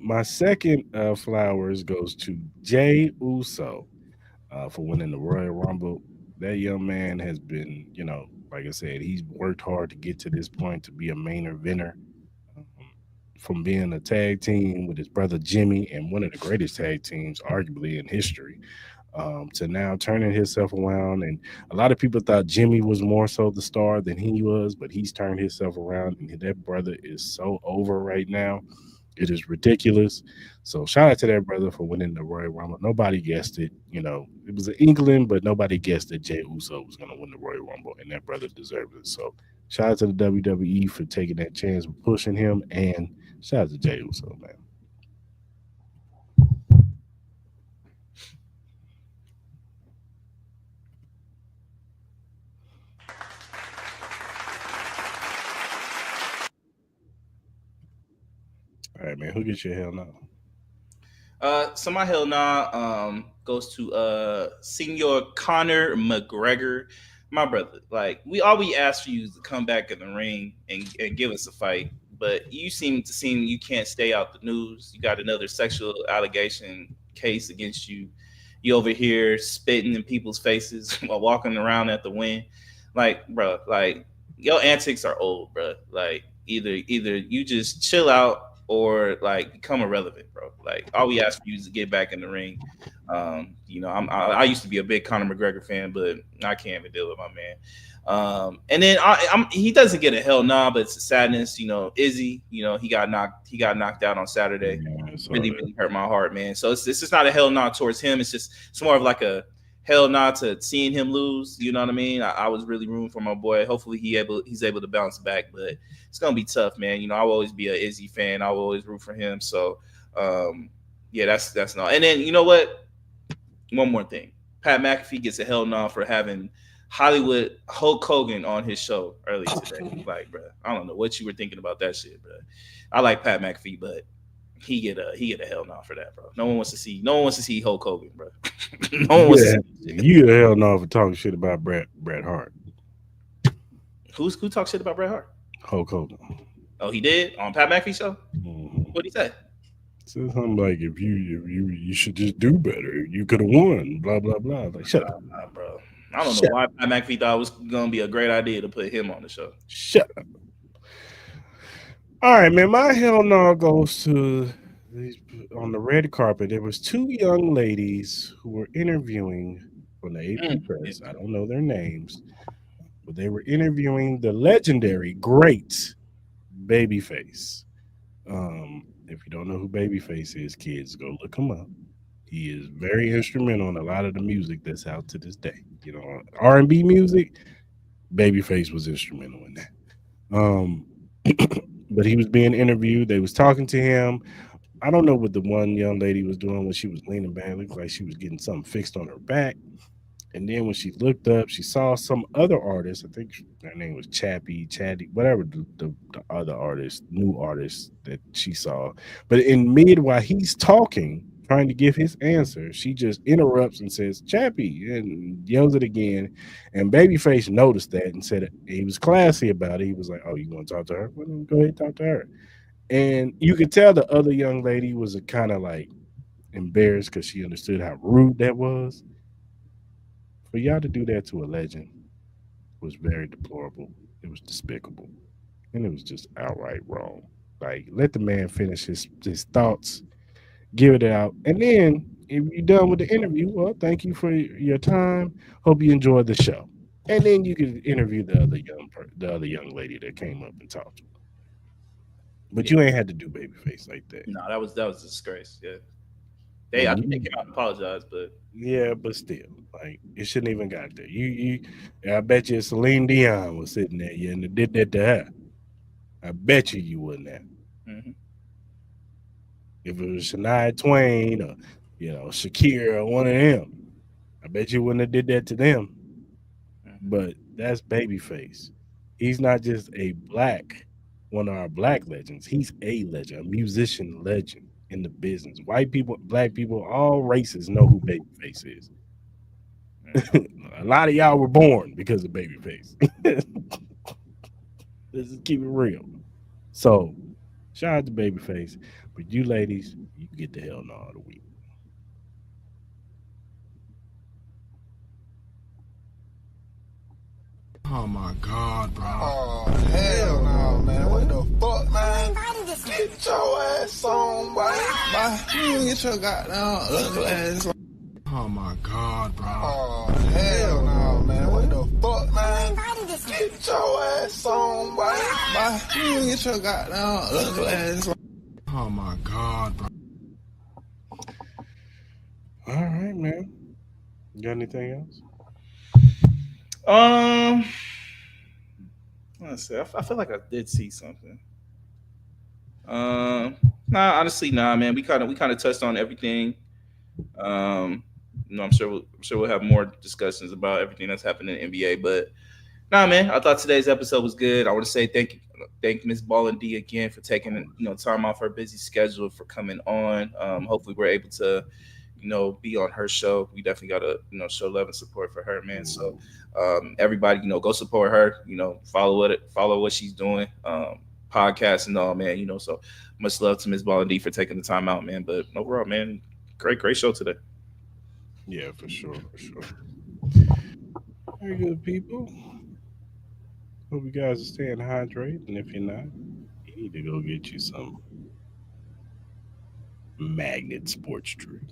my second flowers goes to Jey Uso for winning the Royal Rumble. That young man has been, like I said, he's worked hard to get to this point to be a main eventer. From being a tag team with his brother Jimmy and one of the greatest tag teams, arguably in history, to now turning himself around. And a lot of people thought Jimmy was more so the star than he was, but he's turned himself around, and that brother is so over right now. It is ridiculous. So shout out to that brother for winning the Royal Rumble. Nobody guessed it. You know, it was an inkling, but nobody guessed that Jey Uso was going to win the Royal Rumble, and that brother deserved it. So shout out to the WWE for taking that chance, pushing him, and shout out to Jey Uso, man. All right, man. Who gets your hell no? So my hell nah goes to Senior Conor McGregor, my brother. Like we ask for you to come back in the ring and give us a fight, but you seem you can't stay out the news. You got another sexual allegation case against you. You over here spitting in people's faces while walking around at the win. Like, bro, like your antics are old, bro. Like either you just chill out or like become irrelevant, bro. Like all we ask for you is to get back in the ring. You know, I used to be a big Conor McGregor fan, but I can't even deal with my man. And then he doesn't get a hell nah, but it's a sadness. You know, Izzy, you know, he got knocked out on Saturday. Yeah, really hurt my heart, man. So it's just not a hell nah towards him. It's more of like a hell nah to seeing him lose. You know what I mean? I was really rooting for my boy. Hopefully he's able to bounce back, but it's gonna be tough, man. You know, I'll always be an Izzy fan. I'll always root for him. So yeah, that's not. And then you know what? One more thing. Pat McAfee gets a hell no for having Hollywood Hulk Hogan on his show early today. Like, bro, I don't know what you were thinking about that shit, bro. I like Pat McAfee, but he get a hell no for that, bro. No one wants to see Hulk Hogan, bro. No one wants to see you get a hell no for talking shit about Bret Hart. Who talks shit about Bret Hart? Hulk Hogan. Oh, he did on Pat McAfee show. Mm-hmm. What'd he say? Said something like, if you should just do better. You could have won. Blah blah blah. Like, shut up, bro. I don't know why Pat McAfee thought it was gonna be a great idea to put him on the show. Shut up. All right, man. My hell no goes to on the red carpet. There was two young ladies who were interviewing from the AP press. I don't know their names, but they were interviewing the legendary, great Babyface. If you don't know who Babyface is, kids, go look him up. He is very instrumental in a lot of the music that's out to this day. You know, R&B music, Babyface was instrumental in that. But he was being interviewed. They was talking to him. I don't know what the one young lady was doing when she was leaning back. It looked like she was getting something fixed on her back. And then when she looked up, she saw some other artist. I think her name was Chatty, whatever the other artist, new artist that she saw. But in mid while he's talking, trying to give his answer, she just interrupts and says, Chappie, and yells it again. And Babyface noticed that and said he was classy about it. He was like, oh, you want to talk to her? Well, then go ahead and talk to her. And you could tell the other young lady was kind of like embarrassed because she understood how rude that was. For y'all to do that to a legend was very deplorable. It was despicable. And it was just outright wrong. Like, let the man finish his thoughts, give it out. And then, if you're done with the interview, well, thank you for your time. Hope you enjoyed the show. And then you could interview the other young lady that came up and talked to her. But you ain't had to do Babyface like that. No, that was a disgrace. Yeah. I think they came out and apologized, but yeah, but still, like it shouldn't even got there. I bet you Celine Dion was sitting there, and did that to her. I bet you wouldn't have. Mm-hmm. If it was Shania Twain or Shakira or one of them, I bet you wouldn't have did that to them. Mm-hmm. But that's Babyface. He's not just one of our black legends. He's a legend, a musician legend in the business. White people, black people, all races know who Babyface is. A lot of y'all were born because of Babyface. Let's just keep it real. So, shout out to Babyface. But you ladies, you get the hell no of the week. Oh my God, bro. Oh, hell no, man. What the fuck, man? Get your ass on, boy. You get your goddamn ugly ass on. Oh my God, bro. Oh, hell no, man. What the fuck, man? Get your ass on, boy. You get your goddamn ugly ass on. Oh my God, bro. All right, man. You got anything else? Let's see. I feel like I did see something. Nah, honestly, nah, man. We kind of touched on everything. I'm sure we'll have more discussions about everything that's happening in the NBA. But nah, man, I thought today's episode was good. I want to say thank MS Ballin D again for taking time off her busy schedule for coming on. Hopefully, we're able to be on her show. We definitely gotta show love and support for her, man. So everybody, go support her. Follow what she's doing. Podcast and all, man. So much love to Ms. Ballin D for taking the time out, man. But overall, man, great show today. Yeah, for sure. Very good, people. Hope you guys are staying hydrated, and if you're not, you need to go get you some Magnet sports drink.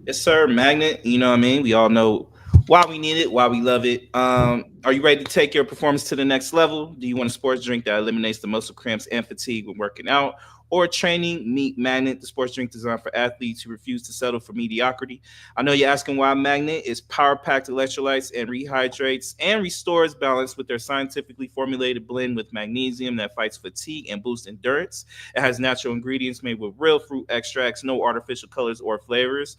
Yes, sir. Magnet. You know what I mean? We all know why we need it, why we love it. Are you ready to take your performance to the next level? Do you want a sports drink that eliminates the muscle cramps and fatigue when working out or training? Meet Magnet, the sports drink designed for athletes who refuse to settle for mediocrity. I know you're asking why Magnet is power-packed electrolytes and rehydrates and restores balance with their scientifically formulated blend with magnesium that fights fatigue and boosts endurance. It has natural ingredients made with real fruit extracts, no artificial colors or flavors.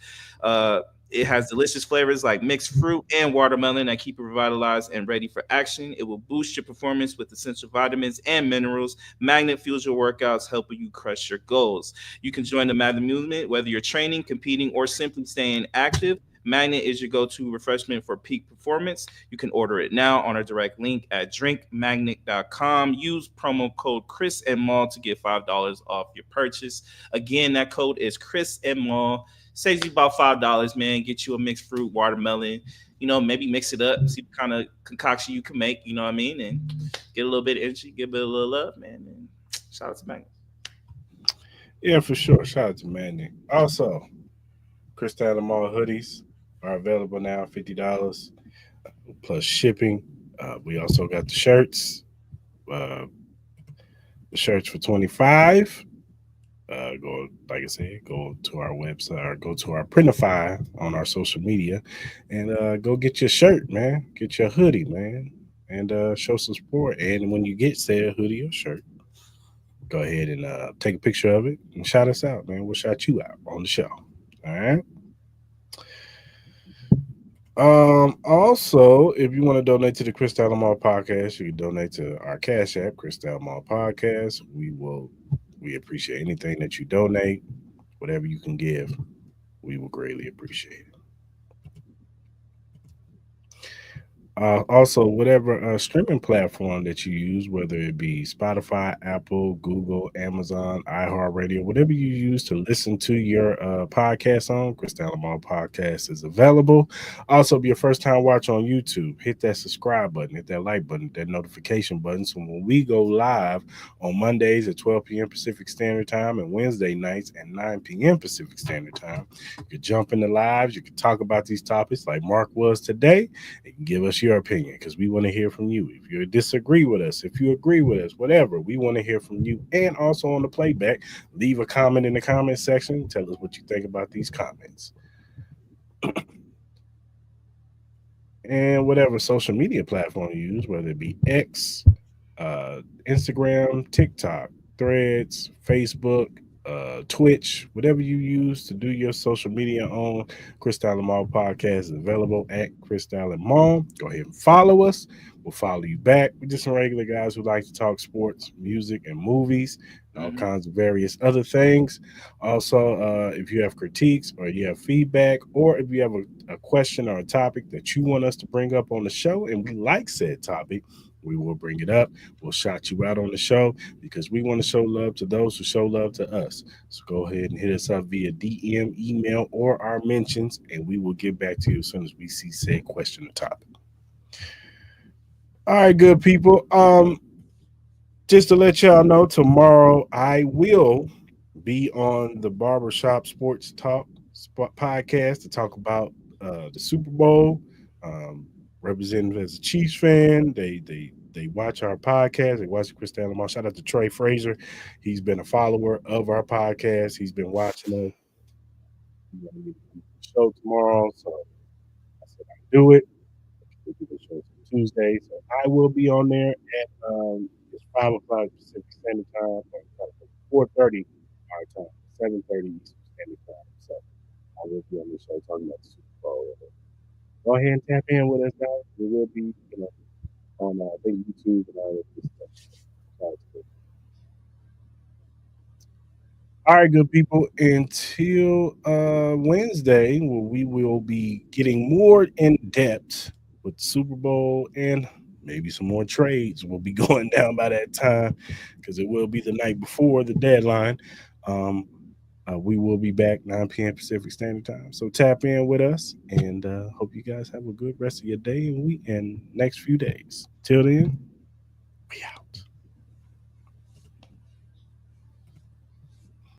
It has delicious flavors like mixed fruit and watermelon that keep you revitalized and ready for action. It will boost your performance with essential vitamins and minerals. Magnet fuels your workouts, helping you crush your goals. You can join the Magnet movement, whether you're training, competing, or simply staying active. Magnet is your go-to refreshment for peak performance. You can order it now on our direct link at drinkmagnet.com. Use promo code Cris and Mal to get $5 off your purchase. Again, that code is Cris and Mal. Saves you about $5, man. Get you a mixed fruit, watermelon. Maybe mix it up, see what kind of concoction you can make. You know what I mean, and get a little bit of energy, give it a little love, man. And shout out to Magnet. Yeah, for sure. Shout out to Magnet. Also, Cris and Mal hoodies are available now, $50 plus shipping. We also got the shirts. The shirts for $25. Go, like I said, go to our website or go to our Printify on our social media and go get your shirt, man. Get your hoodie, man, and show some support. And when you get said hoodie or shirt, go ahead and take a picture of it and shout us out, man. We'll shout you out on the show. All right. Also, if you want to donate to the Cris and Mal podcast, you can donate to our Cash App, Cris and Mal podcast. We appreciate anything that you donate, whatever you can give. We will greatly appreciate it. Also, whatever streaming platform that you use, whether it be Spotify, Apple, Google, Amazon, iHeartRadio, whatever you use to listen to your podcast on, Cris and Mal podcast is available. Also, if you're first time watch on YouTube, hit that subscribe button, hit that like button, that notification button. So when we go live on Mondays at 12 p.m. Pacific Standard Time and Wednesday nights at 9 p.m. Pacific Standard Time, you can jump in the lives. You can talk about these topics like Mark was today. You can give us your opinion because we want to hear from you. If you disagree with us, if you agree with us, whatever, we want to hear from you. And also on the playback, leave a comment in the comment section. Tell us what you think about these comments. And whatever social media platform you use, whether it be X, Instagram, TikTok, Threads, Facebook, Twitch, whatever you use to do your social media on, Cris and Mal podcast is available at Cris and Mal. Go ahead and follow us. We'll follow you back. We're just some regular guys who like to talk sports, music, and movies, and all kinds of various other things. Also, if you have critiques or you have feedback, or if you have a question or a topic that you want us to bring up on the show and we like said topic, we will bring it up. We'll shout you out on the show because we want to show love to those who show love to us. So go ahead and hit us up via DM, email, or our mentions, and we will get back to you as soon as we see said question or topic. All right, good people. Just to let y'all know, tomorrow I will be on the Barbershop Sports Talk podcast to talk about the Super Bowl. Representing as a Chiefs fan, they watch our podcast. They watch the Cris and Mal. Shout out to Trey Frazier. He's been a follower of our podcast. He's been watching us. Show tomorrow, so I said I do it. We'll do the show Tuesday, so I will be on there at it's 5:00 Pacific Standard Time, 4:30 our time, 7:30 Eastern Standard Time. So I will be on the show talking about the Super Bowl. Go ahead and tap in with us, guys. We will be, on I think YouTube and all of this stuff. All right, good people. Until Wednesday, where we will be getting more in depth with the Super Bowl and maybe some more trades will be going down by that time because it will be the night before the deadline. We will be back 9 p.m. Pacific Standard Time. So tap in with us and hope you guys have a good rest of your day and week and next few days. Till then, we out.